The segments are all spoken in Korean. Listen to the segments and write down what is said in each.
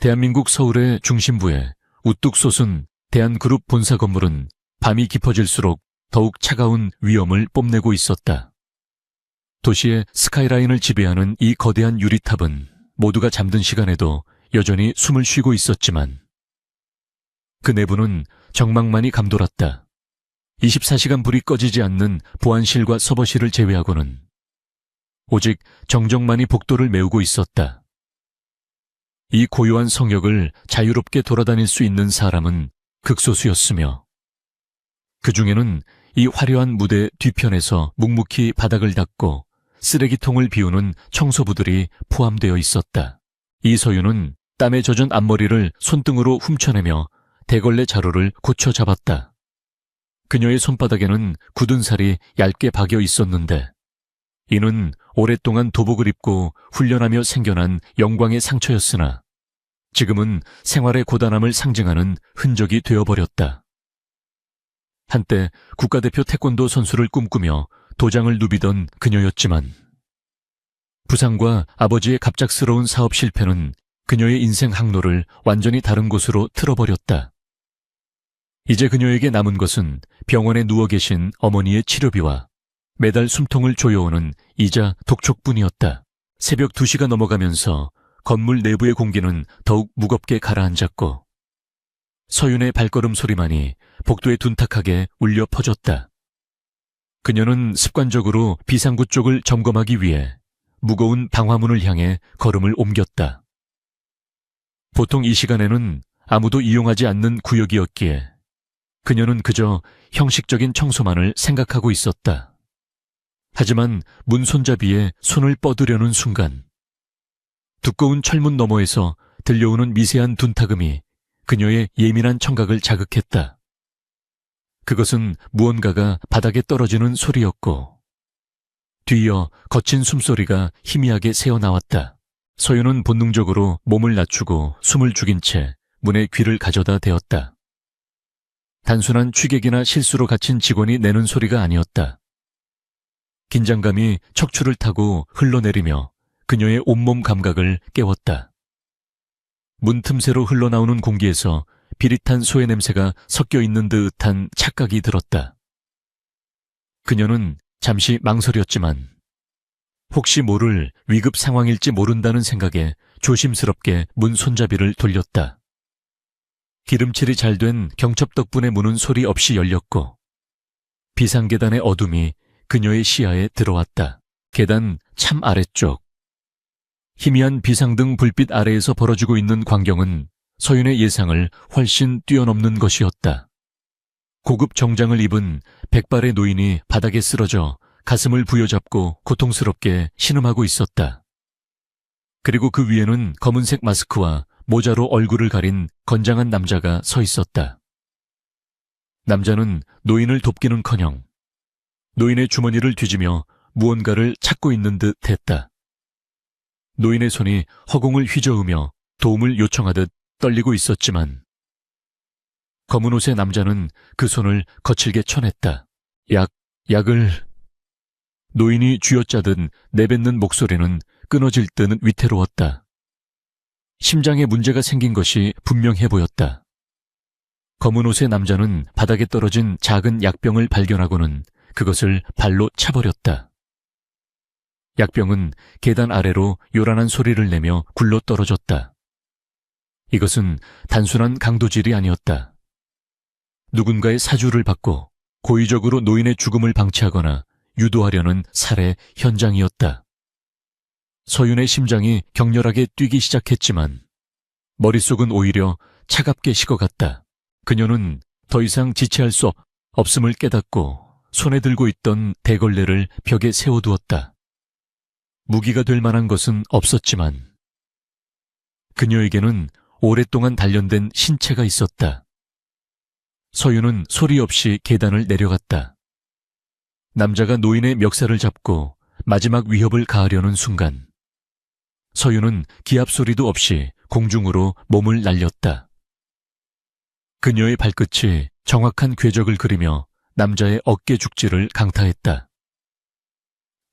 대한민국 서울의 중심부에 우뚝 솟은 대한그룹 본사 건물은 밤이 깊어질수록 더욱 차가운 위험을 뽐내고 있었다. 도시의 스카이라인을 지배하는 이 거대한 유리탑은 모두가 잠든 시간에도 여전히 숨을 쉬고 있었지만 그 내부는 정막만이 감돌았다. 24시간 불이 꺼지지 않는 보안실과 서버실을 제외하고는 오직 정적만이 복도를 메우고 있었다. 이 고요한 성역을 자유롭게 돌아다닐 수 있는 사람은 극소수였으며 그 중에는 이 화려한 무대 뒤편에서 묵묵히 바닥을 닦고 쓰레기통을 비우는 청소부들이 포함되어 있었다. 이서윤은 땀에 젖은 앞머리를 손등으로 훔쳐내며 대걸레 자루를 고쳐 잡았다. 그녀의 손바닥에는 굳은 살이 얇게 박여 있었는데 이는 오랫동안 도복을 입고 훈련하며 생겨난 영광의 상처였으나 지금은 생활의 고단함을 상징하는 흔적이 되어버렸다. 한때 국가대표 태권도 선수를 꿈꾸며 도장을 누비던 그녀였지만 부상과 아버지의 갑작스러운 사업 실패는 그녀의 인생 항로를 완전히 다른 곳으로 틀어버렸다. 이제 그녀에게 남은 것은 병원에 누워 계신 어머니의 치료비와 매달 숨통을 조여오는 이자 독촉뿐이었다. 새벽 2시가 넘어가면서 건물 내부의 공기는 더욱 무겁게 가라앉았고 서윤의 발걸음 소리만이 복도에 둔탁하게 울려 퍼졌다. 그녀는 습관적으로 비상구 쪽을 점검하기 위해 무거운 방화문을 향해 걸음을 옮겼다. 보통 이 시간에는 아무도 이용하지 않는 구역이었기에 그녀는 그저 형식적인 청소만을 생각하고 있었다. 하지만 문 손잡이에 손을 뻗으려는 순간 두꺼운 철문 너머에서 들려오는 미세한 둔탁음이 그녀의 예민한 청각을 자극했다. 그것은 무언가가 바닥에 떨어지는 소리였고 뒤이어 거친 숨소리가 희미하게 새어나왔다. 서윤은 본능적으로 몸을 낮추고 숨을 죽인 채 문에 귀를 가져다 대었다. 단순한 취객이나 실수로 갇힌 직원이 내는 소리가 아니었다. 긴장감이 척추를 타고 흘러내리며 그녀의 온몸 감각을 깨웠다. 문 틈새로 흘러나오는 공기에서 비릿한 소의 냄새가 섞여 있는 듯한 착각이 들었다. 그녀는 잠시 망설였지만 혹시 모를 위급 상황일지 모른다는 생각에 조심스럽게 문 손잡이를 돌렸다. 기름칠이 잘 된 경첩 덕분에 문은 소리 없이 열렸고 비상계단의 어둠이 그녀의 시야에 들어왔다. 계단 참 아래쪽. 희미한 비상등 불빛 아래에서 벌어지고 있는 광경은 서윤의 예상을 훨씬 뛰어넘는 것이었다. 고급 정장을 입은 백발의 노인이 바닥에 쓰러져 가슴을 부여잡고 고통스럽게 신음하고 있었다. 그리고 그 위에는 검은색 마스크와 모자로 얼굴을 가린 건장한 남자가 서 있었다. 남자는 노인을 돕기는커녕 노인의 주머니를 뒤지며 무언가를 찾고 있는 듯 했다. 노인의 손이 허공을 휘저으며 도움을 요청하듯 떨리고 있었지만 검은 옷의 남자는 그 손을 거칠게 쳐냈다. 약을... 노인이 쥐어짜듯 내뱉는 목소리는 끊어질 듯 위태로웠다. 심장에 문제가 생긴 것이 분명해 보였다. 검은 옷의 남자는 바닥에 떨어진 작은 약병을 발견하고는 그것을 발로 차버렸다. 약병은 계단 아래로 요란한 소리를 내며 굴러 떨어졌다. 이것은 단순한 강도질이 아니었다. 누군가의 사주를 받고 고의적으로 노인의 죽음을 방치하거나 유도하려는 살해 현장이었다. 서윤의 심장이 격렬하게 뛰기 시작했지만 머릿속은 오히려 차갑게 식어갔다. 그녀는 더 이상 지체할 수 없음을 깨닫고 손에 들고 있던 대걸레를 벽에 세워두었다. 무기가 될 만한 것은 없었지만 그녀에게는 오랫동안 단련된 신체가 있었다. 서윤은 소리 없이 계단을 내려갔다. 남자가 노인의 멱살을 잡고 마지막 위협을 가하려는 순간 서윤은 기합 소리도 없이 공중으로 몸을 날렸다. 그녀의 발끝이 정확한 궤적을 그리며 남자의 어깨 죽지를 강타했다.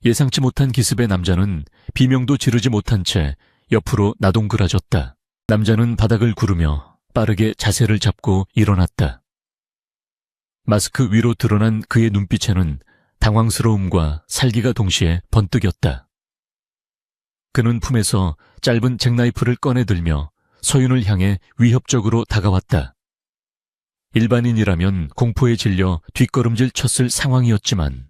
예상치 못한 기습의 남자는 비명도 지르지 못한 채 옆으로 나동그라졌다. 남자는 바닥을 구르며 빠르게 자세를 잡고 일어났다. 마스크 위로 드러난 그의 눈빛에는 당황스러움과 살기가 동시에 번뜩였다. 그는 품에서 짧은 잭나이프를 꺼내들며 서윤을 향해 위협적으로 다가왔다. 일반인이라면 공포에 질려 뒷걸음질 쳤을 상황이었지만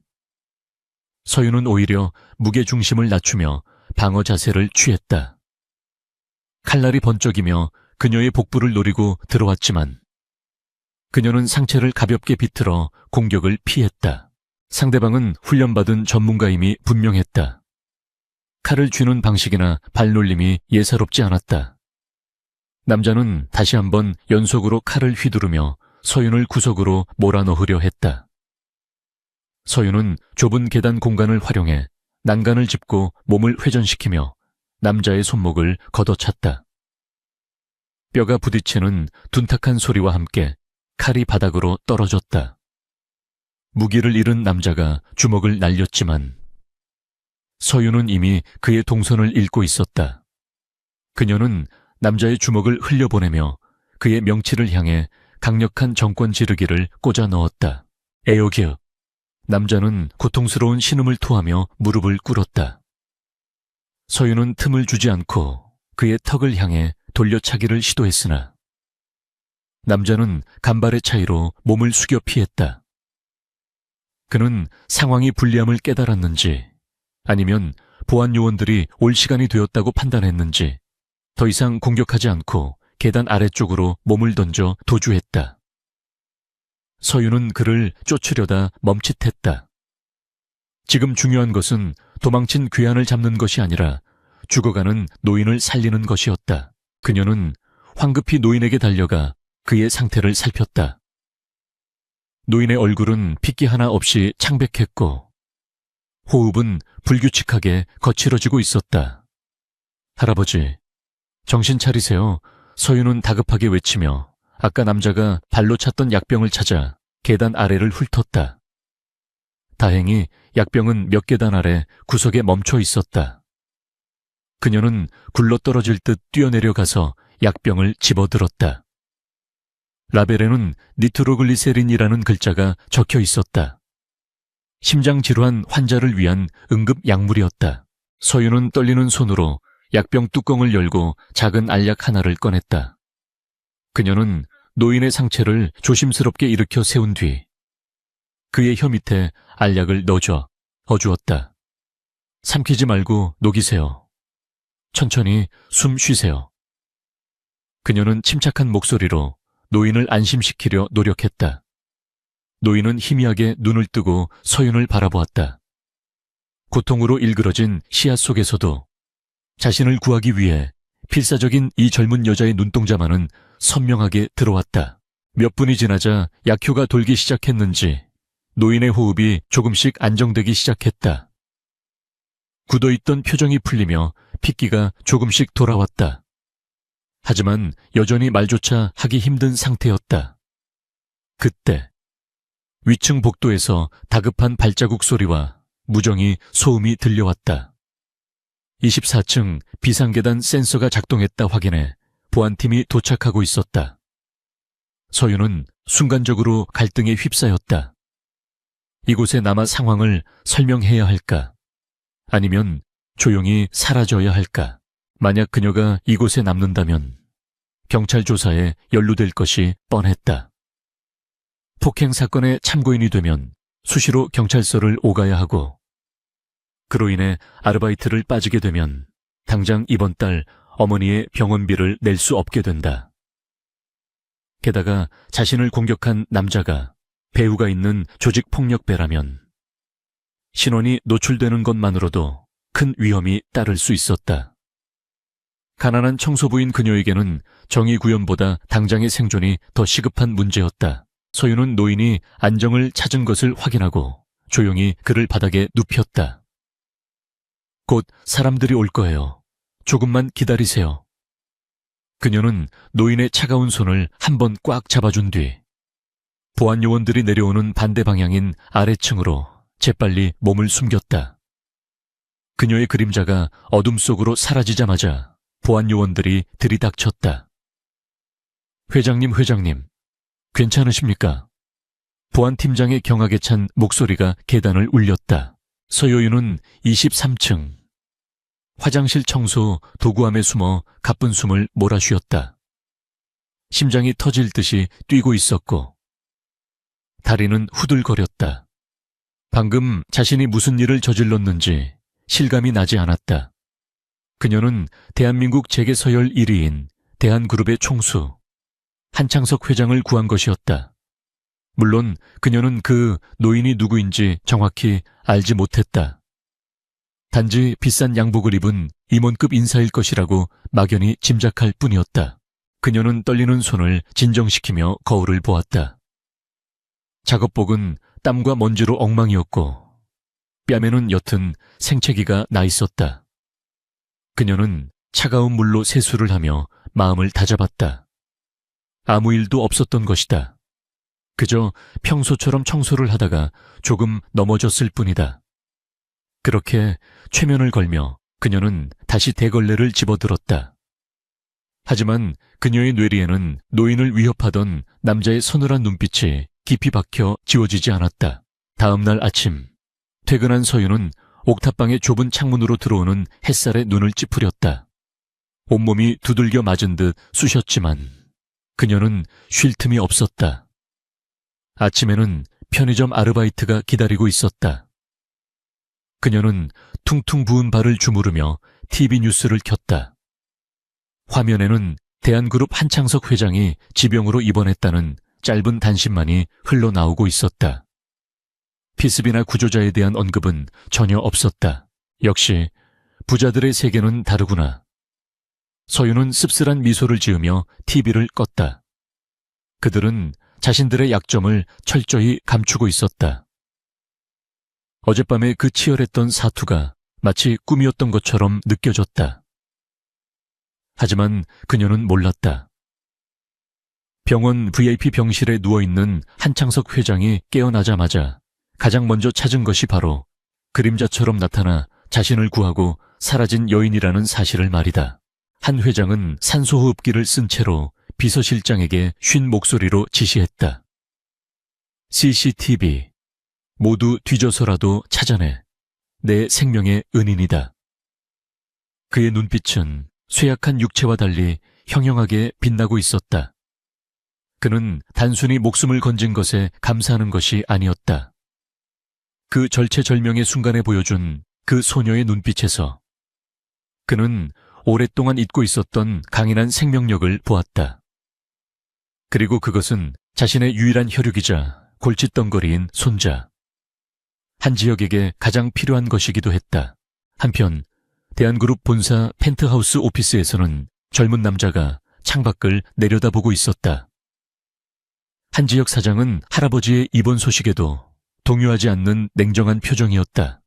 서윤은 오히려 무게중심을 낮추며 방어 자세를 취했다. 칼날이 번쩍이며 그녀의 복부를 노리고 들어왔지만 그녀는 상체를 가볍게 비틀어 공격을 피했다. 상대방은 훈련받은 전문가임이 분명했다. 칼을 쥐는 방식이나 발놀림이 예사롭지 않았다. 남자는 다시 한번 연속으로 칼을 휘두르며 서윤을 구석으로 몰아넣으려 했다. 서윤은 좁은 계단 공간을 활용해 난간을 짚고 몸을 회전시키며 남자의 손목을 걷어찼다. 뼈가 부딪히는 둔탁한 소리와 함께 칼이 바닥으로 떨어졌다. 무기를 잃은 남자가 주먹을 날렸지만 서윤은 이미 그의 동선을 읽고 있었다. 그녀는 남자의 주먹을 흘려보내며 그의 명치를 향해 강력한 정권 지르기를 꽂아 넣었다. 에어기어. 남자는 고통스러운 신음을 토하며 무릎을 꿇었다. 서윤은 틈을 주지 않고 그의 턱을 향해 돌려차기를 시도했으나 남자는 간발의 차이로 몸을 숙여 피했다. 그는 상황이 불리함을 깨달았는지 아니면 보안 요원들이 올 시간이 되었다고 판단했는지 더 이상 공격하지 않고 계단 아래쪽으로 몸을 던져 도주했다. 서윤은 그를 쫓으려다 멈칫했다. 지금 중요한 것은 도망친 괴한을 잡는 것이 아니라 죽어가는 노인을 살리는 것이었다. 그녀는 황급히 노인에게 달려가 그의 상태를 살폈다. 노인의 얼굴은 핏기 하나 없이 창백했고 호흡은 불규칙하게 거칠어지고 있었다. 할아버지, 정신 차리세요. 서윤은 다급하게 외치며 아까 남자가 발로 찼던 약병을 찾아 계단 아래를 훑었다. 다행히 약병은 몇 계단 아래 구석에 멈춰 있었다. 그녀는 굴러떨어질 듯 뛰어내려가서 약병을 집어들었다. 라벨에는 니트로글리세린이라는 글자가 적혀 있었다. 심장질환 환자를 위한 응급 약물이었다. 서윤은 떨리는 손으로 약병 뚜껑을 열고 작은 알약 하나를 꺼냈다. 그녀는 노인의 상체를 조심스럽게 일으켜 세운 뒤 그의 혀 밑에 알약을 넣어줘 어주었다. 삼키지 말고 녹이세요. 천천히 숨 쉬세요. 그녀는 침착한 목소리로 노인을 안심시키려 노력했다. 노인은 희미하게 눈을 뜨고 서윤을 바라보았다. 고통으로 일그러진 씨앗 속에서도 자신을 구하기 위해 필사적인 이 젊은 여자의 눈동자만은 선명하게 들어왔다. 몇 분이 지나자 약효가 돌기 시작했는지 노인의 호흡이 조금씩 안정되기 시작했다. 굳어있던 표정이 풀리며 핏기가 조금씩 돌아왔다. 하지만 여전히 말조차 하기 힘든 상태였다. 그때 위층 복도에서 다급한 발자국 소리와 무정히 소음이 들려왔다. 24층 비상계단 센서가 작동했다 확인해 보안팀이 도착하고 있었다. 서윤은 순간적으로 갈등에 휩싸였다. 이곳에 남아 상황을 설명해야 할까? 아니면 조용히 사라져야 할까? 만약 그녀가 이곳에 남는다면 경찰 조사에 연루될 것이 뻔했다. 폭행 사건의 참고인이 되면 수시로 경찰서를 오가야 하고 그로 인해 아르바이트를 빠지게 되면 당장 이번 달 어머니의 병원비를 낼 수 없게 된다. 게다가 자신을 공격한 남자가 배우가 있는 조직폭력배라면 신원이 노출되는 것만으로도 큰 위험이 따를 수 있었다. 가난한 청소부인 그녀에게는 정의구현보다 당장의 생존이 더 시급한 문제였다. 서윤은 노인이 안정을 찾은 것을 확인하고 조용히 그를 바닥에 눕혔다. 곧 사람들이 올 거예요. 조금만 기다리세요. 그녀는 노인의 차가운 손을 한번 꽉 잡아준 뒤 보안 요원들이 내려오는 반대 방향인 아래층으로 재빨리 몸을 숨겼다. 그녀의 그림자가 어둠 속으로 사라지자마자 보안 요원들이 들이닥쳤다. 회장님, 괜찮으십니까? 보안팀장의 경악에 찬 목소리가 계단을 울렸다. 서요윤은 23층. 화장실 청소 도구함에 숨어 가쁜 숨을 몰아쉬었다. 심장이 터질 듯이 뛰고 있었고 다리는 후들거렸다. 방금 자신이 무슨 일을 저질렀는지 실감이 나지 않았다. 그녀는 대한민국 재계서열 1위인 대한그룹의 총수 한창석 회장을 구한 것이었다. 물론 그녀는 그 노인이 누구인지 정확히 알지 못했다. 단지 비싼 양복을 입은 임원급 인사일 것이라고 막연히 짐작할 뿐이었다. 그녀는 떨리는 손을 진정시키며 거울을 보았다. 작업복은 땀과 먼지로 엉망이었고 뺨에는 옅은 생채기가 나 있었다. 그녀는 차가운 물로 세수를 하며 마음을 다잡았다. 아무 일도 없었던 것이다. 그저 평소처럼 청소를 하다가 조금 넘어졌을 뿐이다. 그렇게 최면을 걸며 그녀는 다시 대걸레를 집어들었다. 하지만 그녀의 뇌리에는 노인을 위협하던 남자의 서늘한 눈빛이 깊이 박혀 지워지지 않았다. 다음 날 아침, 퇴근한 서윤은 옥탑방의 좁은 창문으로 들어오는 햇살에 눈을 찌푸렸다. 온몸이 두들겨 맞은 듯 쑤셨지만 그녀는 쉴 틈이 없었다. 아침에는 편의점 아르바이트가 기다리고 있었다. 그녀는 퉁퉁 부은 발을 주무르며 TV 뉴스를 켰다. 화면에는 대한그룹 한창석 회장이 지병으로 입원했다는 짧은 단신만이 흘러나오고 있었다. 피습이나 구조자에 대한 언급은 전혀 없었다. 역시 부자들의 세계는 다르구나. 서윤은 씁쓸한 미소를 지으며 TV를 껐다. 그들은 자신들의 약점을 철저히 감추고 있었다. 어젯밤에 그 치열했던 사투가 마치 꿈이었던 것처럼 느껴졌다. 하지만 그녀는 몰랐다. 병원 VIP 병실에 누워있는 한창석 회장이 깨어나자마자 가장 먼저 찾은 것이 바로 그림자처럼 나타나 자신을 구하고 사라진 여인이라는 사실을 말이다. 한 회장은 산소호흡기를 쓴 채로 비서실장에게 쉰 목소리로 지시했다. CCTV 모두 뒤져서라도 찾아내. 내 생명의 은인이다. 그의 눈빛은 쇠약한 육체와 달리 형형하게 빛나고 있었다. 그는 단순히 목숨을 건진 것에 감사하는 것이 아니었다. 그 절체절명의 순간에 보여준 그 소녀의 눈빛에서 그는 오랫동안 잊고 있었던 강인한 생명력을 보았다. 그리고 그것은 자신의 유일한 혈육이자 골칫덩거리인 손자. 한 지역에게 가장 필요한 것이기도 했다. 한편 대한그룹 본사 펜트하우스 오피스에서는 젊은 남자가 창밖을 내려다보고 있었다. 한 지역 사장은 할아버지의 입원 소식에도 동요하지 않는 냉정한 표정이었다.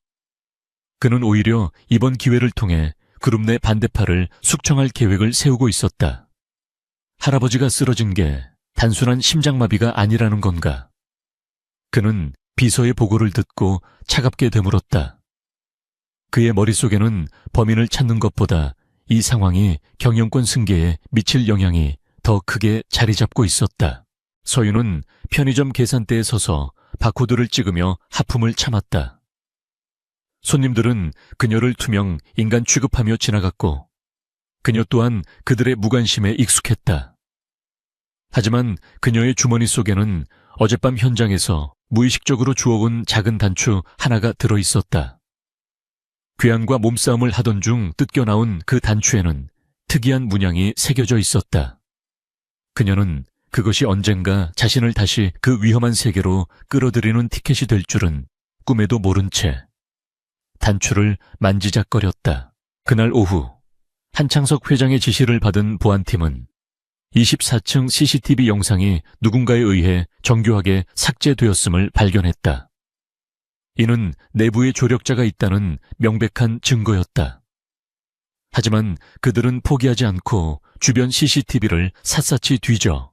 그는 오히려 이번 기회를 통해 그룹 내 반대파를 숙청할 계획을 세우고 있었다. 할아버지가 쓰러진 게 단순한 심장마비가 아니라는 건가? 그는 비서의 보고를 듣고 차갑게 되물었다. 그의 머릿속에는 범인을 찾는 것보다 이 상황이 경영권 승계에 미칠 영향이 더 크게 자리 잡고 있었다. 서윤은 편의점 계산대에 서서 바코드를 찍으며 하품을 참았다. 손님들은 그녀를 투명 인간 취급하며 지나갔고 그녀 또한 그들의 무관심에 익숙했다. 하지만 그녀의 주머니 속에는 어젯밤 현장에서 무의식적으로 주워온 작은 단추 하나가 들어있었다. 괴한과 몸싸움을 하던 중 뜯겨나온 그 단추에는 특이한 문양이 새겨져 있었다. 그녀는 그것이 언젠가 자신을 다시 그 위험한 세계로 끌어들이는 티켓이 될 줄은 꿈에도 모른 채 단추를 만지작거렸다. 그날 오후 한창석 회장의 지시를 받은 보안팀은 24층 CCTV 영상이 누군가에 의해 정교하게 삭제되었음을 발견했다. 이는 내부에 조력자가 있다는 명백한 증거였다. 하지만 그들은 포기하지 않고 주변 CCTV를 샅샅이 뒤져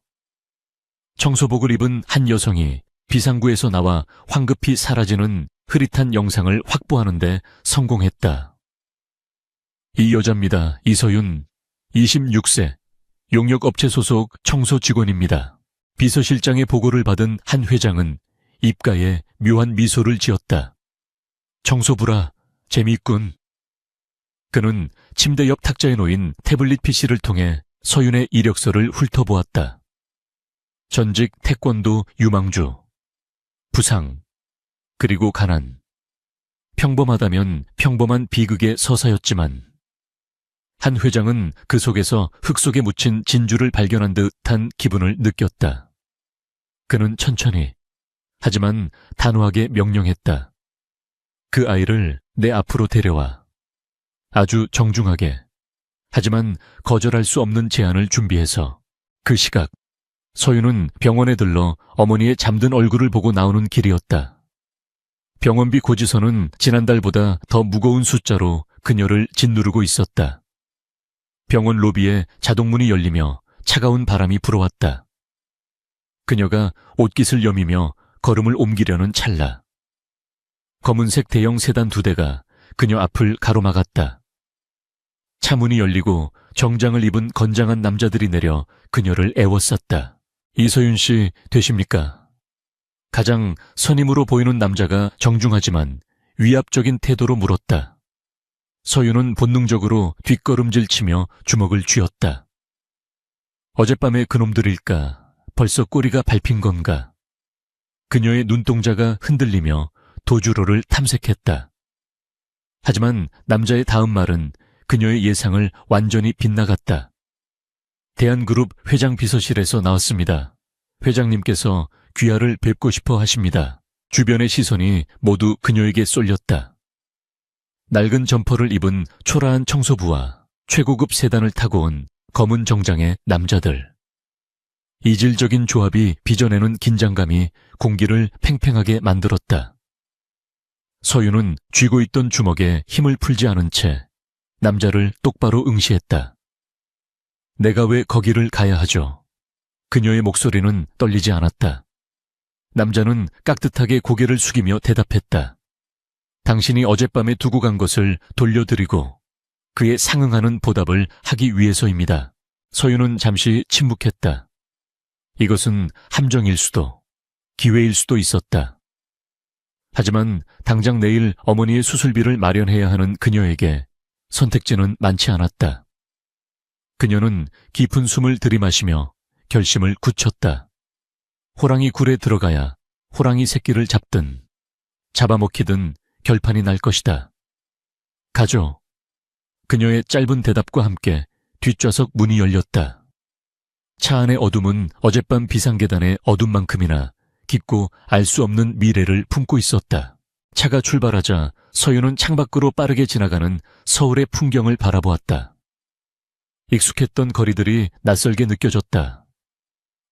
청소복을 입은 한 여성이 비상구에서 나와 황급히 사라지는 흐릿한 영상을 확보하는 데 성공했다. 이 여자입니다. 이서윤. 26세, 용역업체 소속 청소 직원입니다. 비서실장의 보고를 받은 한 회장은 입가에 묘한 미소를 지었다. 청소부라, 재미있군. 그는 침대 옆 탁자에 놓인 태블릿 PC를 통해 서윤의 이력서를 훑어보았다. 전직 태권도 유망주, 부상, 그리고 가난. 평범하다면 평범한 비극의 서사였지만 한 회장은 그 속에서 흙 속에 묻힌 진주를 발견한 듯한 기분을 느꼈다. 그는 천천히, 하지만 단호하게 명령했다. 그 아이를 내 앞으로 데려와. 아주 정중하게, 하지만 거절할 수 없는 제안을 준비해서. 그 시각, 서윤은 병원에 들러 어머니의 잠든 얼굴을 보고 나오는 길이었다. 병원비 고지서는 지난달보다 더 무거운 숫자로 그녀를 짓누르고 있었다. 병원 로비에 자동문이 열리며 차가운 바람이 불어왔다. 그녀가 옷깃을 여미며 걸음을 옮기려는 찰나. 검은색 대형 세단 2대가 그녀 앞을 가로막았다. 차문이 열리고 정장을 입은 건장한 남자들이 내려 그녀를 애워쌌다. 이서윤 씨 되십니까? 가장 선임으로 보이는 남자가 정중하지만 위압적인 태도로 물었다. 서윤은 본능적으로 뒷걸음질 치며 주먹을 쥐었다. 어젯밤에 그놈들일까? 벌써 꼬리가 밟힌 건가? 그녀의 눈동자가 흔들리며 도주로를 탐색했다. 하지만 남자의 다음 말은 그녀의 예상을 완전히 빗나갔다. 대한그룹 회장 비서실에서 나왔습니다. 회장님께서 귀하를 뵙고 싶어 하십니다. 주변의 시선이 모두 그녀에게 쏠렸다. 낡은 점퍼를 입은 초라한 청소부와 최고급 세단을 타고 온 검은 정장의 남자들. 이질적인 조합이 빚어내는 긴장감이 공기를 팽팽하게 만들었다. 서윤은 쥐고 있던 주먹에 힘을 풀지 않은 채 남자를 똑바로 응시했다. 내가 왜 거기를 가야 하죠? 그녀의 목소리는 떨리지 않았다. 남자는 깍듯하게 고개를 숙이며 대답했다. 당신이 어젯밤에 두고 간 것을 돌려드리고 그에 상응하는 보답을 하기 위해서입니다. 서윤은 잠시 침묵했다. 이것은 함정일 수도, 기회일 수도 있었다. 하지만 당장 내일 어머니의 수술비를 마련해야 하는 그녀에게 선택지는 많지 않았다. 그녀는 깊은 숨을 들이마시며 결심을 굳혔다. 호랑이 굴에 들어가야 호랑이 새끼를 잡든 잡아먹히든 결판이 날 것이다. 가죠. 그녀의 짧은 대답과 함께 뒷좌석 문이 열렸다. 차 안의 어둠은 어젯밤 비상계단의 어둠만큼이나 깊고 알 수 없는 미래를 품고 있었다. 차가 출발하자 서윤은 창밖으로 빠르게 지나가는 서울의 풍경을 바라보았다. 익숙했던 거리들이 낯설게 느껴졌다.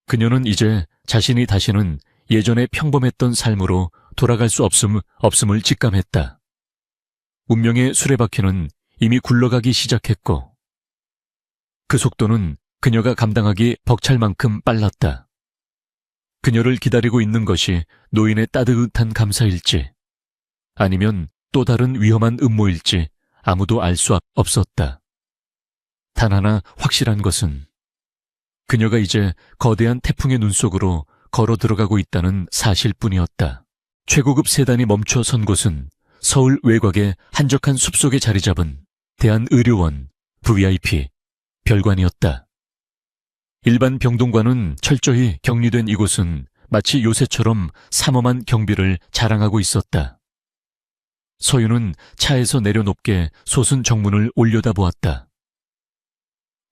그녀는 이제 자신이 다시는 예전에 평범했던 삶으로 돌아갈 수 없음을 직감했다. 운명의 수레바퀴는 이미 굴러가기 시작했고 그 속도는 그녀가 감당하기 벅찰 만큼 빨랐다. 그녀를 기다리고 있는 것이 노인의 따뜻한 감사일지 아니면 또 다른 위험한 음모일지 아무도 알 수 없었다. 단 하나 확실한 것은 그녀가 이제 거대한 태풍의 눈 속으로 걸어 들어가고 있다는 사실뿐이었다. 최고급 세단이 멈춰 선 곳은 서울 외곽의 한적한 숲속에 자리 잡은 대한의료원 VIP 별관이었다. 일반 병동과는 철저히 격리된 이곳은 마치 요새처럼 삼엄한 경비를 자랑하고 있었다. 서윤은 차에서 내려높게 솟은 정문을 올려다보았다.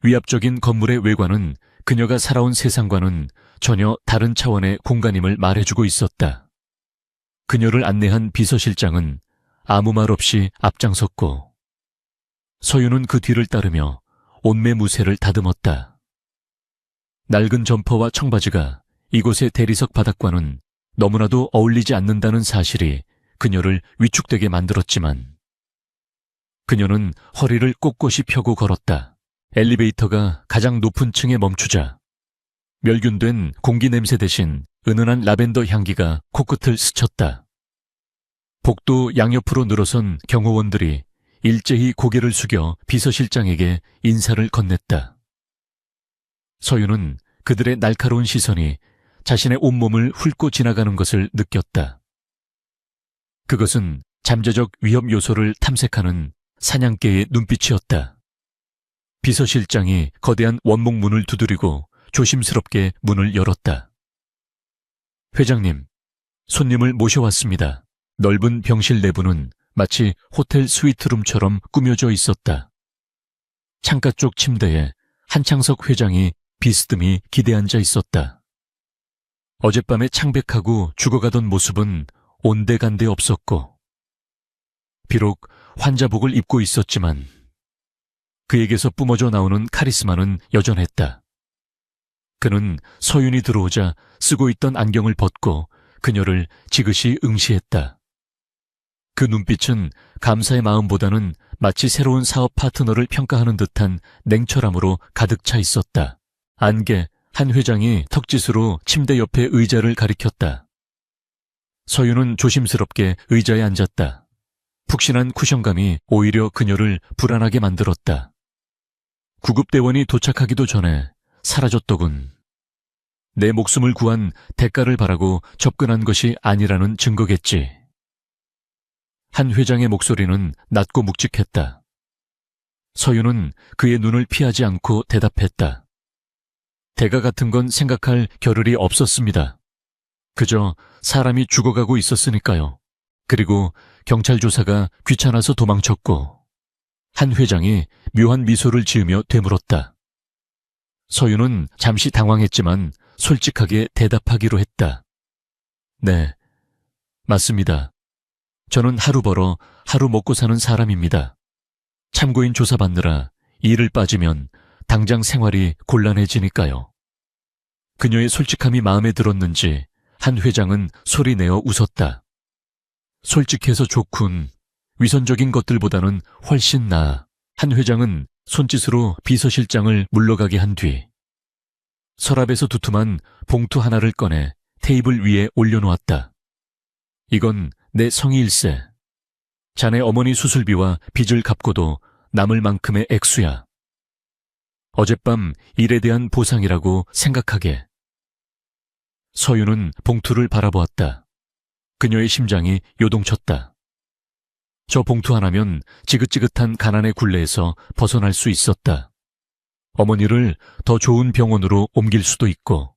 위압적인 건물의 외관은 그녀가 살아온 세상과는 전혀 다른 차원의 공간임을 말해주고 있었다. 그녀를 안내한 비서실장은 아무 말 없이 앞장섰고 서윤은 그 뒤를 따르며 옷매무새를 다듬었다. 낡은 점퍼와 청바지가 이곳의 대리석 바닥과는 너무나도 어울리지 않는다는 사실이 그녀를 위축되게 만들었지만 그녀는 허리를 꼿꼿이 펴고 걸었다. 엘리베이터가 가장 높은 층에 멈추자 멸균된 공기 냄새 대신 은은한 라벤더 향기가 코끝을 스쳤다. 복도 양옆으로 늘어선 경호원들이 일제히 고개를 숙여 비서실장에게 인사를 건넸다. 서윤은 그들의 날카로운 시선이 자신의 온몸을 훑고 지나가는 것을 느꼈다. 그것은 잠재적 위협 요소를 탐색하는 사냥개의 눈빛이었다. 비서실장이 거대한 원목 문을 두드리고 조심스럽게 문을 열었다. 회장님, 손님을 모셔왔습니다. 넓은 병실 내부는 마치 호텔 스위트룸처럼 꾸며져 있었다. 창가 쪽 침대에 한창석 회장이 비스듬히 기대앉아 있었다. 어젯밤에 창백하고 죽어가던 모습은 온데간데 없었고, 비록 환자복을 입고 있었지만 그에게서 뿜어져 나오는 카리스마는 여전했다. 그는 서윤이 들어오자 쓰고 있던 안경을 벗고 그녀를 지그시 응시했다. 그 눈빛은 감사의 마음보다는 마치 새로운 사업 파트너를 평가하는 듯한 냉철함으로 가득 차 있었다. 안개, 한 회장이 턱짓으로 침대 옆에 의자를 가리켰다. 서윤은 조심스럽게 의자에 앉았다. 푹신한 쿠션감이 오히려 그녀를 불안하게 만들었다. 구급대원이 도착하기도 전에 사라졌더군. 내 목숨을 구한 대가를 바라고 접근한 것이 아니라는 증거겠지. 한 회장의 목소리는 낮고 묵직했다. 서윤은 그의 눈을 피하지 않고 대답했다. 대가 같은 건 생각할 겨를이 없었습니다. 그저 사람이 죽어가고 있었으니까요. 그리고 경찰 조사가 귀찮아서 도망쳤고. 한 회장이 묘한 미소를 지으며 되물었다. 서윤은 잠시 당황했지만 솔직하게 대답하기로 했다. 네, 맞습니다. 저는 하루 벌어 하루 먹고 사는 사람입니다. 참고인 조사받느라 일을 빠지면 당장 생활이 곤란해지니까요. 그녀의 솔직함이 마음에 들었는지 한 회장은 소리내어 웃었다. 솔직해서 좋군. 위선적인 것들보다는 훨씬 나아. 한 회장은 손짓으로 비서실장을 물러가게 한 뒤 서랍에서 두툼한 봉투 하나를 꺼내 테이블 위에 올려놓았다. 이건 내 성의일세. 자네 어머니 수술비와 빚을 갚고도 남을 만큼의 액수야. 어젯밤 일에 대한 보상이라고 생각하게. 서윤은 봉투를 바라보았다. 그녀의 심장이 요동쳤다. 저 봉투 하나면 지긋지긋한 가난의 굴레에서 벗어날 수 있었다. 어머니를 더 좋은 병원으로 옮길 수도 있고,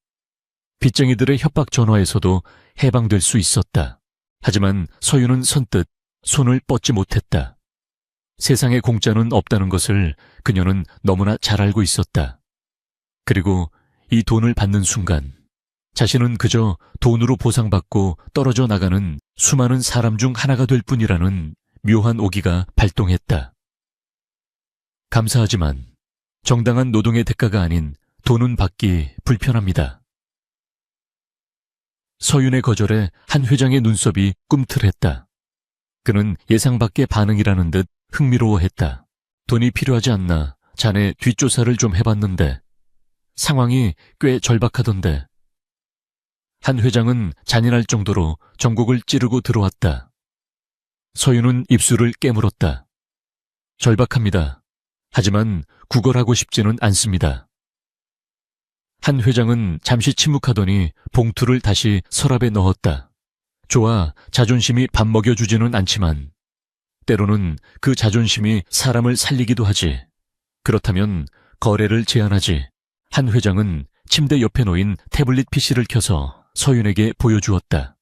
빚쟁이들의 협박 전화에서도 해방될 수 있었다. 하지만 서윤은 선뜻 손을 뻗지 못했다. 세상에 공짜는 없다는 것을 그녀는 너무나 잘 알고 있었다. 그리고 이 돈을 받는 순간 자신은 그저 돈으로 보상받고 떨어져 나가는 수많은 사람 중 하나가 될 뿐이라는 묘한 오기가 발동했다. 감사하지만 정당한 노동의 대가가 아닌 돈은 받기 불편합니다. 서윤의 거절에 한 회장의 눈썹이 꿈틀했다. 그는 예상 밖의 반응이라는 듯 흥미로워했다. 돈이 필요하지 않나 자네 뒷조사를 좀 해봤는데 상황이 꽤 절박하던데. 한 회장은 잔인할 정도로 전곡을 찌르고 들어왔다. 서윤은 입술을 깨물었다. 절박합니다. 하지만 구걸하고 싶지는 않습니다. 한 회장은 잠시 침묵하더니 봉투를 다시 서랍에 넣었다. 좋아, 자존심이 밥 먹여주지는 않지만 때로는 그 자존심이 사람을 살리기도 하지. 그렇다면 거래를 제안하지. 한 회장은 침대 옆에 놓인 태블릿 PC를 켜서 서윤에게 보여주었다.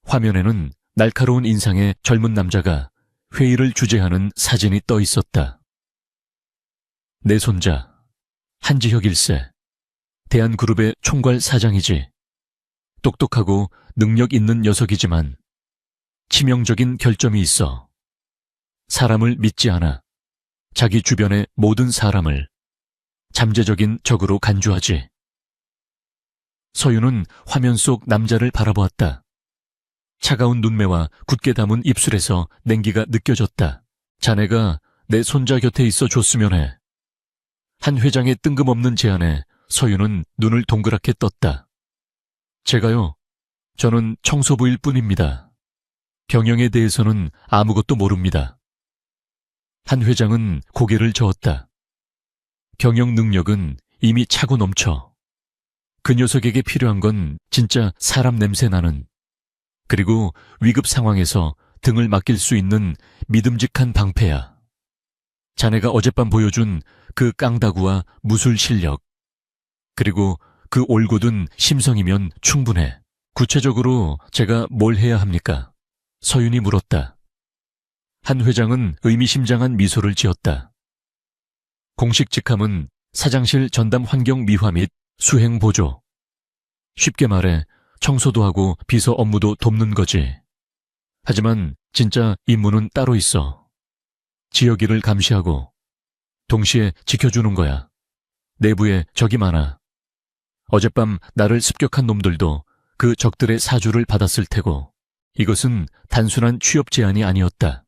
화면에는 날카로운 인상의 젊은 남자가 회의를 주재하는 사진이 떠 있었다. 내 손자, 한지혁 일세. 대한그룹의 총괄 사장이지. 똑똑하고 능력 있는 녀석이지만 치명적인 결점이 있어. 사람을 믿지 않아. 자기 주변의 모든 사람을 잠재적인 적으로 간주하지. 서윤은 화면 속 남자를 바라보았다. 차가운 눈매와 굳게 담은 입술에서 냉기가 느껴졌다. 자네가 내 손자 곁에 있어 줬으면 해. 한 회장의 뜬금없는 제안에 서윤은 눈을 동그랗게 떴다. 제가요? 저는 청소부일 뿐입니다. 경영에 대해서는 아무것도 모릅니다. 한 회장은 고개를 저었다. 경영 능력은 이미 차고 넘쳐. 그 녀석에게 필요한 건 진짜 사람 냄새 나는, 그리고 위급 상황에서 등을 맡길 수 있는 믿음직한 방패야. 자네가 어젯밤 보여준 그 깡다구와 무술 실력, 그리고 그 올곧은 심성이면 충분해. 구체적으로 제가 뭘 해야 합니까? 서윤이 물었다. 한 회장은 의미심장한 미소를 지었다. 공식 직함은 사장실 전담 환경 미화 및 수행 보조. 쉽게 말해 청소도 하고 비서 업무도 돕는 거지. 하지만 진짜 임무는 따로 있어. 지역 일을 감시하고 동시에 지켜주는 거야. 내부에 적이 많아. 어젯밤 나를 습격한 놈들도 그 적들의 사주를 받았을 테고, 이것은 단순한 취업 제안이 아니었다.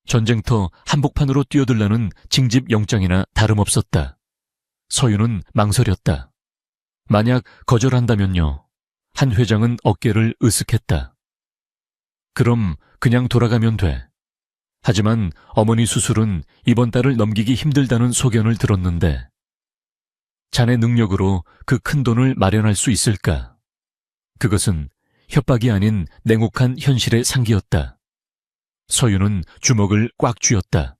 전쟁터 한복판으로 뛰어들라는 징집 영장이나 다름없었다. 서윤은 망설였다. 만약 거절한다면요. 한 회장은 어깨를 으쓱했다. 그럼 그냥 돌아가면 돼. 하지만 어머니 수술은 이번 달을 넘기기 힘들다는 소견을 들었는데, 자네 능력으로 그 큰 돈을 마련할 수 있을까? 그것은 협박이 아닌 냉혹한 현실의 상기였다. 서윤은 주먹을 꽉 쥐었다.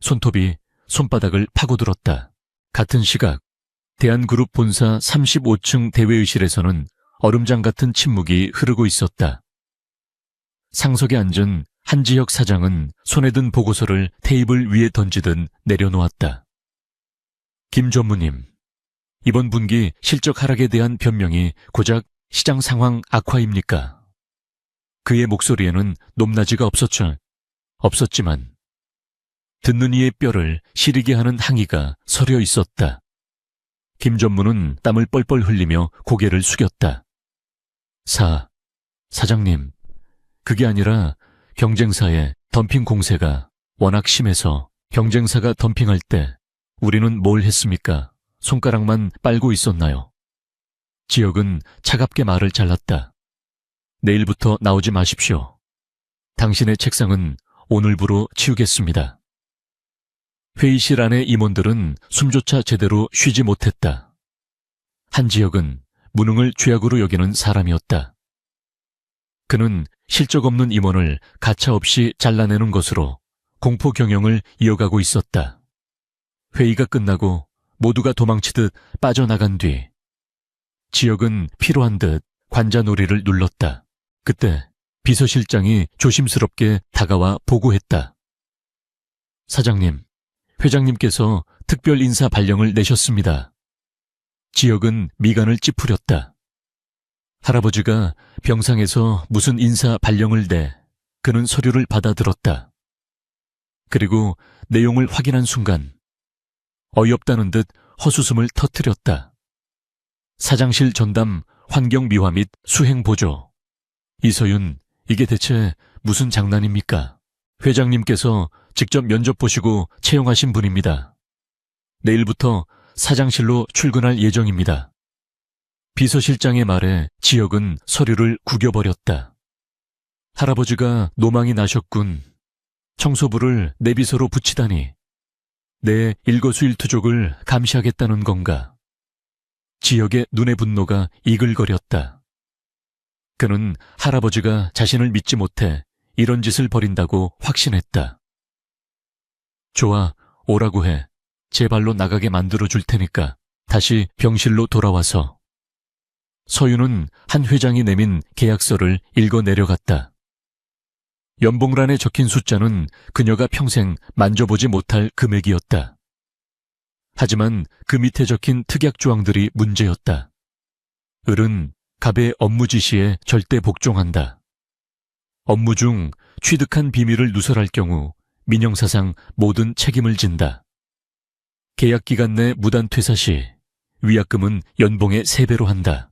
손톱이 손바닥을 파고들었다. 같은 시각 대한그룹 본사 35층 대회의실에서는 얼음장 같은 침묵이 흐르고 있었다. 상석에 앉은 한지혁 사장은 손에 든 보고서를 테이블 위에 던지듯 내려놓았다. 김 전무님, 이번 분기 실적 하락에 대한 변명이 고작 시장 상황 악화입니까? 그의 목소리에는 높낮이가 없었지만 듣는 이의 뼈를 시리게 하는 항의가 서려 있었다. 김 전무는 땀을 뻘뻘 흘리며 고개를 숙였다. 사장님, 그게 아니라 경쟁사의 덤핑 공세가 워낙 심해서 경쟁사가 덤핑할 때 우리는 뭘 했습니까? 손가락만 빨고 있었나요? 지역은 차갑게 말을 잘랐다. 내일부터 나오지 마십시오. 당신의 책상은 오늘부로 치우겠습니다. 회의실 안의 임원들은 숨조차 제대로 쉬지 못했다. 한지혁은 무능을 죄악으로 여기는 사람이었다. 그는 실적 없는 임원을 가차없이 잘라내는 것으로 공포 경영을 이어가고 있었다. 회의가 끝나고 모두가 도망치듯 빠져나간 뒤 지역은 피로한 듯 관자놀이를 눌렀다. 그때 비서실장이 조심스럽게 다가와 보고했다. 사장님, 회장님께서 특별 인사 발령을 내셨습니다. 지역은 미간을 찌푸렸다. 할아버지가 병상에서 무슨 인사 발령을 내 그는 서류를 받아들었다. 그리고 내용을 확인한 순간 어이없다는 듯 헛웃음을 터뜨렸다. 사장실 전담 환경미화 및 수행보조. 이서윤, 이게 대체 무슨 장난입니까? 회장님께서 직접 면접 보시고 채용하신 분입니다. 내일부터 사장실로 출근할 예정입니다. 비서실장의 말에 지역은 서류를 구겨버렸다. 할아버지가 노망이 나셨군. 청소부를 내 비서로 붙이다니. 내 일거수일투족을 감시하겠다는 건가? 지역의 눈의 분노가 이글거렸다. 그는 할아버지가 자신을 믿지 못해 이런 짓을 벌인다고 확신했다. 좋아, 오라고 해. 제 발로 나가게 만들어줄 테니까 다시 병실로 돌아와서. 서윤은 한 회장이 내민 계약서를 읽어 내려갔다. 연봉란에 적힌 숫자는 그녀가 평생 만져보지 못할 금액이었다. 하지만 그 밑에 적힌 특약 조항들이 문제였다. 을은 갑의 업무 지시에 절대 복종한다. 업무 중 취득한 비밀을 누설할 경우 민형사상 모든 책임을 진다. 계약 기간 내 무단 퇴사 시 위약금은 연봉의 3배로 한다.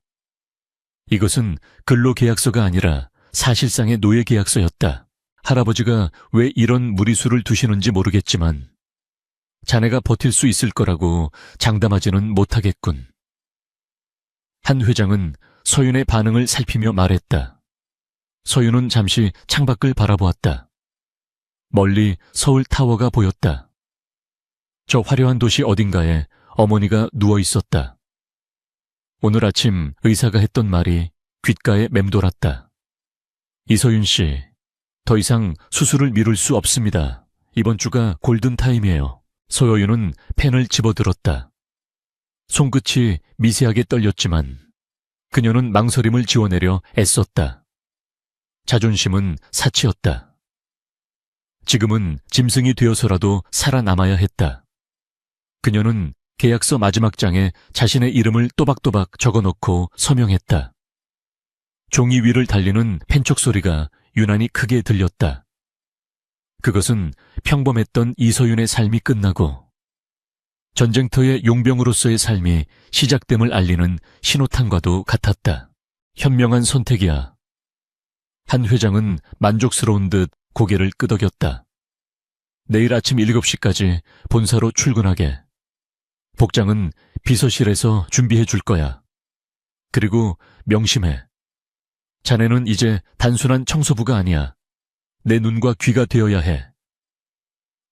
이것은 근로계약서가 아니라 사실상의 노예계약서였다. 할아버지가 왜 이런 무리수를 두시는지 모르겠지만 자네가 버틸 수 있을 거라고 장담하지는 못하겠군. 한 회장은 서윤의 반응을 살피며 말했다. 서윤은 잠시 창밖을 바라보았다. 멀리 서울 타워가 보였다. 저 화려한 도시 어딘가에 어머니가 누워 있었다. 오늘 아침 의사가 했던 말이 귓가에 맴돌았다. 이서윤 씨, 더 이상 수술을 미룰 수 없습니다. 이번 주가 골든타임이에요. 서여윤은 펜을 집어들었다. 손끝이 미세하게 떨렸지만 그녀는 망설임을 지워내려 애썼다. 자존심은 사치였다. 지금은 짐승이 되어서라도 살아남아야 했다. 그녀는 계약서 마지막 장에 자신의 이름을 또박또박 적어놓고 서명했다. 종이 위를 달리는 펜촉 소리가 유난히 크게 들렸다. 그것은 평범했던 이서윤의 삶이 끝나고 전쟁터의 용병으로서의 삶이 시작됨을 알리는 신호탄과도 같았다. 현명한 선택이야. 한 회장은 만족스러운 듯 고개를 끄덕였다. 내일 아침 7시까지 본사로 출근하게. 복장은 비서실에서 준비해 줄 거야. 그리고 명심해. 자네는 이제 단순한 청소부가 아니야. 내 눈과 귀가 되어야 해.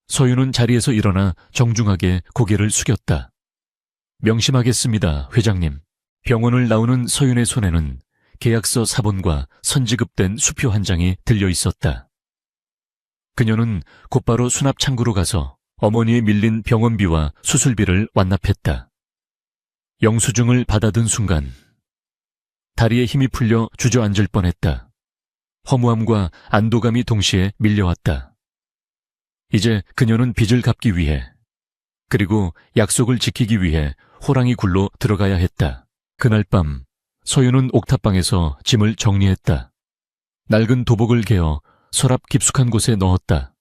서윤은 자리에서 일어나 정중하게 고개를 숙였다. 명심하겠습니다, 회장님. 병원을 나오는 서윤의 손에는 계약서 사본과 선지급된 수표 한 장이 들려 있었다. 그녀는 곧바로 수납 창구로 가서 어머니의 밀린 병원비와 수술비를 완납했다. 영수증을 받아든 순간 다리에 힘이 풀려 주저앉을 뻔했다. 허무함과 안도감이 동시에 밀려왔다. 이제 그녀는 빚을 갚기 위해, 그리고 약속을 지키기 위해 호랑이 굴로 들어가야 했다. 그날 밤 서윤은 옥탑방에서 짐을 정리했다. 낡은 도복을 개어 서랍 깊숙한 곳에 넣었다.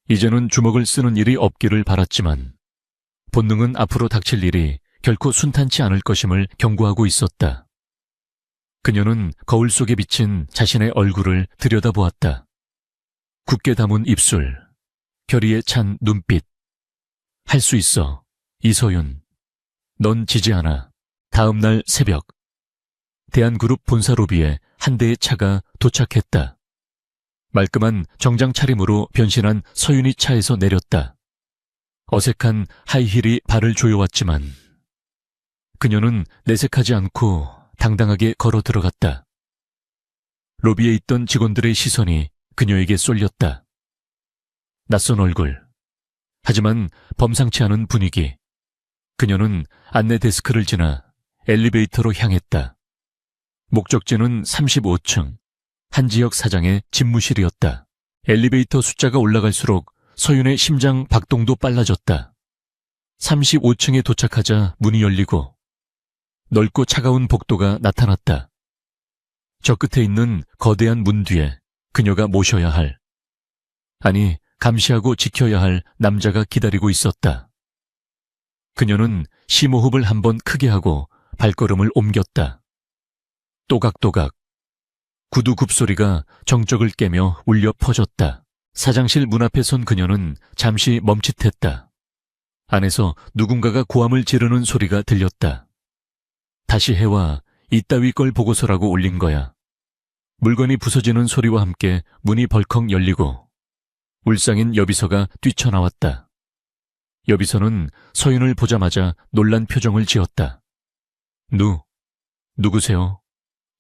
이제는 주먹을 쓰는 일이 없기를 바랐지만 본능은 앞으로 닥칠 일이 결코 순탄치 않을 것임을 경고하고 있었다. 그녀는 거울 속에 비친 자신의 얼굴을 들여다보았다. 굳게 담은 입술, 결의에 찬 눈빛. 할 수 있어, 이서윤. 넌 지지 않아. 다음 날 새벽, 대한그룹 본사 로비에 한 대의 차가 도착했다. 말끔한 정장 차림으로 변신한 서윤이 차에서 내렸다. 어색한 하이힐이 발을 조여왔지만 그녀는 내색하지 않고 당당하게 걸어 들어갔다. 로비에 있던 직원들의 시선이 그녀에게 쏠렸다. 낯선 얼굴, 하지만 범상치 않은 분위기. 그녀는 안내 데스크를 지나 엘리베이터로 향했다. 목적지는 35층, 한지혁 사장의 집무실이었다. 엘리베이터 숫자가 올라갈수록 서윤의 심장 박동도 빨라졌다. 35층에 도착하자 문이 열리고 넓고 차가운 복도가 나타났다. 저 끝에 있는 거대한 문 뒤에 그녀가 모셔야 할, 아니 감시하고 지켜야 할 남자가 기다리고 있었다. 그녀는 심호흡을 한번 크게 하고 발걸음을 옮겼다. 또각또각 구두 굽소리가 정적을 깨며 울려 퍼졌다. 사장실 문 앞에 선 그녀는 잠시 멈칫했다. 안에서 누군가가 고함을 지르는 소리가 들렸다. 다시 해와 이따위 걸 보고서라고 올린 거야. 물건이 부서지는 소리와 함께 문이 벌컥 열리고 울상인 여비서가 뛰쳐나왔다. 여비서는 서윤을 보자마자 놀란 표정을 지었다. 누구세요?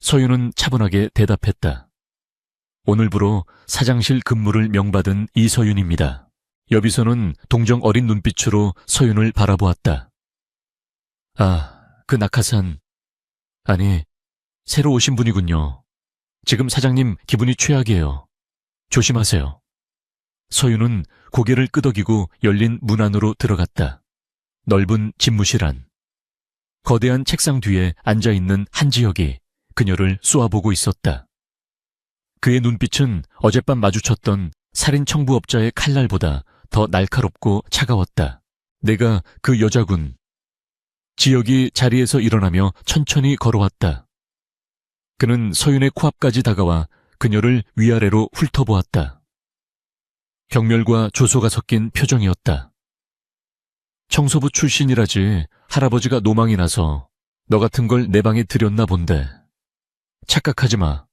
서윤은 차분하게 대답했다. 오늘부로 사장실 근무를 명받은 이서윤입니다. 여비서는 동정 어린 눈빛으로 서윤을 바라보았다. 아, 그 낙하산. 아니, 새로 오신 분이군요. 지금 사장님 기분이 최악이에요. 조심하세요. 서윤은 고개를 끄덕이고 열린 문 안으로 들어갔다. 넓은 집무실 안. 거대한 책상 뒤에 앉아있는 한지혁이 그녀를 쏘아보고 있었다. 그의 눈빛은 어젯밤 마주쳤던 살인 청부업자의 칼날보다 더 날카롭고 차가웠다. 내가 그 여자군. 지혁이 자리에서 일어나며 천천히 걸어왔다. 그는 서윤의 코앞까지 다가와 그녀를 위아래로 훑어보았다. 경멸과 조소가 섞인 표정이었다. 청소부 출신이라지 할아버지가 노망이 나서 너 같은 걸 내 방에 들였나 본데. 착각하지 마.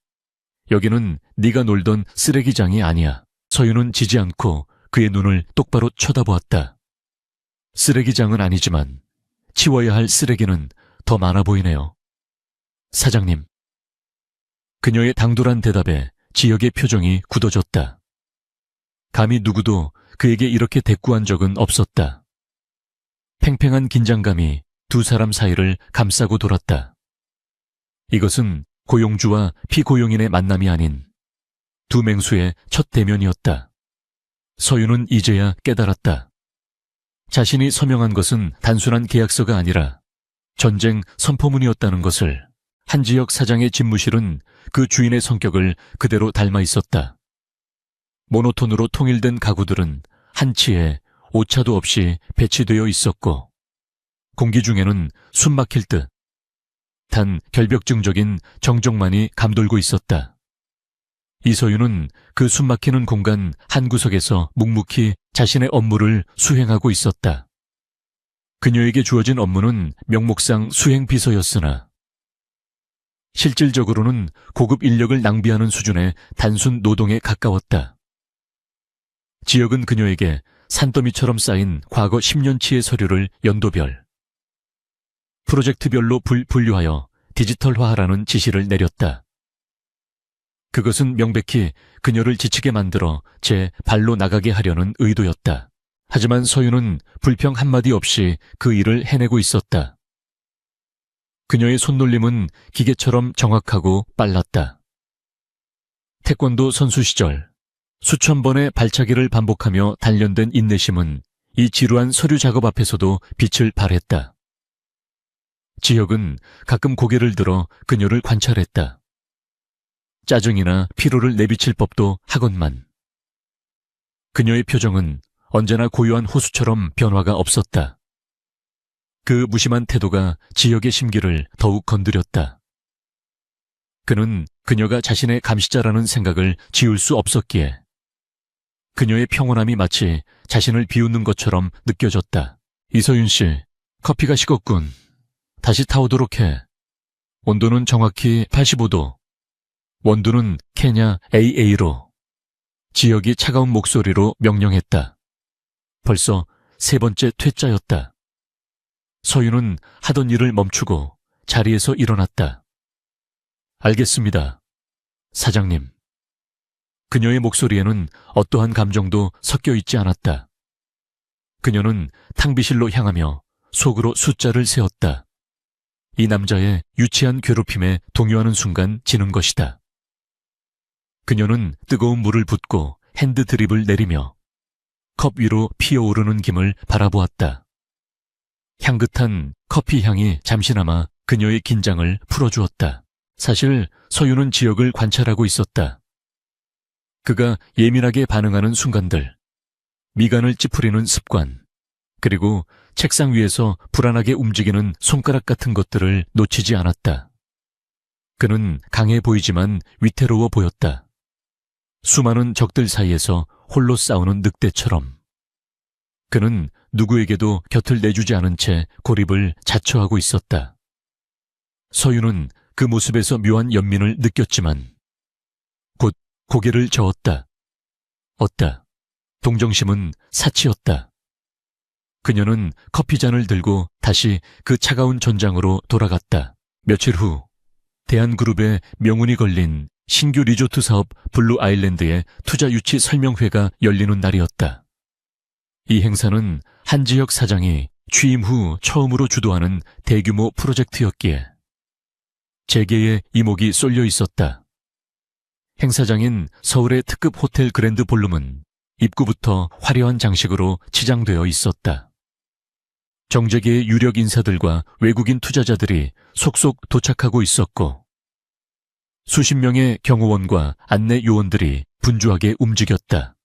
여기는 네가 놀던 쓰레기장이 아니야. 서윤은 지지 않고 그의 눈을 똑바로 쳐다보았다. 쓰레기장은 아니지만 치워야 할 쓰레기는 더 많아 보이네요. 사장님. 그녀의 당돌한 대답에 지혁의 표정이 굳어졌다. 감히 누구도 그에게 이렇게 대꾸한 적은 없었다. 팽팽한 긴장감이 두 사람 사이를 감싸고 돌았다. 이것은 고용주와 피고용인의 만남이 아닌 두 맹수의 첫 대면이었다. 서윤은 이제야 깨달았다. 자신이 서명한 것은 단순한 계약서가 아니라 전쟁 선포문이었다는 것을. 한지혁 사장의 집무실은 그 주인의 성격을 그대로 닮아 있었다. 모노톤으로 통일된 가구들은 한치에 오차도 없이 배치되어 있었고 공기 중에는 숨 막힐 듯 단 결벽증적인 정적만이 감돌고 있었다. 이서윤은 그 숨막히는 공간 한 구석에서 묵묵히 자신의 업무를 수행하고 있었다. 그녀에게 주어진 업무는 명목상 수행비서였으나 실질적으로는 고급 인력을 낭비하는 수준의 단순 노동에 가까웠다. 지역은 그녀에게 산더미처럼 쌓인 과거 10년치의 서류를 연도별, 프로젝트별로 분류하여 디지털화하라는 지시를 내렸다. 그것은 명백히 그녀를 지치게 만들어 제 발로 나가게 하려는 의도였다. 하지만 서윤은 불평 한마디 없이 그 일을 해내고 있었다. 그녀의 손놀림은 기계처럼 정확하고 빨랐다. 태권도 선수 시절 수천 번의 발차기를 반복하며 단련된 인내심은 이 지루한 서류 작업 앞에서도 빛을 발했다. 지혁은 가끔 고개를 들어 그녀를 관찰했다. 짜증이나 피로를 내비칠 법도 하건만. 그녀의 표정은 언제나 고요한 호수처럼 변화가 없었다. 그 무심한 태도가 지혁의 심기를 더욱 건드렸다. 그는 그녀가 자신의 감시자라는 생각을 지울 수 없었기에 그녀의 평온함이 마치 자신을 비웃는 것처럼 느껴졌다. 이서윤 씨, 커피가 식었군. 다시 타오도록 해. 온도는 정확히 85도. 원두는 케냐 AA로. 지혁이 차가운 목소리로 명령했다. 벌써 세 번째 퇴짜였다. 서윤은 하던 일을 멈추고 자리에서 일어났다. 알겠습니다. 사장님. 그녀의 목소리에는 어떠한 감정도 섞여 있지 않았다. 그녀는 탕비실로 향하며 속으로 숫자를 세었다. 이 남자의 유치한 괴롭힘에 동요하는 순간 지는 것이다. 그녀는 뜨거운 물을 붓고 핸드 드립을 내리며 컵 위로 피어오르는 김을 바라보았다. 향긋한 커피 향이 잠시나마 그녀의 긴장을 풀어주었다. 사실 서윤은 지역을 관찰하고 있었다. 그가 예민하게 반응하는 순간들, 미간을 찌푸리는 습관, 그리고 책상 위에서 불안하게 움직이는 손가락 같은 것들을 놓치지 않았다. 그는 강해 보이지만 위태로워 보였다. 수많은 적들 사이에서 홀로 싸우는 늑대처럼. 그는 누구에게도 곁을 내주지 않은 채 고립을 자처하고 있었다. 서윤은 그 모습에서 묘한 연민을 느꼈지만 곧 고개를 저었다. 얻다. 동정심은 사치였다. 그녀는 커피잔을 들고 다시 그 차가운 전장으로 돌아갔다. 며칠 후 대한그룹의 명운이 걸린 신규 리조트 사업 블루 아일랜드의 투자 유치 설명회가 열리는 날이었다. 이 행사는 한지혁 사장이 취임 후 처음으로 주도하는 대규모 프로젝트였기에 재계의 이목이 쏠려 있었다. 행사장인 서울의 특급 호텔 그랜드 볼룸은 입구부터 화려한 장식으로 치장되어 있었다. 정재계의 유력 인사들과 외국인 투자자들이 속속 도착하고 있었고 수십 명의 경호원과 안내 요원들이 분주하게 움직였다.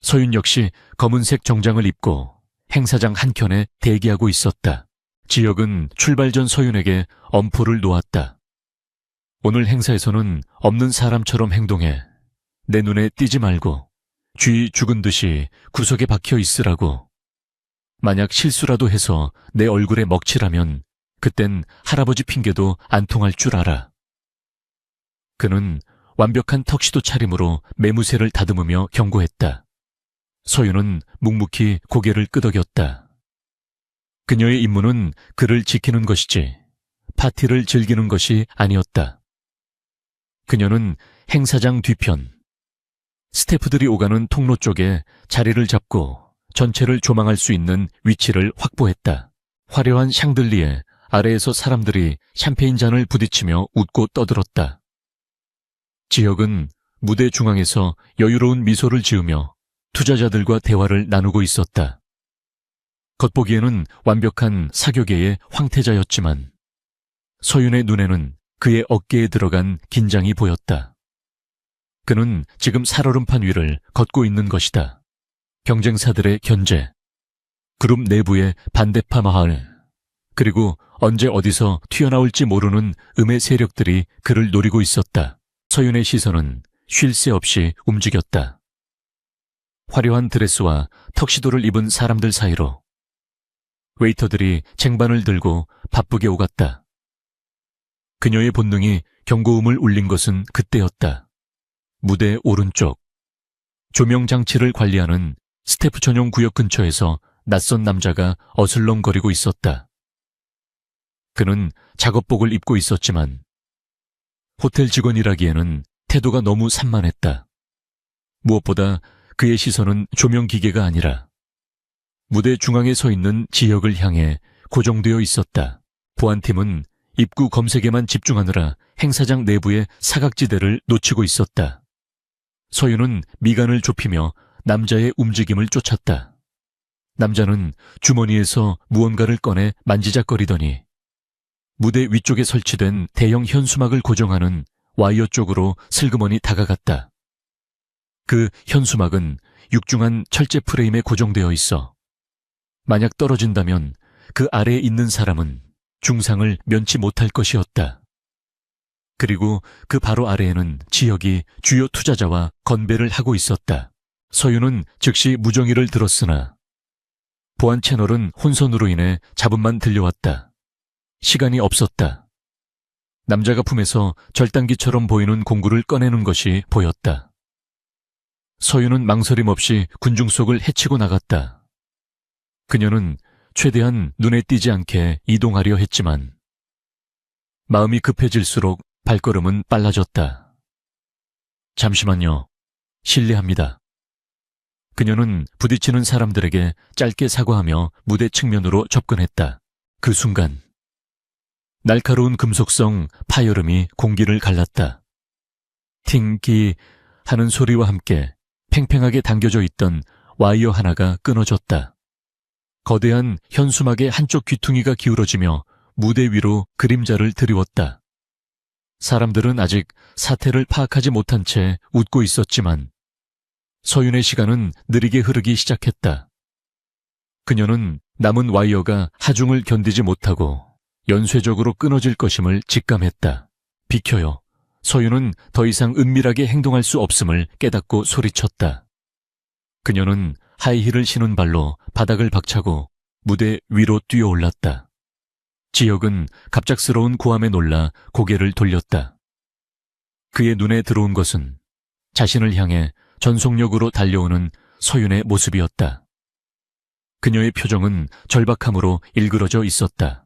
서윤 역시 검은색 정장을 입고 행사장 한켠에 대기하고 있었다. 지혁은 출발 전 서윤에게 엄포를 놓았다. 오늘 행사에서는 없는 사람처럼 행동해. 내 눈에 띄지 말고 쥐 죽은 듯이 구석에 박혀 있으라고. 만약 실수라도 해서 내 얼굴에 먹칠하면 그땐 할아버지 핑계도 안 통할 줄 알아. 그는 완벽한 턱시도 차림으로 매무새를 다듬으며 경고했다. 서윤은 묵묵히 고개를 끄덕였다. 그녀의 임무는 그를 지키는 것이지 파티를 즐기는 것이 아니었다. 그녀는 행사장 뒤편, 스태프들이 오가는 통로 쪽에 자리를 잡고 전체를 조망할 수 있는 위치를 확보했다. 화려한 샹들리에 아래에서 사람들이 샴페인 잔을 부딪히며 웃고 떠들었다. 지혁은 무대 중앙에서 여유로운 미소를 지으며 투자자들과 대화를 나누고 있었다. 겉보기에는 완벽한 사교계의 황태자였지만 서윤의 눈에는 그의 어깨에 들어간 긴장이 보였다. 그는 지금 살얼음판 위를 걷고 있는 것이다. 경쟁사들의 견제, 그룹 내부의 반대파 마을, 그리고 언제 어디서 튀어나올지 모르는 음의 세력들이 그를 노리고 있었다. 서윤의 시선은 쉴 새 없이 움직였다. 화려한 드레스와 턱시도를 입은 사람들 사이로 웨이터들이 쟁반을 들고 바쁘게 오갔다. 그녀의 본능이 경고음을 울린 것은 그때였다. 무대 오른쪽, 조명장치를 관리하는 스태프 전용 구역 근처에서 낯선 남자가 어슬렁거리고 있었다. 그는 작업복을 입고 있었지만 호텔 직원이라기에는 태도가 너무 산만했다. 무엇보다 그의 시선은 조명기계가 아니라 무대 중앙에 서 있는 지역을 향해 고정되어 있었다. 보안팀은 입구 검색에만 집중하느라 행사장 내부의 사각지대를 놓치고 있었다. 서윤은 미간을 좁히며 남자의 움직임을 쫓았다. 남자는 주머니에서 무언가를 꺼내 만지작거리더니 무대 위쪽에 설치된 대형 현수막을 고정하는 와이어 쪽으로 슬그머니 다가갔다. 그 현수막은 육중한 철제 프레임에 고정되어 있어 만약 떨어진다면 그 아래에 있는 사람은 중상을 면치 못할 것이었다. 그리고 그 바로 아래에는 지혁이 주요 투자자와 건배를 하고 있었다. 서윤은 즉시 무정의를 들었으나 보안 채널은 혼선으로 인해 잡음만 들려왔다. 시간이 없었다. 남자가 품에서 절단기처럼 보이는 공구를 꺼내는 것이 보였다. 서윤은 망설임 없이 군중 속을 헤치고 나갔다. 그녀는 최대한 눈에 띄지 않게 이동하려 했지만 마음이 급해질수록 발걸음은 빨라졌다. 잠시만요. 실례합니다. 그녀는 부딪히는 사람들에게 짧게 사과하며 무대 측면으로 접근했다. 그 순간 날카로운 금속성 파열음이 공기를 갈랐다. 팅기 하는 소리와 함께 팽팽하게 당겨져 있던 와이어 하나가 끊어졌다. 거대한 현수막의 한쪽 귀퉁이가 기울어지며 무대 위로 그림자를 드리웠다. 사람들은 아직 사태를 파악하지 못한 채 웃고 있었지만 서윤의 시간은 느리게 흐르기 시작했다. 그녀는 남은 와이어가 하중을 견디지 못하고 연쇄적으로 끊어질 것임을 직감했다. 비켜요. 서윤은 더 이상 은밀하게 행동할 수 없음을 깨닫고 소리쳤다. 그녀는 하이힐을 신은 발로 바닥을 박차고 무대 위로 뛰어올랐다. 지혁은 갑작스러운 고함에 놀라 고개를 돌렸다. 그의 눈에 들어온 것은 자신을 향해 전속력으로 달려오는 서윤의 모습이었다. 그녀의 표정은 절박함으로 일그러져 있었다.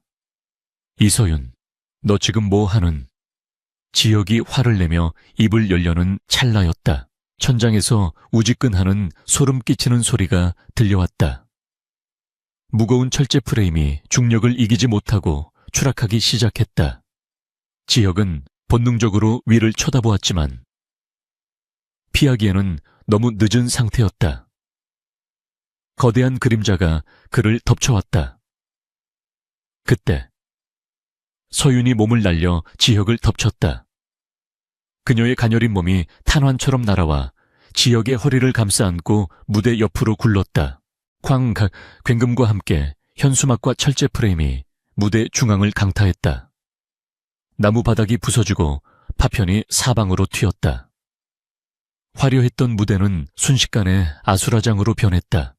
이서윤, 너 지금 뭐 하는? 지혁이 화를 내며 입을 열려는 찰나였다. 천장에서 우지끈하는 소름 끼치는 소리가 들려왔다. 무거운 철제 프레임이 중력을 이기지 못하고 추락하기 시작했다. 지혁은 본능적으로 위를 쳐다보았지만 피하기에는 너무 늦은 상태였다. 거대한 그림자가 그를 덮쳐왔다. 그때 서윤이 몸을 날려 지혁을 덮쳤다. 그녀의 가녀린 몸이 탄환처럼 날아와 지혁의 허리를 감싸 안고 무대 옆으로 굴렀다. 쾅! 굉금과 함께 현수막과 철제 프레임이 무대 중앙을 강타했다. 나무 바닥이 부서지고 파편이 사방으로 튀었다. 화려했던 무대는 순식간에 아수라장으로 변했다.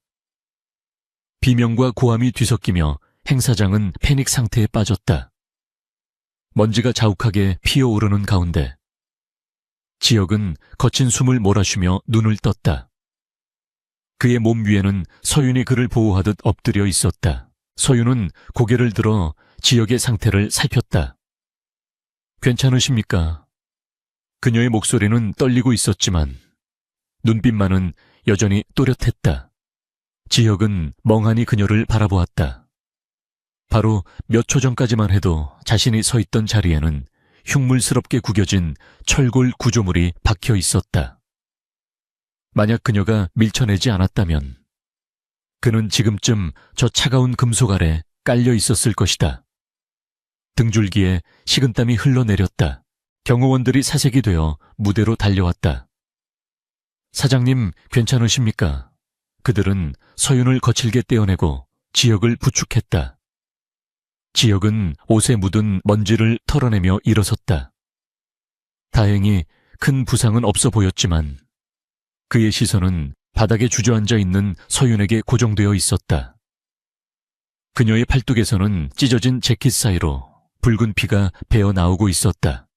비명과 고함이 뒤섞이며 행사장은 패닉 상태에 빠졌다. 먼지가 자욱하게 피어오르는 가운데 지혁은 거친 숨을 몰아쉬며 눈을 떴다. 그의 몸 위에는 서윤이 그를 보호하듯 엎드려 있었다. 서윤은 고개를 들어 지혁의 상태를 살폈다. 괜찮으십니까? 그녀의 목소리는 떨리고 있었지만 눈빛만은 여전히 또렷했다. 지혁은 멍하니 그녀를 바라보았다. 바로 몇 초 전까지만 해도 자신이 서 있던 자리에는 흉물스럽게 구겨진 철골 구조물이 박혀 있었다. 만약 그녀가 밀쳐내지 않았다면 그는 지금쯤 저 차가운 금속 아래 깔려 있었을 것이다. 등줄기에 식은땀이 흘러내렸다. 경호원들이 사색이 되어 무대로 달려왔다. 사장님, 괜찮으십니까? 그들은 서윤을 거칠게 떼어내고 지혁을 부축했다. 지혁은 옷에 묻은 먼지를 털어내며 일어섰다. 다행히 큰 부상은 없어 보였지만 그의 시선은 바닥에 주저앉아 있는 서윤에게 고정되어 있었다. 그녀의 팔뚝에서는 찢어진 재킷 사이로 붉은 피가 배어 나오고 있었다.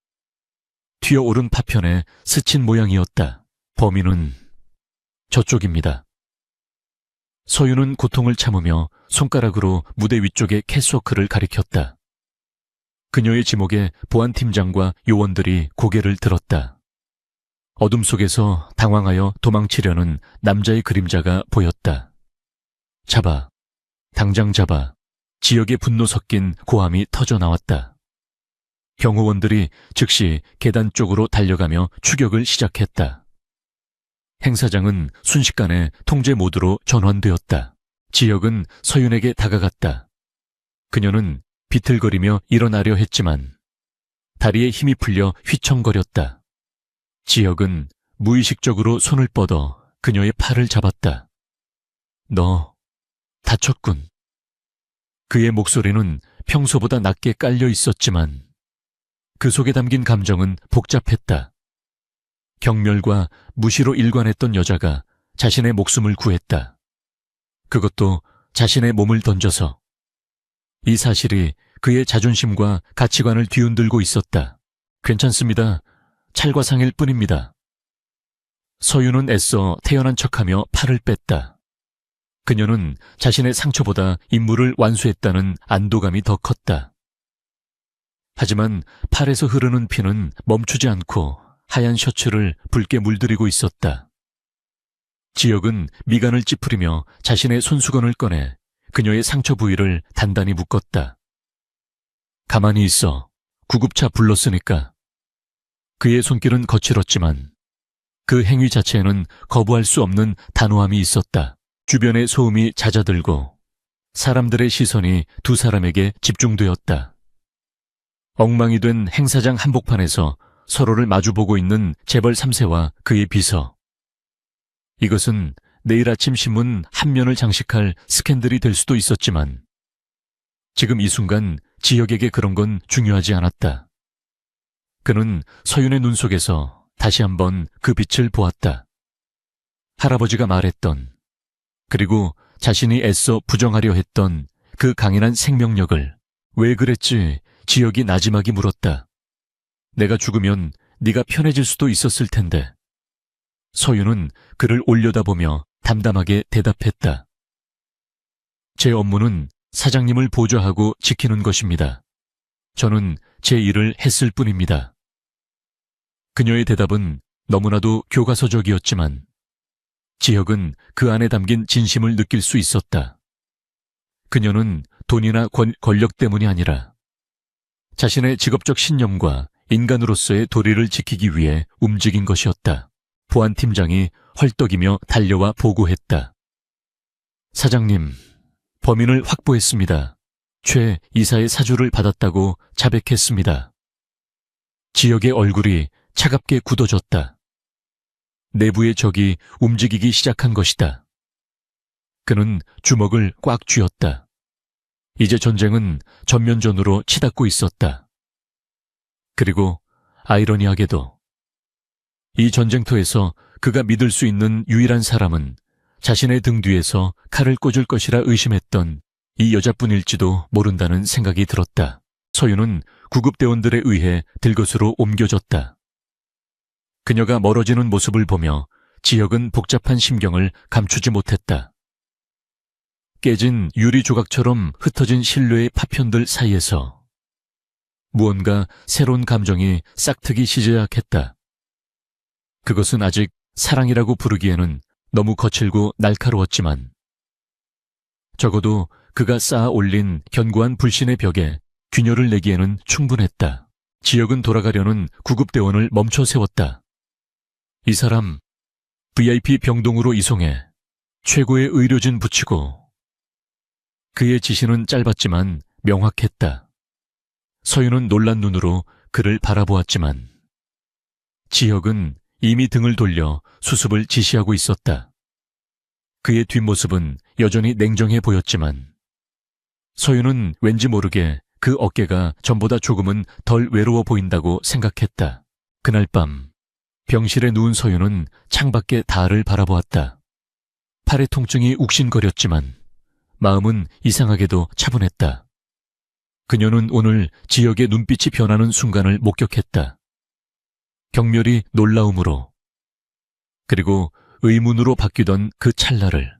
튀어오른 파편에 스친 모양이었다. 범인은 저쪽입니다. 서윤은 고통을 참으며 손가락으로 무대 위쪽의 캐스워크를 가리켰다. 그녀의 지목에 보안팀장과 요원들이 고개를 들었다. 어둠 속에서 당황하여 도망치려는 남자의 그림자가 보였다. 잡아, 당장 잡아. 지역의 분노 섞인 고함이 터져나왔다. 경호원들이 즉시 계단 쪽으로 달려가며 추격을 시작했다. 행사장은 순식간에 통제 모드로 전환되었다. 지혁은 서윤에게 다가갔다. 그녀는 비틀거리며 일어나려 했지만 다리에 힘이 풀려 휘청거렸다. 지혁은 무의식적으로 손을 뻗어 그녀의 팔을 잡았다. 너 다쳤군. 그의 목소리는 평소보다 낮게 깔려 있었지만 그 속에 담긴 감정은 복잡했다. 경멸과 무시로 일관했던 여자가 자신의 목숨을 구했다. 그것도 자신의 몸을 던져서. 이 사실이 그의 자존심과 가치관을 뒤흔들고 있었다. 괜찮습니다. 찰과상일 뿐입니다. 서윤은 애써 태연한 척하며 팔을 뺐다. 그녀는 자신의 상처보다 임무를 완수했다는 안도감이 더 컸다. 하지만 팔에서 흐르는 피는 멈추지 않고 하얀 셔츠를 붉게 물들이고 있었다. 지혁은 미간을 찌푸리며 자신의 손수건을 꺼내 그녀의 상처 부위를 단단히 묶었다. 가만히 있어. 구급차 불렀으니까. 그의 손길은 거칠었지만 그 행위 자체에는 거부할 수 없는 단호함이 있었다. 주변의 소음이 잦아들고 사람들의 시선이 두 사람에게 집중되었다. 엉망이 된 행사장 한복판에서 서로를 마주보고 있는 재벌 3세와 그의 비서. 이것은 내일 아침 신문 한 면을 장식할 스캔들이 될 수도 있었지만 지금 이 순간 지혁에게 그런 건 중요하지 않았다. 그는 서윤의 눈 속에서 다시 한번 그 빛을 보았다. 할아버지가 말했던, 그리고 자신이 애써 부정하려 했던 그 강인한 생명력을. 왜 그랬지? 지혁이 나지막이 물었다. 내가 죽으면 네가 편해질 수도 있었을 텐데. 서윤은 그를 올려다보며 담담하게 대답했다. 제 업무는 사장님을 보좌하고 지키는 것입니다. 저는 제 일을 했을 뿐입니다. 그녀의 대답은 너무나도 교과서적이었지만 지혁은 그 안에 담긴 진심을 느낄 수 있었다. 그녀는 돈이나 권력 때문이 아니라 자신의 직업적 신념과 인간으로서의 도리를 지키기 위해 움직인 것이었다. 보안팀장이 헐떡이며 달려와 보고했다. 사장님, 범인을 확보했습니다. 최 이사의 사주를 받았다고 자백했습니다. 지혁의 얼굴이 차갑게 굳어졌다. 내부의 적이 움직이기 시작한 것이다. 그는 주먹을 꽉 쥐었다. 이제 전쟁은 전면전으로 치닫고 있었다. 그리고 아이러니하게도 이 전쟁터에서 그가 믿을 수 있는 유일한 사람은 자신의 등 뒤에서 칼을 꽂을 것이라 의심했던 이 여자뿐일지도 모른다는 생각이 들었다. 서윤은 구급대원들에 의해 들것으로 옮겨졌다. 그녀가 멀어지는 모습을 보며 지혁은 복잡한 심경을 감추지 못했다. 깨진 유리 조각처럼 흩어진 신뢰의 파편들 사이에서 무언가 새로운 감정이 싹트기 시작했다. 그것은 아직 사랑이라고 부르기에는 너무 거칠고 날카로웠지만 적어도 그가 쌓아 올린 견고한 불신의 벽에 균열을 내기에는 충분했다. 지혁은 돌아가려는 구급대원을 멈춰 세웠다. 이 사람 VIP 병동으로 이송해 최고의 의료진 붙이고. 그의 지시는 짧았지만 명확했다. 서윤은 놀란 눈으로 그를 바라보았지만 지혁은 이미 등을 돌려 수습을 지시하고 있었다. 그의 뒷모습은 여전히 냉정해 보였지만 서윤은 왠지 모르게 그 어깨가 전보다 조금은 덜 외로워 보인다고 생각했다. 그날 밤 병실에 누운 서윤은 창밖의 달을 바라보았다. 팔의 통증이 욱신거렸지만 마음은 이상하게도 차분했다. 그녀는 오늘 지혁의 눈빛이 변하는 순간을 목격했다. 경멸이 놀라움으로, 그리고 의문으로 바뀌던 그 찰나를,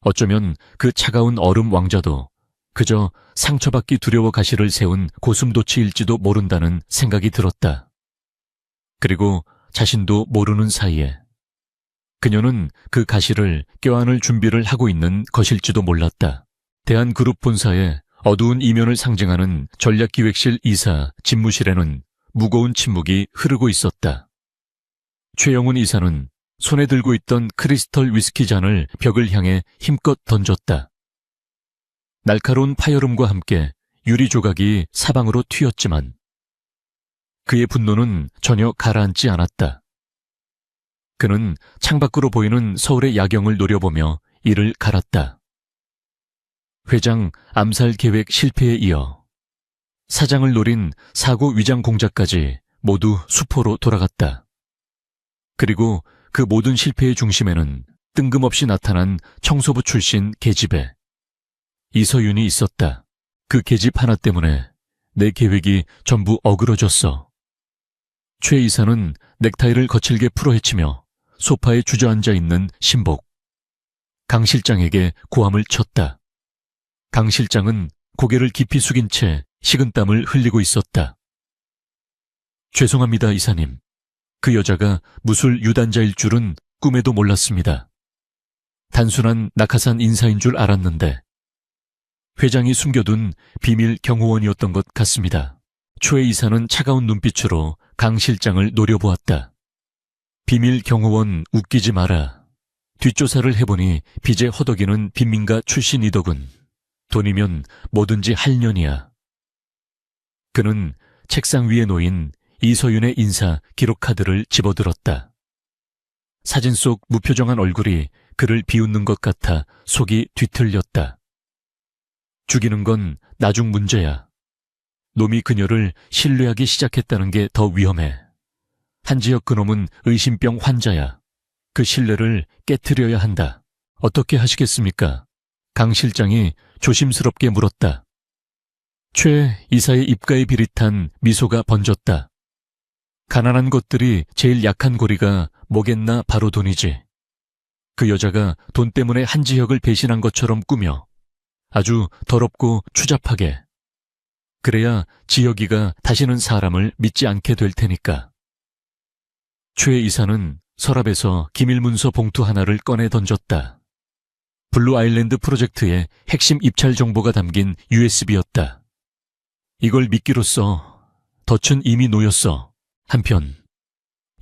어쩌면 그 차가운 얼음 왕자도 그저 상처받기 두려워 가시를 세운 고슴도치일지도 모른다는 생각이 들었다. 그리고 자신도 모르는 사이에 그녀는 그 가시를 껴안을 준비를 하고 있는 것일지도 몰랐다. 대한그룹 본사의 어두운 이면을 상징하는 전략기획실 이사 집무실에는 무거운 침묵이 흐르고 있었다. 최영훈 이사는 손에 들고 있던 크리스털 위스키 잔을 벽을 향해 힘껏 던졌다. 날카로운 파열음과 함께 유리 조각이 사방으로 튀었지만 그의 분노는 전혀 가라앉지 않았다. 그는 창밖으로 보이는 서울의 야경을 노려보며 이를 갈았다. 회장 암살 계획 실패에 이어 사장을 노린 사고 위장 공작까지 모두 수포로 돌아갔다. 그리고 그 모든 실패의 중심에는 뜬금없이 나타난 청소부 출신 계집애 이서윤이 있었다. 그 계집 하나 때문에 내 계획이 전부 어그러졌어. 최 이사는 넥타이를 거칠게 풀어헤치며 소파에 주저앉아 있는 신복 강 실장에게 고함을 쳤다. 강 실장은 고개를 깊이 숙인 채 식은땀을 흘리고 있었다. 죄송합니다, 이사님. 그 여자가 무술 유단자일 줄은 꿈에도 몰랐습니다. 단순한 낙하산 인사인 줄 알았는데 회장이 숨겨둔 비밀 경호원이었던 것 같습니다. 최 이사는 차가운 눈빛으로 강 실장을 노려보았다. 비밀 경호원 웃기지 마라. 뒷조사를 해보니 빚에 허덕이는 빈민가 출신이더군. 돈이면 뭐든지 할 년이야. 그는 책상 위에 놓인 이서윤의 인사 기록 카드를 집어들었다. 사진 속 무표정한 얼굴이 그를 비웃는 것 같아 속이 뒤틀렸다. 죽이는 건 나중 문제야. 놈이 그녀를 신뢰하기 시작했다는 게 더 위험해. 한지혁 그놈은 의심병 환자야. 그 신뢰를 깨트려야 한다. 어떻게 하시겠습니까? 강 실장이 조심스럽게 물었다. 최 이사의 입가에 비릿한 미소가 번졌다. 가난한 것들이 제일 약한 고리가 뭐겠나 바로 돈이지. 그 여자가 돈 때문에 한지혁을 배신한 것처럼 꾸며 아주 더럽고 추잡하게. 그래야 지혁이가 다시는 사람을 믿지 않게 될 테니까. 최 이사는 서랍에서 기밀문서 봉투 하나를 꺼내 던졌다. 블루 아일랜드 프로젝트의 핵심 입찰 정보가 담긴 USB였다. 이걸 믿기로써 덫은 이미 놓였어. 한편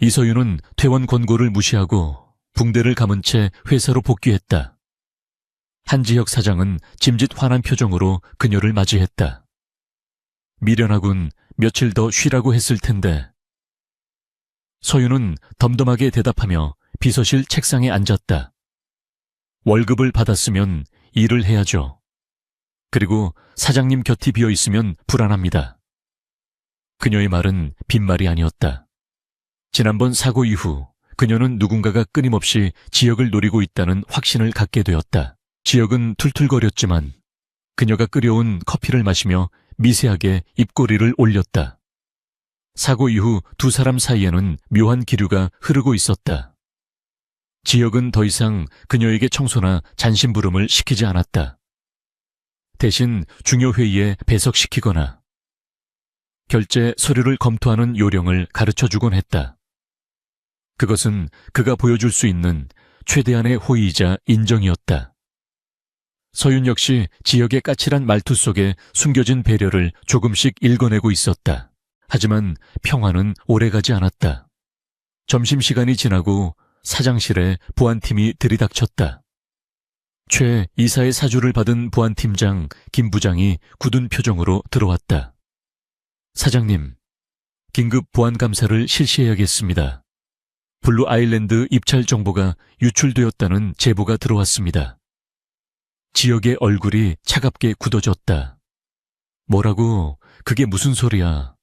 이서윤은 퇴원 권고를 무시하고 붕대를 감은 채 회사로 복귀했다. 한지혁 사장은 짐짓 화난 표정으로 그녀를 맞이했다. 미련하군. 며칠 더 쉬라고 했을 텐데. 서윤은 덤덤하게 대답하며 비서실 책상에 앉았다. 월급을 받았으면 일을 해야죠. 그리고 사장님 곁이 비어 있으면 불안합니다. 그녀의 말은 빈말이 아니었다. 지난번 사고 이후 그녀는 누군가가 끊임없이 지혁을 노리고 있다는 확신을 갖게 되었다. 지혁은 툴툴거렸지만 그녀가 끓여온 커피를 마시며 미세하게 입꼬리를 올렸다. 사고 이후 두 사람 사이에는 묘한 기류가 흐르고 있었다. 지혁은 더 이상 그녀에게 청소나 잔심부름을 시키지 않았다. 대신 중요 회의에 배석시키거나 결제 서류를 검토하는 요령을 가르쳐주곤 했다. 그것은 그가 보여줄 수 있는 최대한의 호의이자 인정이었다. 서윤 역시 지혁의 까칠한 말투 속에 숨겨진 배려를 조금씩 읽어내고 있었다. 하지만 평화는 오래가지 않았다. 점심시간이 지나고 사장실에 보안팀이 들이닥쳤다. 최 이사의 사주를 받은 보안팀장 김 부장이 굳은 표정으로 들어왔다. 사장님, 긴급 보안감사를 실시해야겠습니다. 블루 아일랜드 입찰 정보가 유출되었다는 제보가 들어왔습니다. 지혁의 얼굴이 차갑게 굳어졌다. 뭐라고? 그게 무슨 소리야?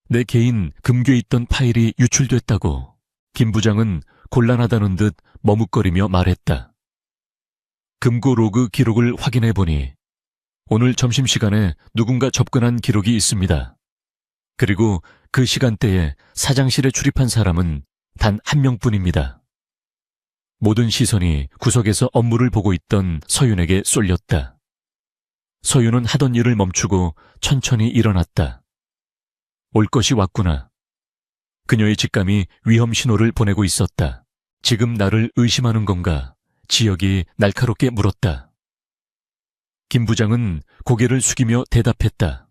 내 개인 금괴에 있던 파일이 유출됐다고. 김 부장은 곤란하다는 듯 머뭇거리며 말했다. 금고 로그 기록을 확인해보니 오늘 점심시간에 누군가 접근한 기록이 있습니다. 그리고 그 시간대에 사장실에 출입한 사람은 단 한 명뿐입니다. 모든 시선이 구석에서 업무를 보고 있던 서윤에게 쏠렸다. 서윤은 하던 일을 멈추고 천천히 일어났다. 올 것이 왔구나. 그녀의 직감이 위험 신호를 보내고 있었다. 지금 나를 의심하는 건가? 지혁이 날카롭게 물었다. 김 부장은 고개를 숙이며 대답했다.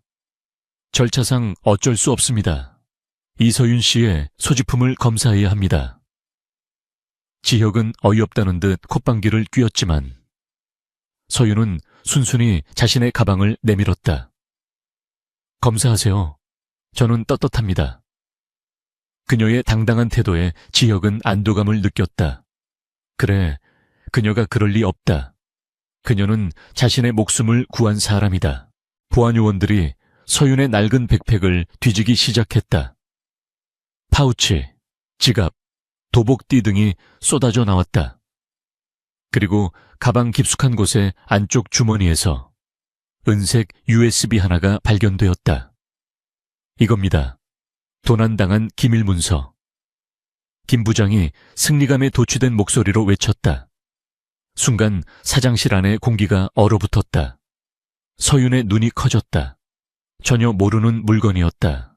절차상 어쩔 수 없습니다. 이서윤 씨의 소지품을 검사해야 합니다. 지혁은 어이없다는 듯 콧방귀를 뀌었지만 서윤은 순순히 자신의 가방을 내밀었다. 검사하세요. 저는 떳떳합니다. 그녀의 당당한 태도에 지혁은 안도감을 느꼈다. 그래, 그녀가 그럴 리 없다. 그녀는 자신의 목숨을 구한 사람이다. 보안요원들이 서윤의 낡은 백팩을 뒤지기 시작했다. 파우치, 지갑, 도복띠 등이 쏟아져 나왔다. 그리고 가방 깊숙한 곳의 안쪽 주머니에서 은색 USB 하나가 발견되었다. 이겁니다. 도난당한 기밀 문서. 김 부장이 승리감에 도취된 목소리로 외쳤다. 순간 사장실 안의 공기가 얼어붙었다. 서윤의 눈이 커졌다. 전혀 모르는 물건이었다.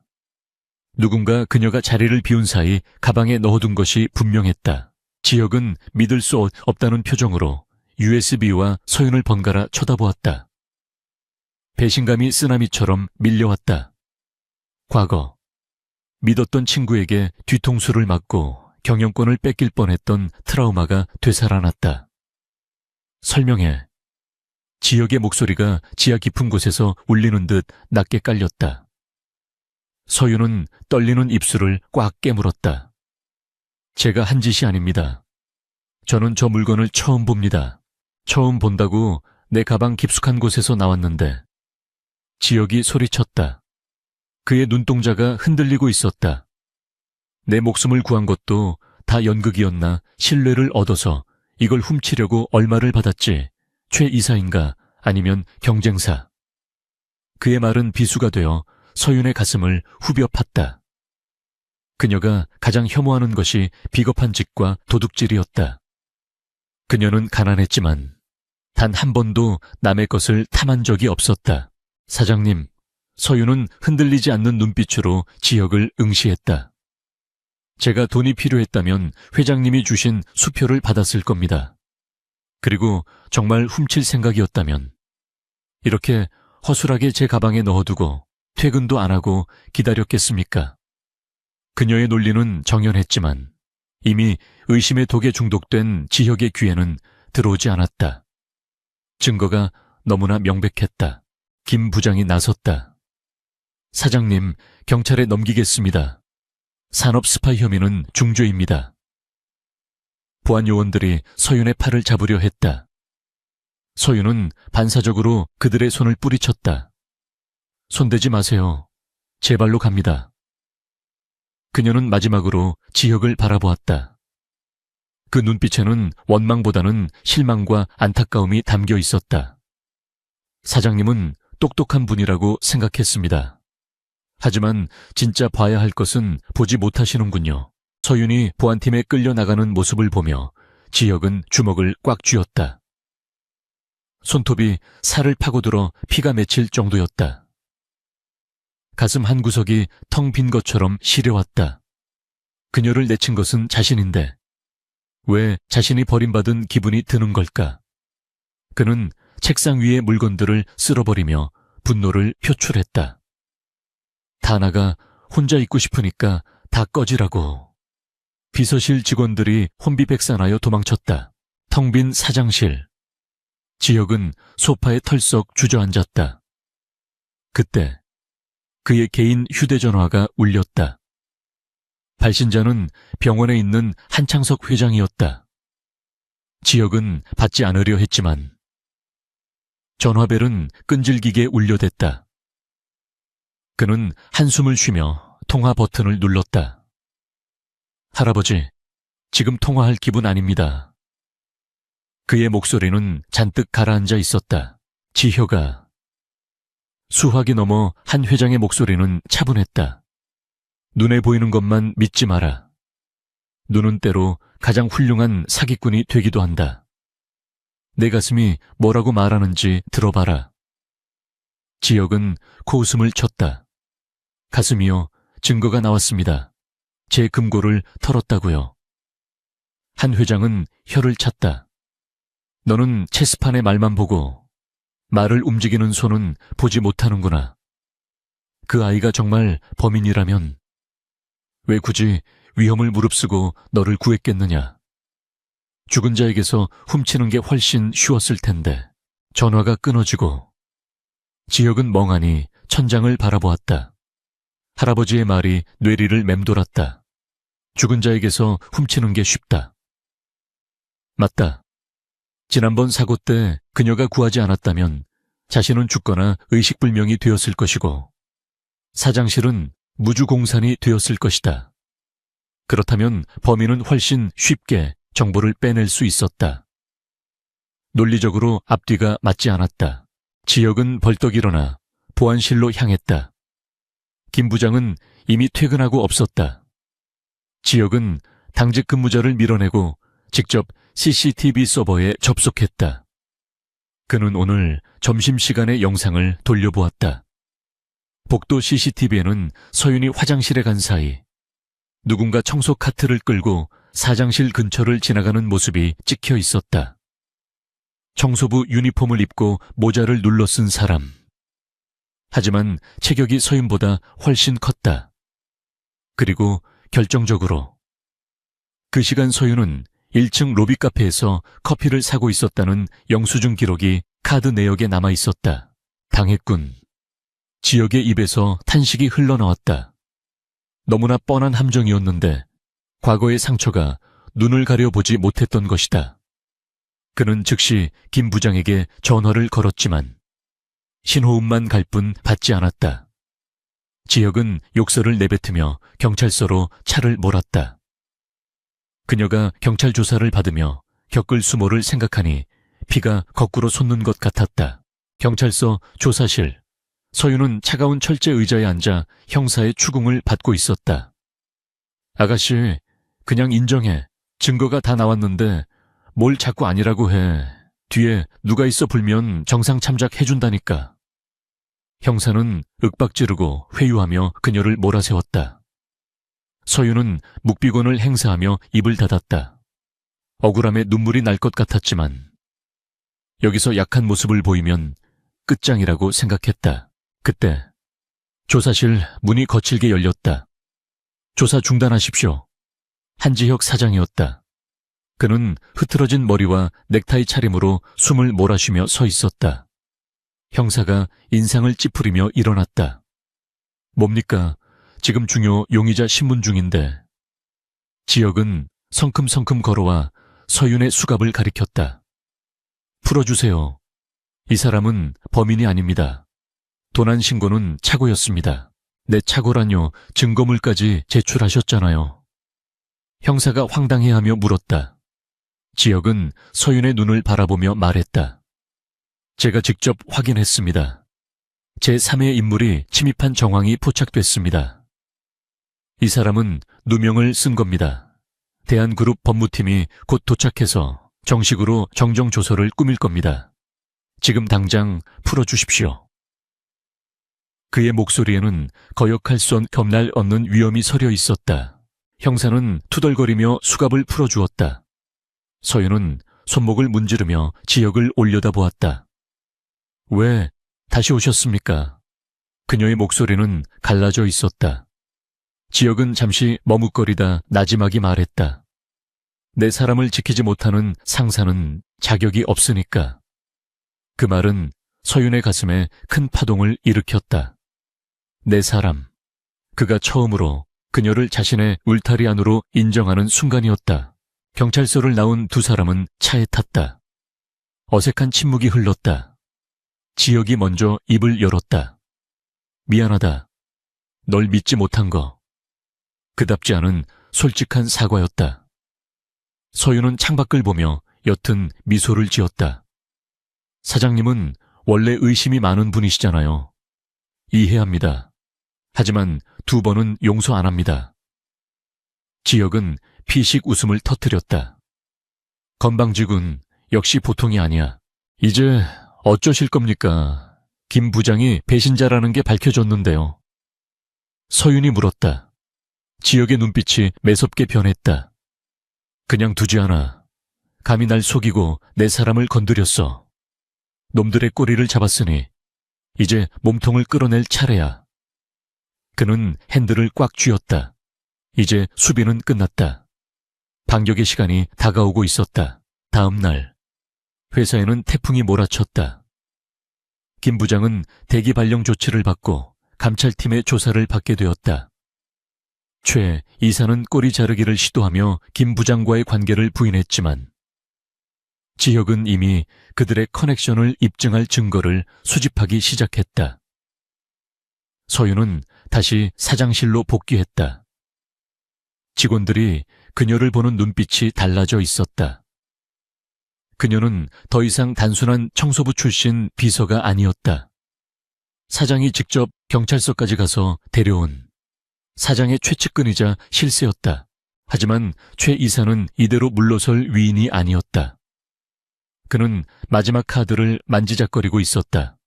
누군가 그녀가 자리를 비운 사이 가방에 넣어둔 것이 분명했다. 지혁은 믿을 수 없다는 표정으로 USB와 서윤을 번갈아 쳐다보았다. 배신감이 쓰나미처럼 밀려왔다. 과거, 믿었던 친구에게 뒤통수를 맞고 경영권을 뺏길 뻔했던 트라우마가 되살아났다. 설명해. 지혁의 목소리가 지하 깊은 곳에서 울리는 듯 낮게 깔렸다. 서윤은 떨리는 입술을 꽉 깨물었다. 제가 한 짓이 아닙니다. 저는 저 물건을 처음 봅니다. 처음 본다고 내 가방 깊숙한 곳에서 나왔는데. 지혁이 소리쳤다. 그의 눈동자가 흔들리고 있었다. 내 목숨을 구한 것도 다 연극이었나 신뢰를 얻어서 이걸 훔치려고 얼마를 받았지. 최 이사인가 아니면 경쟁사. 그의 말은 비수가 되어 서윤의 가슴을 후벼 팠다. 그녀가 가장 혐오하는 것이 비겁한 짓과 도둑질이었다. 그녀는 가난했지만 단 한 번도 남의 것을 탐한 적이 없었다. 사장님, 서윤은 흔들리지 않는 눈빛으로 지혁을 응시했다. 제가 돈이 필요했다면 회장님이 주신 수표를 받았을 겁니다. 그리고 정말 훔칠 생각이었다면 이렇게 허술하게 제 가방에 넣어두고 퇴근도 안 하고 기다렸겠습니까? 그녀의 논리는 정연했지만 이미 의심의 독에 중독된 지혁의 귀에는 들어오지 않았다. 증거가 너무나 명백했다. 김 부장이 나섰다. 사장님, 경찰에 넘기겠습니다. 산업 스파이 혐의는 중죄입니다. 보안 요원들이 서윤의 팔을 잡으려 했다. 서윤은 반사적으로 그들의 손을 뿌리쳤다. 손대지 마세요. 제 발로 갑니다. 그녀는 마지막으로 지혁을 바라보았다. 그 눈빛에는 원망보다는 실망과 안타까움이 담겨 있었다. 사장님은 똑똑한 분이라고 생각했습니다. 하지만 진짜 봐야 할 것은 보지 못하시는군요. 서윤이 보안팀에 끌려나가는 모습을 보며 지혁은 주먹을 꽉 쥐었다. 손톱이 살을 파고들어 피가 맺힐 정도였다. 가슴 한 구석이 텅 빈 것처럼 시려왔다. 그녀를 내친 것은 자신인데 왜 자신이 버림받은 기분이 드는 걸까? 그는 책상 위의 물건들을 쓸어버리며 분노를 표출했다. 다 나가 혼자 있고 싶으니까 다 꺼지라고. 비서실 직원들이 혼비백산하여 도망쳤다. 텅 빈 사장실. 지혁은 소파에 털썩 주저앉았다. 그때 그의 개인 휴대전화가 울렸다. 발신자는 병원에 있는 한창석 회장이었다. 지혁은 받지 않으려 했지만 전화벨은 끈질기게 울려댔다. 그는 한숨을 쉬며 통화 버튼을 눌렀다. 할아버지, 지금 통화할 기분 아닙니다. 그의 목소리는 잔뜩 가라앉아 있었다. 지혁아. 수화기 넘어 한 회장의 목소리는 차분했다. 눈에 보이는 것만 믿지 마라. 눈은 때로 가장 훌륭한 사기꾼이 되기도 한다. 내 가슴이 뭐라고 말하는지 들어봐라. 지혁은 코웃음을 쳤다. 가슴이요, 증거가 나왔습니다. 제 금고를 털었다고요. 한 회장은 혀를 찼다. 너는 체스판의 말만 보고 말을 움직이는 손은 보지 못하는구나. 그 아이가 정말 범인이라면 왜 굳이 위험을 무릅쓰고 너를 구했겠느냐. 죽은 자에게서 훔치는 게 훨씬 쉬웠을 텐데. 전화가 끊어지고 지혁은 멍하니 천장을 바라보았다. 할아버지의 말이 뇌리를 맴돌았다. 죽은 자에게서 훔치는 게 쉽다. 맞다. 지난번 사고 때 그녀가 구하지 않았다면 자신은 죽거나 의식불명이 되었을 것이고 사장실은 무주공산이 되었을 것이다. 그렇다면 범인은 훨씬 쉽게 정보를 빼낼 수 있었다. 논리적으로 앞뒤가 맞지 않았다. 지혁은 벌떡 일어나 보안실로 향했다. 김 부장은 이미 퇴근하고 없었다. 지혁은 당직 근무자를 밀어내고 직접 CCTV 서버에 접속했다. 그는 오늘 점심시간의 영상을 돌려보았다. 복도 CCTV에는 서윤이 화장실에 간 사이 누군가 청소 카트를 끌고 사장실 근처를 지나가는 모습이 찍혀 있었다. 청소부 유니폼을 입고 모자를 눌러 쓴 사람. 하지만 체격이 서윤보다 훨씬 컸다. 그리고 결정적으로 그 시간 서윤은 1층 로비 카페에서 커피를 사고 있었다는 영수증 기록이 카드 내역에 남아 있었다. 당했군. 지혁의 입에서 탄식이 흘러나왔다. 너무나 뻔한 함정이었는데 과거의 상처가 눈을 가려보지 못했던 것이다. 그는 즉시 김 부장에게 전화를 걸었지만 신호음만 갈 뿐 받지 않았다. 지혁은 욕설을 내뱉으며 경찰서로 차를 몰았다. 그녀가 경찰 조사를 받으며 겪을 수모를 생각하니 피가 거꾸로 솟는 것 같았다. 경찰서 조사실. 서윤은 차가운 철제 의자에 앉아 형사의 추궁을 받고 있었다. 아가씨, 그냥 인정해. 증거가 다 나왔는데 뭘 자꾸 아니라고 해. 뒤에 누가 있어 불면 정상 참작해준다니까. 형사는 윽박지르고 회유하며 그녀를 몰아세웠다. 서윤은 묵비권을 행사하며 입을 닫았다. 억울함에 눈물이 날 것 같았지만 여기서 약한 모습을 보이면 끝장이라고 생각했다. 그때 조사실 문이 거칠게 열렸다. 조사 중단하십시오. 한지혁 사장이었다. 그는 흐트러진 머리와 넥타이 차림으로 숨을 몰아쉬며 서 있었다. 형사가 인상을 찌푸리며 일어났다. 뭡니까? 지금 중요 용의자 신문 중인데. 지혁은 성큼성큼 걸어와 서윤의 수갑을 가리켰다. 풀어주세요. 이 사람은 범인이 아닙니다. 도난 신고는 착오였습니다. 내 착오라뇨. 증거물까지 제출하셨잖아요. 형사가 황당해하며 물었다. 지혁은 서윤의 눈을 바라보며 말했다. 제가 직접 확인했습니다. 제3의 인물이 침입한 정황이 포착됐습니다. 이 사람은 누명을 쓴 겁니다. 대한그룹 법무팀이 곧 도착해서 정식으로 정정조서를 꾸밀 겁니다. 지금 당장 풀어주십시오. 그의 목소리에는 거역할 수 겁날 없는 위험이 서려 있었다. 형사는 투덜거리며 수갑을 풀어주었다. 서윤은 손목을 문지르며 지역을 올려다보았다. 왜 다시 오셨습니까? 그녀의 목소리는 갈라져 있었다. 지역은 잠시 머뭇거리다 나지막이 말했다. 내 사람을 지키지 못하는 상사는 자격이 없으니까. 그 말은 서윤의 가슴에 큰 파동을 일으켰다. 내 사람. 그가 처음으로 그녀를 자신의 울타리 안으로 인정하는 순간이었다. 경찰서를 나온 두 사람은 차에 탔다. 어색한 침묵이 흘렀다. 지역이 먼저 입을 열었다. 미안하다. 널 믿지 못한 거. 그답지 않은 솔직한 사과였다. 서윤은 창밖을 보며 옅은 미소를 지었다. 사장님은 원래 의심이 많은 분이시잖아요. 이해합니다. 하지만 2번은 용서 안 합니다. 지역은 피식 웃음을 터뜨렸다. 건방지군. 역시 보통이 아니야. 이제 어쩌실 겁니까? 김 부장이 배신자라는 게 밝혀졌는데요. 서윤이 물었다. 지역의 눈빛이 매섭게 변했다. 그냥 두지 않아. 감히 날 속이고 내 사람을 건드렸어. 놈들의 꼬리를 잡았으니 이제 몸통을 끌어낼 차례야. 그는 핸들을 꽉 쥐었다. 이제 수비는 끝났다. 반격의 시간이 다가오고 있었다. 다음 날 회사에는 태풍이 몰아쳤다. 김 부장은 대기 발령 조치를 받고 감찰팀의 조사를 받게 되었다. 최 이사는 꼬리 자르기를 시도하며 김 부장과의 관계를 부인했지만 지혁은 이미 그들의 커넥션을 입증할 증거를 수집하기 시작했다. 서윤은 다시 사장실로 복귀했다. 직원들이 그녀를 보는 눈빛이 달라져 있었다. 그녀는 더 이상 단순한 청소부 출신 비서가 아니었다. 사장이 직접 경찰서까지 가서 데려온 사장의 최측근이자 실세였다. 하지만 최 이사는 이대로 물러설 위인이 아니었다. 그는 마지막 카드를 만지작거리고 있었다.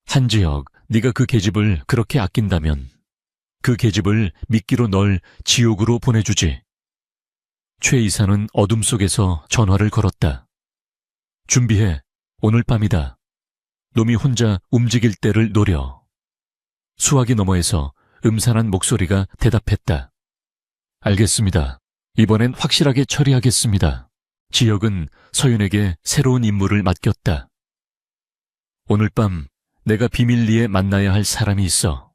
한지혁, 네가 그 계집을 그렇게 아낀다면 그 계집을 미끼로 널 지옥으로 보내주지. 최 이사는 어둠 속에서 전화를 걸었다. 준비해. 오늘 밤이다. 놈이 혼자 움직일 때를 노려. 수화기 너머에서 음산한 목소리가 대답했다. 알겠습니다. 이번엔 확실하게 처리하겠습니다. 지혁은 서윤에게 새로운 임무를 맡겼다. 오늘 밤 내가 비밀리에 만나야 할 사람이 있어.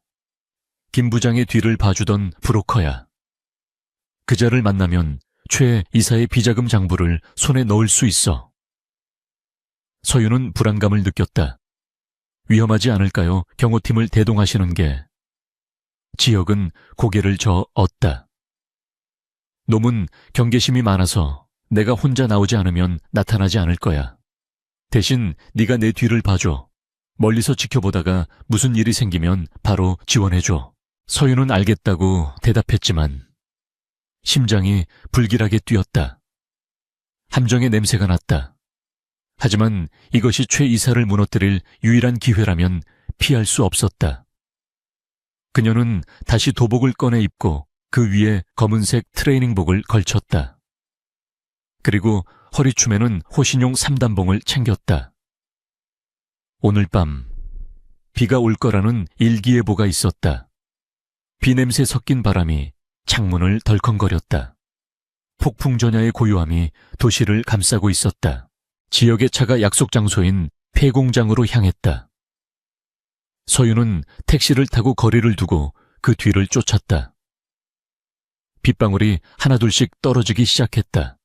김 부장의 뒤를 봐주던 브로커야. 그자를 만나면 최 이사의 비자금 장부를 손에 넣을 수 있어. 서윤은 불안감을 느꼈다. 위험하지 않을까요? 경호팀을 대동하시는 게. 지혁은 고개를 저었다. 놈은 경계심이 많아서 내가 혼자 나오지 않으면 나타나지 않을 거야. 대신 네가 내 뒤를 봐줘. 멀리서 지켜보다가 무슨 일이 생기면 바로 지원해줘. 서윤은 알겠다고 대답했지만 심장이 불길하게 뛰었다. 함정의 냄새가 났다. 하지만 이것이 최 이사를 무너뜨릴 유일한 기회라면 피할 수 없었다. 그녀는 다시 도복을 꺼내 입고 그 위에 검은색 트레이닝복을 걸쳤다. 그리고 허리춤에는 호신용 3단봉을 챙겼다. 오늘 밤 비가 올 거라는 일기예보가 있었다. 비 냄새 섞인 바람이 창문을 덜컹거렸다. 폭풍 전야의 고요함이 도시를 감싸고 있었다. 지역의 차가 약속 장소인 폐공장으로 향했다. 서윤은 택시를 타고 거리를 두고 그 뒤를 쫓았다. 빗방울이 하나둘씩 떨어지기 시작했다.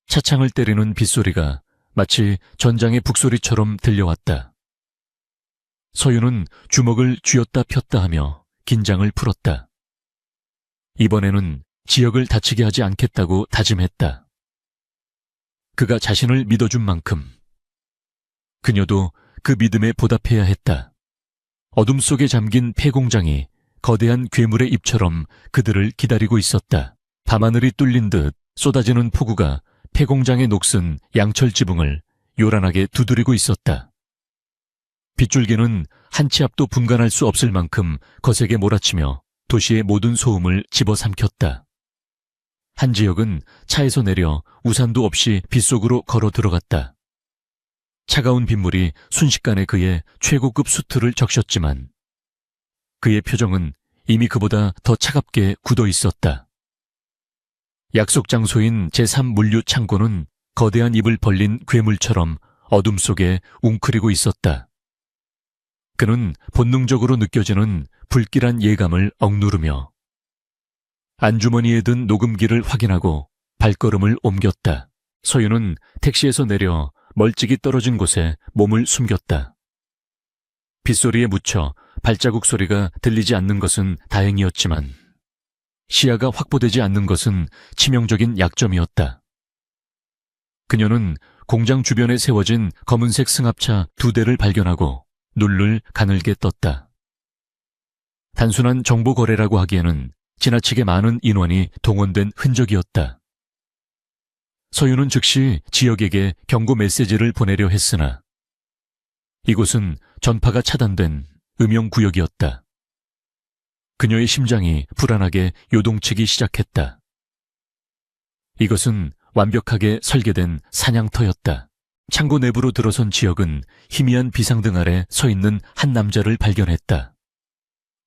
차창을 때리는 빗소리가 마치 전장의 북소리처럼 들려왔다. 서윤은 주먹을 쥐었다 폈다 하며 긴장을 풀었다. 이번에는 지역을 다치게 하지 않겠다고 다짐했다. 그가 자신을 믿어준 만큼 그녀도 그 믿음에 보답해야 했다. 어둠 속에 잠긴 폐공장이 거대한 괴물의 입처럼 그들을 기다리고 있었다. 밤하늘이 뚫린 듯 쏟아지는 폭우가 폐공장의 녹슨 양철 지붕을 요란하게 두드리고 있었다. 빗줄기는 한 치 앞도 분간할 수 없을 만큼 거세게 몰아치며 도시의 모든 소음을 집어삼켰다. 한 지역은 차에서 내려 우산도 없이 빗속으로 걸어 들어갔다. 차가운 빗물이 순식간에 그의 최고급 수트를 적셨지만 그의 표정은 이미 그보다 더 차갑게 굳어 있었다. 약속 장소인 제3물류 창고는 거대한 입을 벌린 괴물처럼 어둠 속에 웅크리고 있었다. 그는 본능적으로 느껴지는 불길한 예감을 억누르며 안주머니에 든 녹음기를 확인하고 발걸음을 옮겼다. 서윤은 택시에서 내려 멀찍이 떨어진 곳에 몸을 숨겼다. 빗소리에 묻혀 발자국 소리가 들리지 않는 것은 다행이었지만 시야가 확보되지 않는 것은 치명적인 약점이었다. 그녀는 공장 주변에 세워진 검은색 승합차 2대를 발견하고 눈을 가늘게 떴다. 단순한 정보 거래라고 하기에는 지나치게 많은 인원이 동원된 흔적이었다. 서윤은 즉시 지역에게 경고 메시지를 보내려 했으나 이곳은 전파가 차단된 음영구역이었다. 그녀의 심장이 불안하게 요동치기 시작했다. 이것은 완벽하게 설계된 사냥터였다. 창고 내부로 들어선 지역은 희미한 비상등 아래 서 있는 한 남자를 발견했다.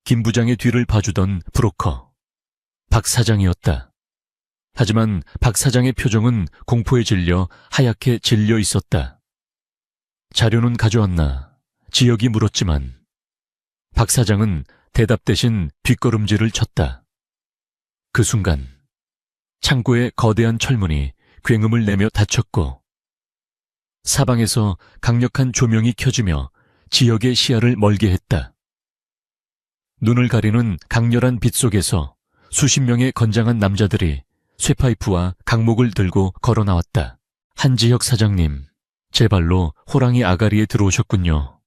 김 부장의 뒤를 봐주던 브로커, 박 사장이었다. 하지만 박 사장의 표정은 공포에 질려 하얗게 질려 있었다. 자료는 가져왔나? 지역이 물었지만 박 사장은 대답 대신 뒷걸음질을 쳤다. 그 순간 창고의 거대한 철문이 굉음을 내며 닫혔고 사방에서 강력한 조명이 켜지며 지역의 시야를 멀게 했다. 눈을 가리는 강렬한 빛 속에서 수십 명의 건장한 남자들이 쇠파이프와 강목을 들고 걸어 나왔다. 한지혁 사장님, 제 발로 호랑이 아가리에 들어오셨군요.